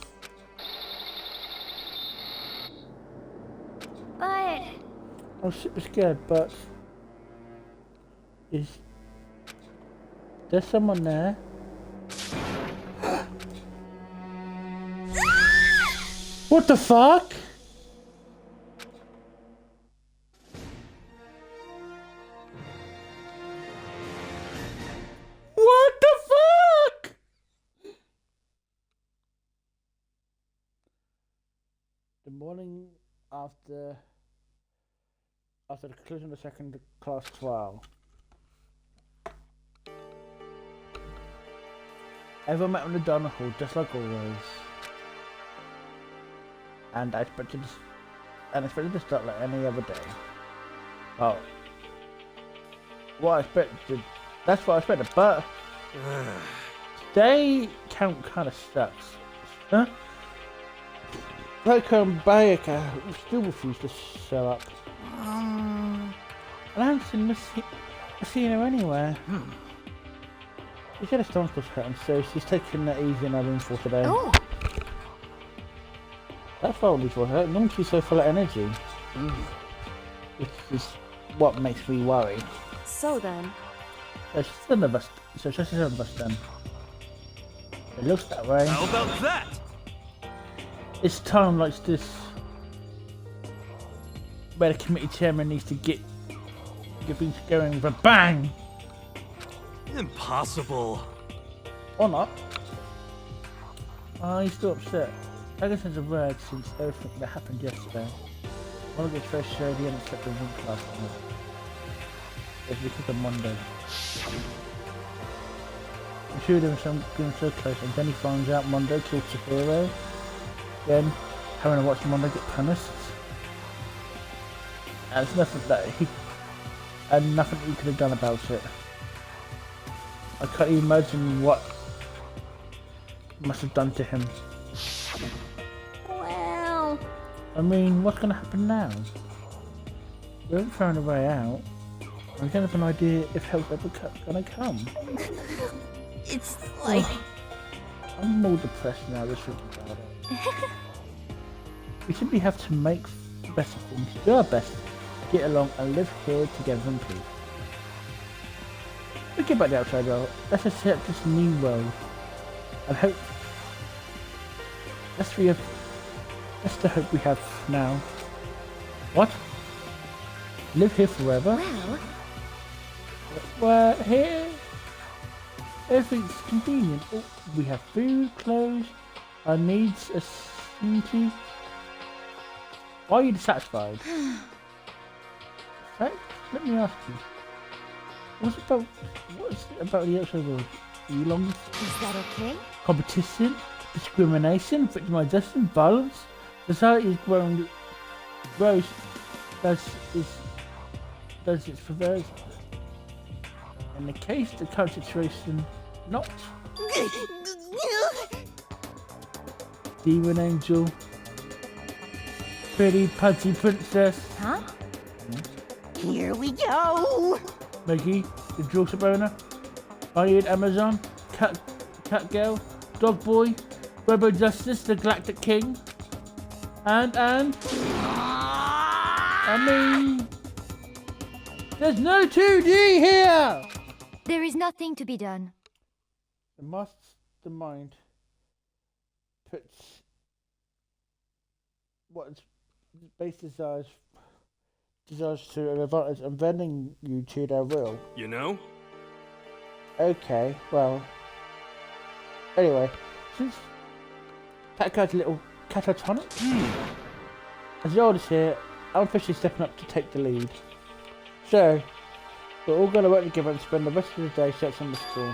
But I'm super scared, but is there someone there? What the fuck? What the fuck? The morning after the conclusion of the second class trial. Everyone met on the donut hall, just like always. And I expected to start like any other day. Oh. What I expected, that's what I expected, but today count kinda sucks. Huh? Like Bayaka still refused to show up. And I haven't seen her anywhere. She said her stomach was hurting, so she's taking it easy in her room for today. Oh. That's probably for her. Normally she's so full of energy. Which is what makes me worry. So then. So she's on the bus. So she's on the bus then. It looks that way. How about that? It's time like this where the committee chairman needs to get things going with a bang. Impossible. Or not. Oh, he's still upset. I guess there's a word since everything that happened yesterday. One of the first showed the unexpected week last night. It's because of Monday. I'm sure there was something so close, and then he finds out Monday killed Chihiro. Then, having to watch Monday get punished. And it's nothing he could have done about it. I can't even imagine what it must have done to him. Well, I mean, what's going to happen now? We haven't found a way out. I don't have an idea if help ever going to come. It's like... I'm more depressed now just thinking about it. We simply have to make the best of things, do our best, get along and live here together in peace. Forget about the outside world, let's accept this new world and hope. That's the hope we have now. What? Live here forever? Well, here everything's convenient. We have food, clothes, our needs are seen to. Why are you dissatisfied? Right? Let me ask you. What's it about the outside world? Are you longing for? Is that okay? Competition, discrimination, victimization, violence. Society is growing. Grows. Does its perverse. In the case the current situation, not. Demon Angel. Pretty pudgy princess. Huh? Here we go. Maggie, the Joseph owner. Iron Amazon. Cat Girl. Dog Boy. Robo Justice, the Galactic King. And I mean, there's no 2D here! There is nothing to be done. The mastermind puts what its base desires to an advantage and bending you to their will. You know? Okay, well. Anyway, since that guy's a little catatonic, as the oldest here, I'm officially stepping up to take the lead. So, we're all going to work together and spend the rest of the day searching the school.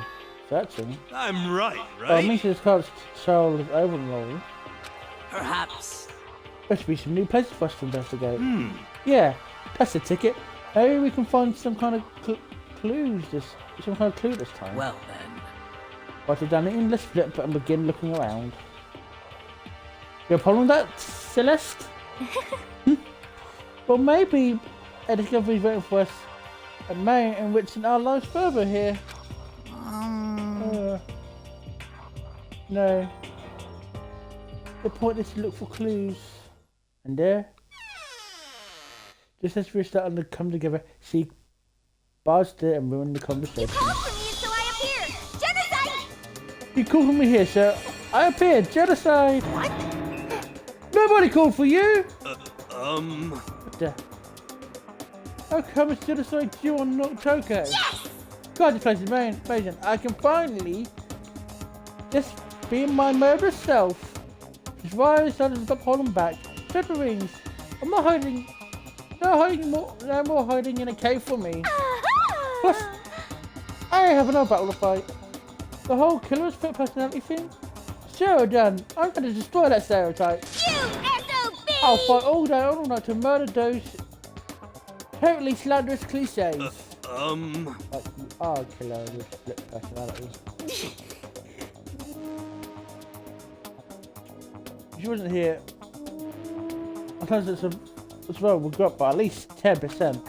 Searching? I'm right, Oh, it means this can't child is overall. Perhaps. There should be some new places for us to investigate. Yeah, that's the ticket. Maybe we can find some kind of clue this time. Well then. Write it down in, let's flip and begin looking around. You have a problem with that, Celeste? Well, maybe a discovery is waiting for us and may enriching our lives further here. No. The point is to look for clues. And there, just as we're starting to come together, she barged in and ruined the conversation. You called for me, so I appeared. Genocide! You called for me here, so I appeared. Genocide! What? Nobody called for you! What the? How come it's genocide due on Toko? Yes! God, this place is amazing. I can finally just be my murderous self. Which is why I decided to stop holding back. Pepper rings. I'm not hiding. No more hiding in a cave for me. Plus, I have another battle to fight. The whole killer's fit personality thing. Sure done. I'm going to destroy that stereotype. You SOB! I'll fight all day, all night to murder those totally slanderous cliches. Like you are a killer with split personality. If she wasn't here, I suppose it's as well we'll go up by at least 10%.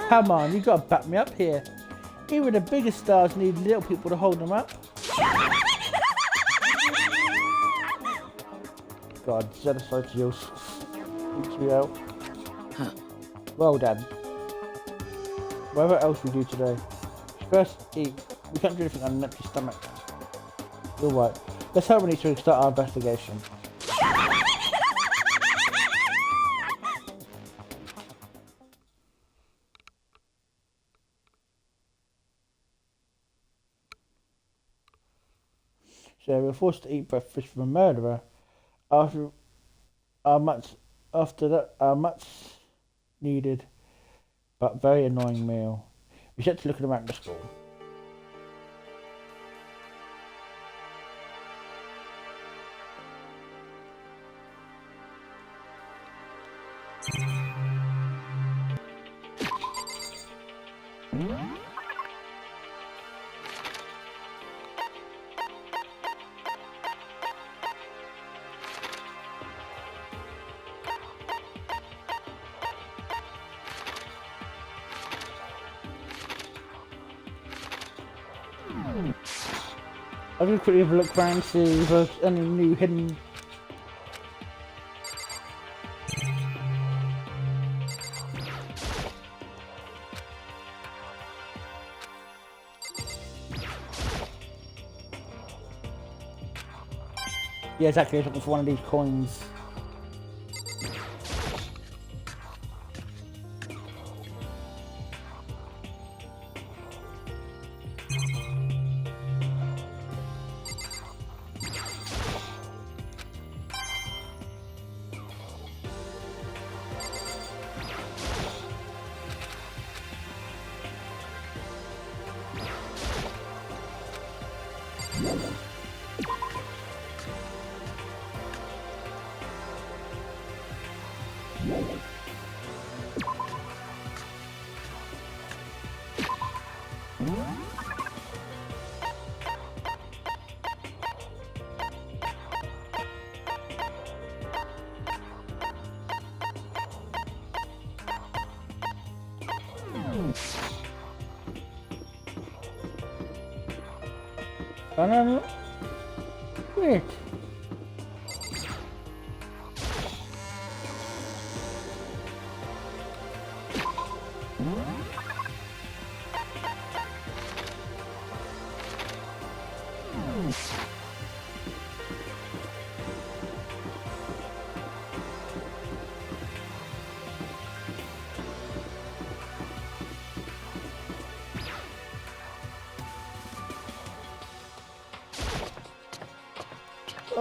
Come on, you gotta back me up here. Even the biggest stars need little people to hold them up. God, genocide deals freaks me out. Well done. Whatever else we do today. First, eat. We can't do anything on an empty stomach. You're right. Let's hope we need to start our investigation. So we're forced to eat breakfast from a murderer. After our much needed but very annoying meal. We set to looking around the school. I'm going to quickly have a look around, see if there's any new hidden... Yeah, exactly, I was looking for one of these coins. No. Wait.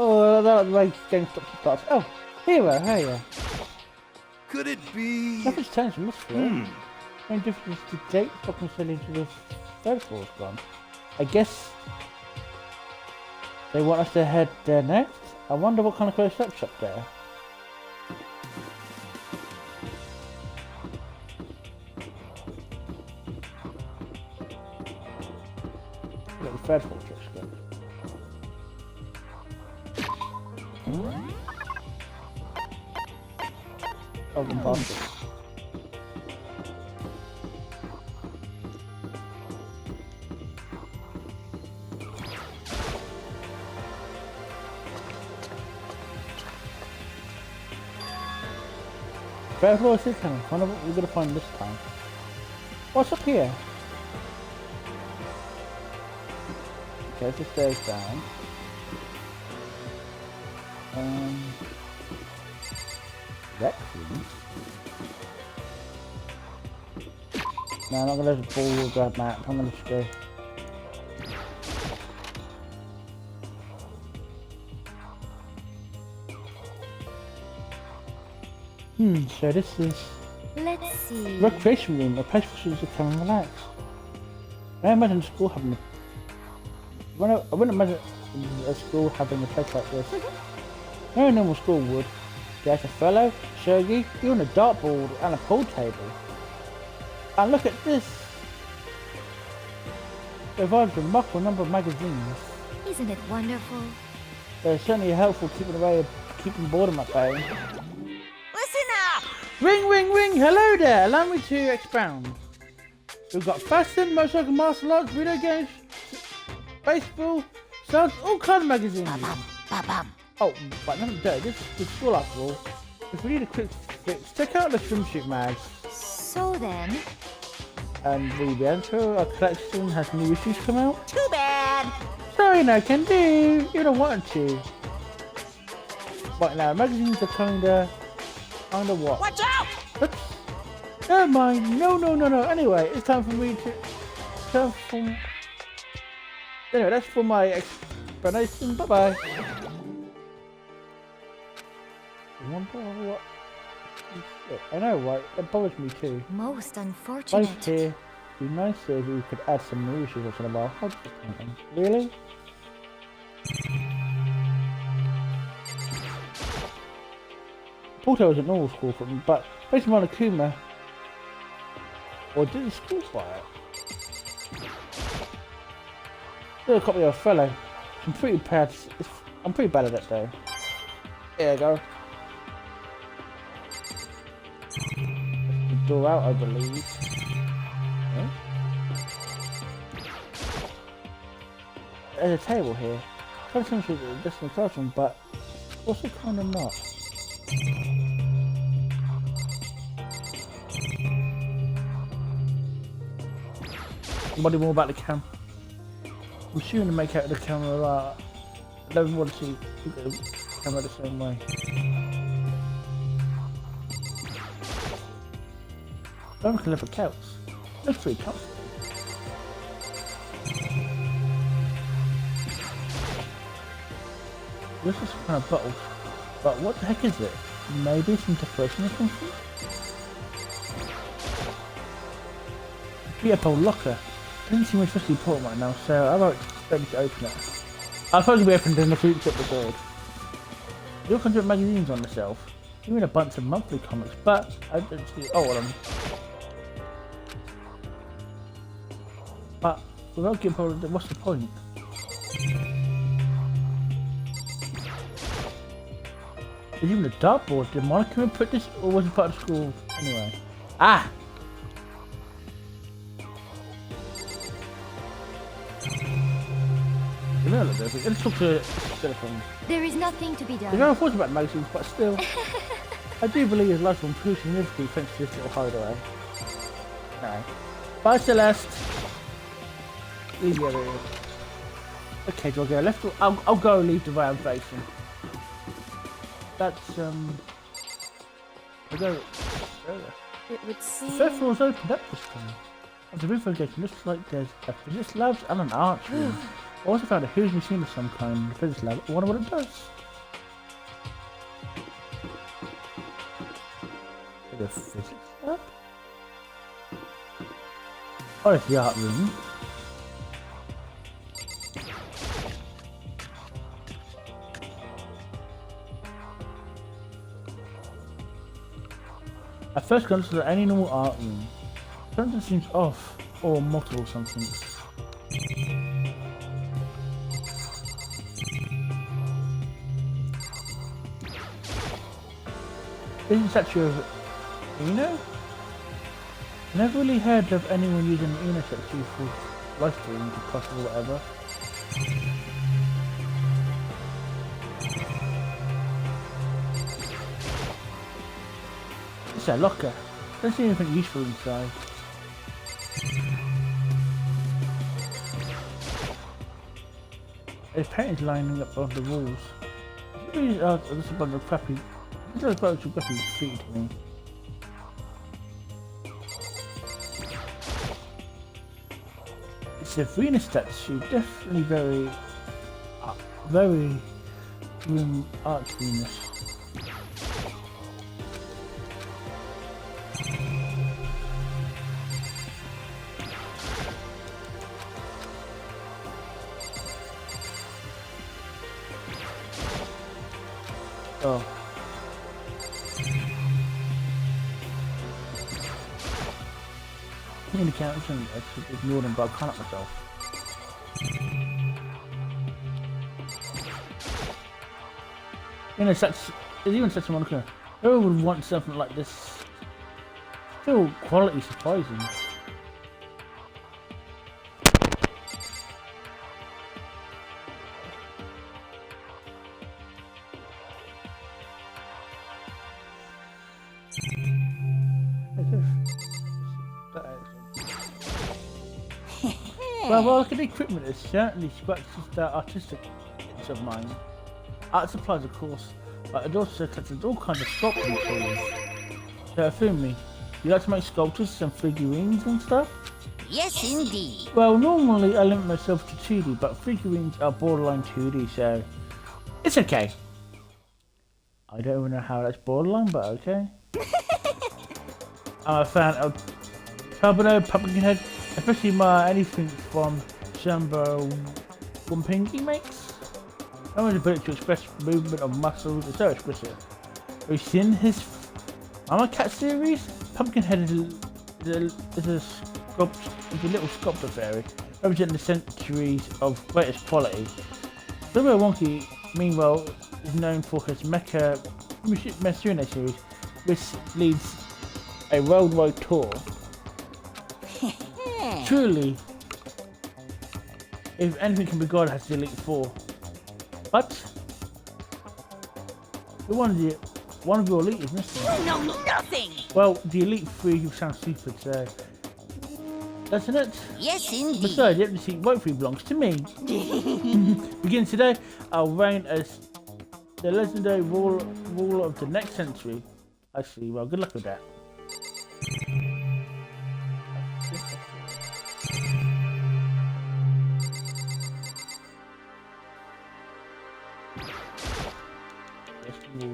Oh, that makes game starts. Oh, here. Could it be? Nothing's changed from this floor. Main difference is the gate fucking fell into the third floor's gone. I guess they want us to head there next. I wonder what kind of closed up shop there. Look, the third floor trick's good. Oh, the bastard. Third floor is coming. Wonder what we're gonna find this time. What's up here? Okay, the stairs down. Rec room? No, I'm not gonna let the ball grab map. I'm gonna just go. So this is... Let's see. Recreation room, a place for students to come and relax. I imagine school having I wouldn't imagine a school having a place like this. No normal school would. There's a fellow, shogi, even a dartboard and a pool table. And look at this! They provides a remarkable number of magazines. Isn't it wonderful? They're certainly helpful keeping boredom at bay. Listen up! Ring, ring, ring! Hello there! Allow me to expound. We've got fashion, motorcycle, martial arts, video games, baseball, science, all kinds of magazines. Oh, but nothing dirty. This is the school after all. If we need a quick fix, check out the swimsuit mags. So then... And we enter our collection has new issues come out. Too bad! Sorry, no can do. You don't want to. Right now, magazines are kinda what? Watch out! Oops. Never mind. No. Anyway, it's time for me to... Anyway, that's for my explanation. Bye-bye. What? I know, right? That bothers me too. Most unfortunate. Right here. Be nicer if we could add some new issues once in a while. Really? Porto was a normal school for me, but based on Monokuma, or did the school buy it? Still a copy of a fellow. I'm pretty bad. I'm pretty bad at it though. There you go. The door out, I believe. Yeah? There's a table here. Sometimes it's just in the classroom, but also kind of not. Somebody more about the cam. I'm shooting to make out the camera. I don't want to see the camera the same way. I'm looking for couch. Looks pretty comfortable. This is some kind of bottle. But what the heck is it? Maybe some decoration or something? Beautiful locker. Doesn't seem especially important right now, so I won't expect you to open it. I'll probably be opened in the future episode. There are 100 magazines on the shelf. Even a bunch of monthly comics, but I don't see all of them. But without getting bothered, what's the point? There's even a dartboard. Did Monokuma put this, or was it part of the school anyway? Ah! the middle of this. Let's talk to telephone. There is nothing to be done. There's no thoughts about magazines, but still. I do believe his life will improve significantly thanks to this little hideaway. No. Bye, Celeste. Leave the other ear. Okay, do I go left or I'll go leave the way I'm facing. That's I'll go. It would seem. The first floor's opened up this time. As the river gate looks like there's a physics lab and an art room. I also found a huge machine of some kind in the physics lab. I wonder what it does. The physics lab? Oh, it's the art room. At first glance, at any normal art room, something seems off, or mottled or something. This is a statue of Eno? Never really heard of anyone using an Eno statue for live streams or possible whatever. It's a locker. Don't see anything useful inside. There's paintings lining up on the walls. These are just a bunch of crappy. These are a bunch of crappy graffiti to me. It's a Venus statue, definitely very room art Venus. Oh. I'm gonna count this and I should ignore them, but I can't help myself. You know, there's even such a Monica. Who would want something like this? Still quality surprising. Well, look at the equipment. It certainly scratches the artistic itch of mine. Art supplies, of course, but it also touches all kinds of sculpting tools. So, affirm me, you like to make sculptures and figurines and stuff? Yes, indeed. Well, normally I limit myself to 2D, but figurines are borderline 2D, so it's okay. I don't even know how that's borderline, but okay. I'm a fan of Turbino, Pumpkinhead, especially anything from Jumbo Wumpingi makes. I want to put it to express movement of muscles. It's so expressive. We've seen his Mama Cat series. Pumpkinhead is a little sculptor fairy, representing the centuries of greatest quality. Jumbo Wonky, meanwhile, is known for his Mecha Messuna series, which leads a worldwide tour. Truly, if anything can be God, it has the Elite Four. But one of your elite is missing. You know nothing. Well, the Elite Three sound stupid, so doesn't it? Yes, indeed. Besides, the empty seat vote 3 belongs to me. Begin today, I'll reign as the legendary ruler of the next century. I see. Well, good luck with that.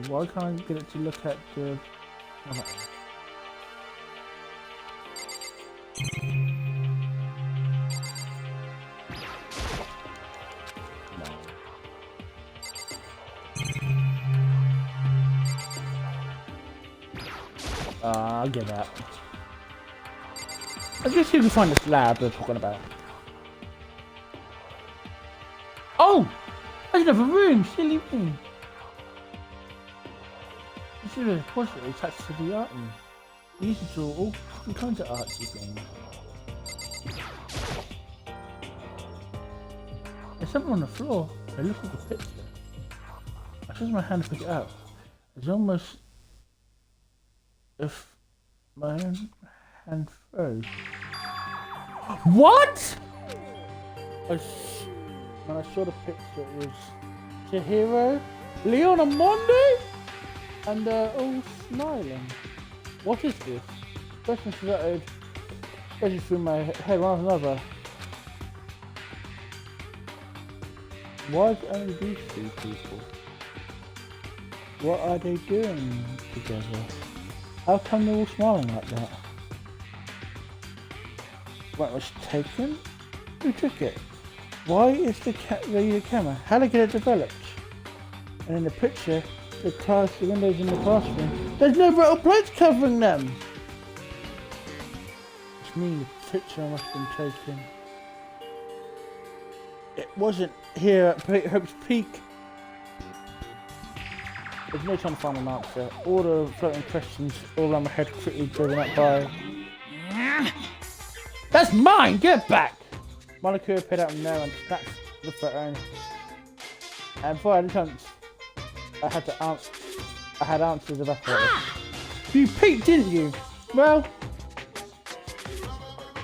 Why can't I get it to look at the... I'll get that. I guess you can find this lab they're talking about. Oh! There's another room! Silly room! This is a possibly attached to the art room. We used to draw all kinds of artsy things. Let's something on the floor. I look at the picture. I use my hand to pick it up. It's almost if my own hand froze. What? When I saw the picture, it was Chihiro, Leon and Monday, and they're all smiling. What is this? Questions started racing through my head one after another. Why is it only these two people? What are they doing together? How come they're all smiling like that? What was taken? Who took it? Why is the camera? How did it get developed? And in the picture, the windows in the classroom, there's no metal plates covering them! Which means the picture must have been taken. It wasn't here at Hope's Peak. There's no time to find an answer. All the floating questions all around my head quickly driven up by... That's mine! Get back! Monaco appeared out from there and snatched the photo. And before I had a chance, I had answers evaporated. You peeked, didn't you? Well,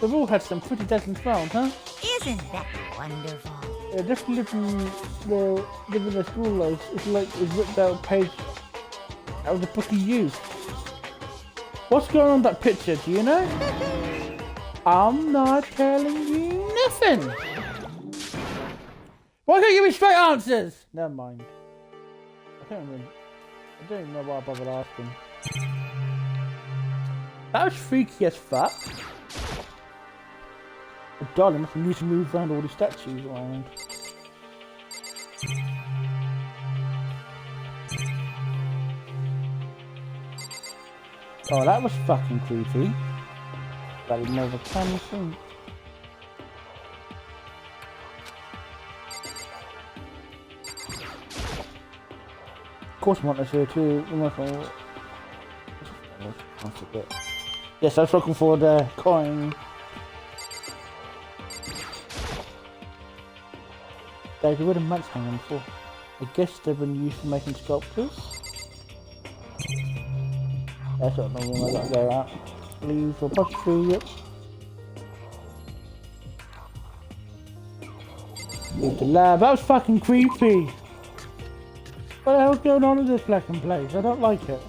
they've all had some pretty dazzling smiles, huh? Isn't that wonderful? Yeah, just living their school lives. It's like it's ripped out a page out of the book he used. What's going on in that picture, do you know? I'm not telling you nothing! Why can't you give me straight answers? Never mind. I don't even know why I bothered asking. That was freaky as fuck. The darling must need to move around all the statues around. Oh, that was fucking creepy. That would never come soon. Of course, Monta's here too. Yes, I was looking for the coin. There's a wooden mats hanging for. I guess they've been used for making sculptures. That's not the room I gotta go out. Leave for apostrophe, yep. Leave the lab. That was fucking creepy. What the hell's going on in this fucking place? I don't like it.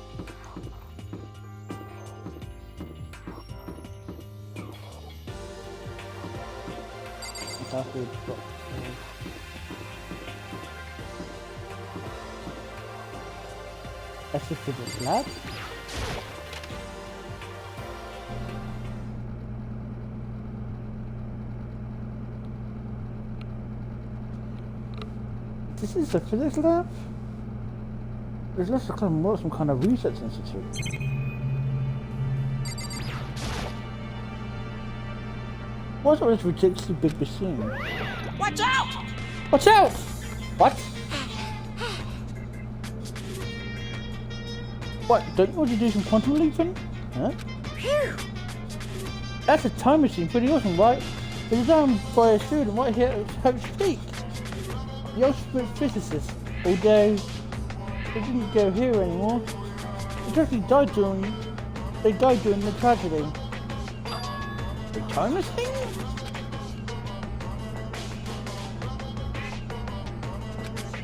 That's just for this lab. This is a physics lab? This looks like some kind of research institute. What's all this ridiculously big machine? Watch out! Watch out! What? What? Don't you want to do some quantum leaping? Huh? Phew. That's a time machine, pretty awesome, right? It was designed by a student right here at Hope's Peak. The ultimate physicist, although they didn't go here anymore. They actually died during the tragedy. The time machine?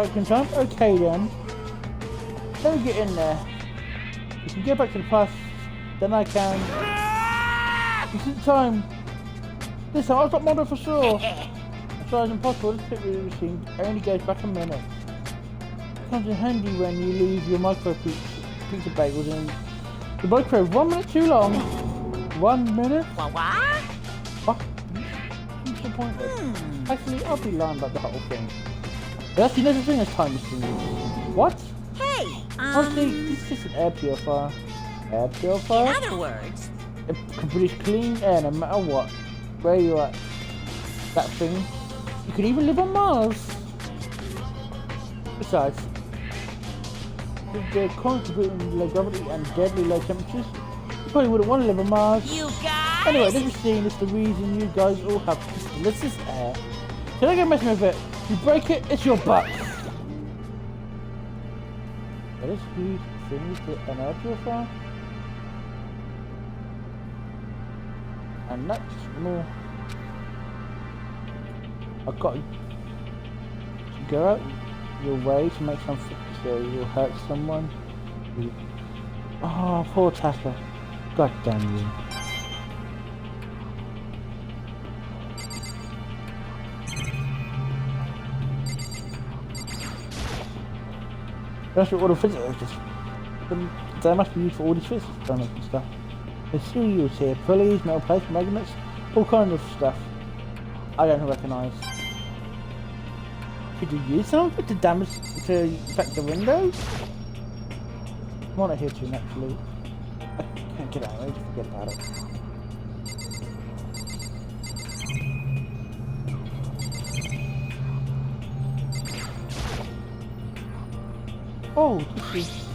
Open time? Okay then. Let me get in there. You can get back to the past, then I can. This is the time. This time I've got model for sure. As far as impossible, this pit machine only goes back a minute. It comes in handy when you leave your micro pizza bagels in the microwave 1 minute too long. 1 minute? What? What's the point? Actually, I'll be lying about the whole thing. But actually, there's a thing as time machine. What? Hey, Honestly, this is just an air purifier. Air purifier? In other words, it can produce clean air no matter what. Where you're at. That thing. You can even live on Mars. Besides, with the contributing low gravity and deadly low temperatures, you probably wouldn't want to live on Mars. You guys! Anyway, this machine is the reason you guys all have delicious air. Can I go messing with it? You break it, it's your butt. That is huge. Finish the energy farm. And that's more. I've got to go out your way to make something so you'll hurt someone. Oh, poor Taka. God damn you. That's what all the physics just. They must be used for all these physics experiments and stuff. There's still used here. Pulleys, metal plates, magnets, all kinds of stuff. I don't recognise. Could you use some of it to damage, to affect the windows? I want to hit you actually. I can't get out of it, just forget about it. Oh, this is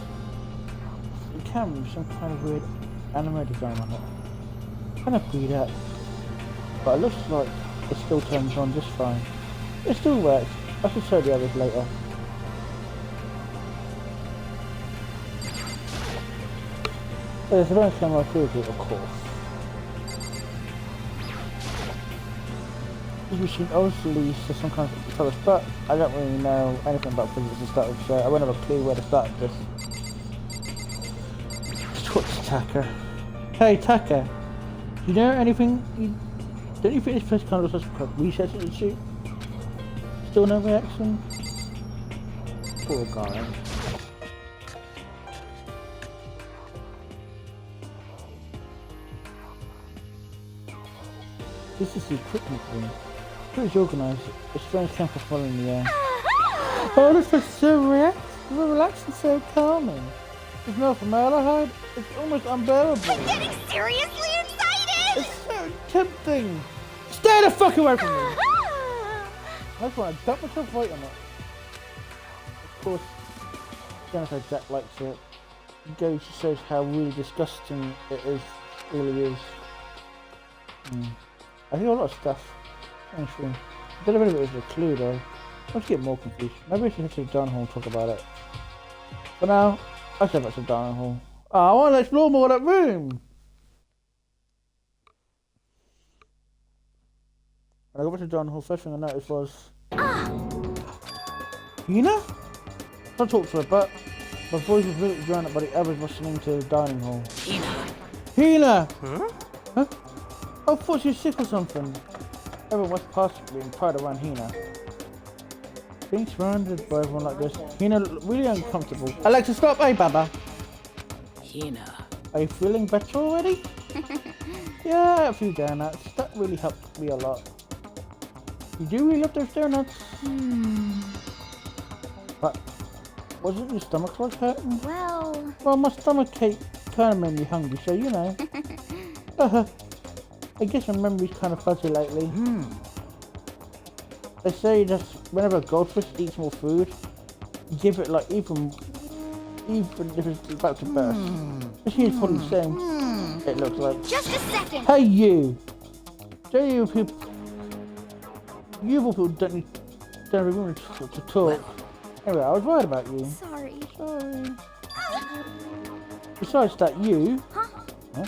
the camera with some kind of weird anime design on it. Kind of beat up, but it looks like it still turns on just fine. It still works. I should show the others later. There's a bonus camera filter, of course. This machine obviously leads to some kind of purpose, but I don't really know anything about physics to start with, so I won't have a clue where to start this. What's Taka? Hey Taka, you know anything? Don't you think this place kind of looks like a research institute? Still no reaction? Poor guy. This is the equipment room. Pretty organised. A strange campus following the air. Oh, this is so relaxing, so calming. The smell from formaldehyde, it's almost unbearable. I'm getting seriously excited! It's so tempting. Stay the fuck away from me! That's why I dump myself right on it. Of course, Jennifer Jack likes it. It goes to show how really disgusting it is. It really is. I hear a lot of stuff. Actually, a little bit of it is a clue though. Let's get more confused. Maybe we should head to the dining hall and talk about it. For now, I should back to the dining hall. Oh, I want to explore more of that room! When I got back to the dining hall, first thing I noticed was... Hina? I talked to her, but my voice was really drowned out by the others listening to the dining hall. Hina! Hina! Huh? Huh? I thought she was sick or something. Everyone was possibly in pride around Hina. Being surrounded by everyone like this, Hina looked really uncomfortable. Alexa, stop! Hey, Baba! Hina. Are you feeling better already? Yeah, a few donuts. That really helped me a lot. You do really love those donuts? But wasn't your stomach like hurting? Well, my stomach ache kind of made me hungry, so you know. I guess my memory's kind of fuzzy lately. They say that whenever a goldfish eats more food, give it like even if it's about to burst. This is probably the same. It looks like. Just a second. Hey you! Don't you people? You people don't need room to talk. Anyway, I was worried about you. Sorry. Besides that, you. Huh?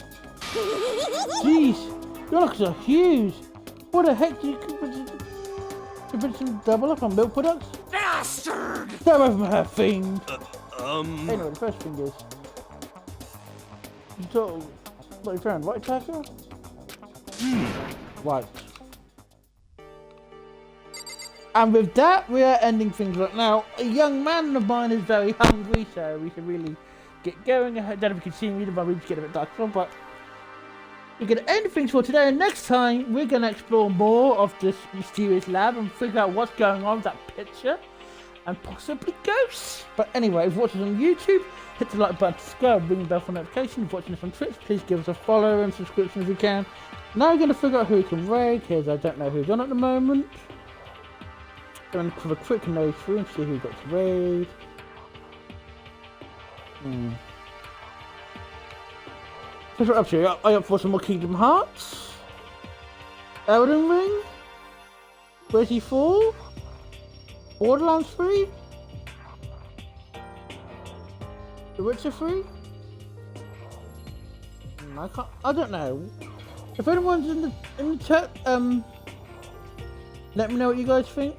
Jeez. Your looks are huge! What the heck do you put some double up on milk products? Bastard! Stay away from her, fiend! Anyway, the first thing is... You talk about your friend, right, Taka? Right. And with that, we are ending things right now. A young man of mine is very hungry, so we can really get going. I don't know if you can see me, my room's getting a bit dark, but... We're going to end things for today, and next time we're going to explore more of this mysterious lab and figure out what's going on with that picture and possibly ghosts. But anyway, if you're watching on YouTube, hit the like button, subscribe, ring the bell for notifications. If you're watching this on Twitch, please give us a follow and subscription if you can. Now we're going to figure out who we can raid, because I don't know who's on at the moment. Going to have a quick nose through and see who got to raid. What's up to you? Are you up for some more Kingdom Hearts? Elden Ring? Where's he for? Borderlands 3? The Witcher 3? I don't know. If anyone's in the chat, let me know what you guys think.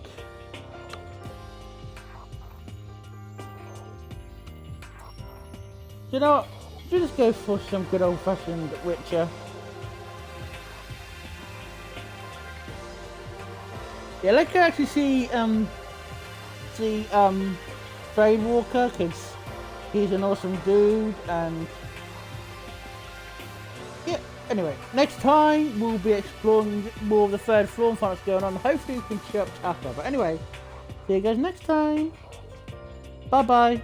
You know what? Just go for some good old-fashioned Witcher. Yeah, like I actually see Trade Walker, because he's an awesome dude, and yeah, anyway, next time we'll be exploring more of the third floor and find what's going on. Hopefully we can cheer up Taka. But anyway, see you guys next time. Bye bye.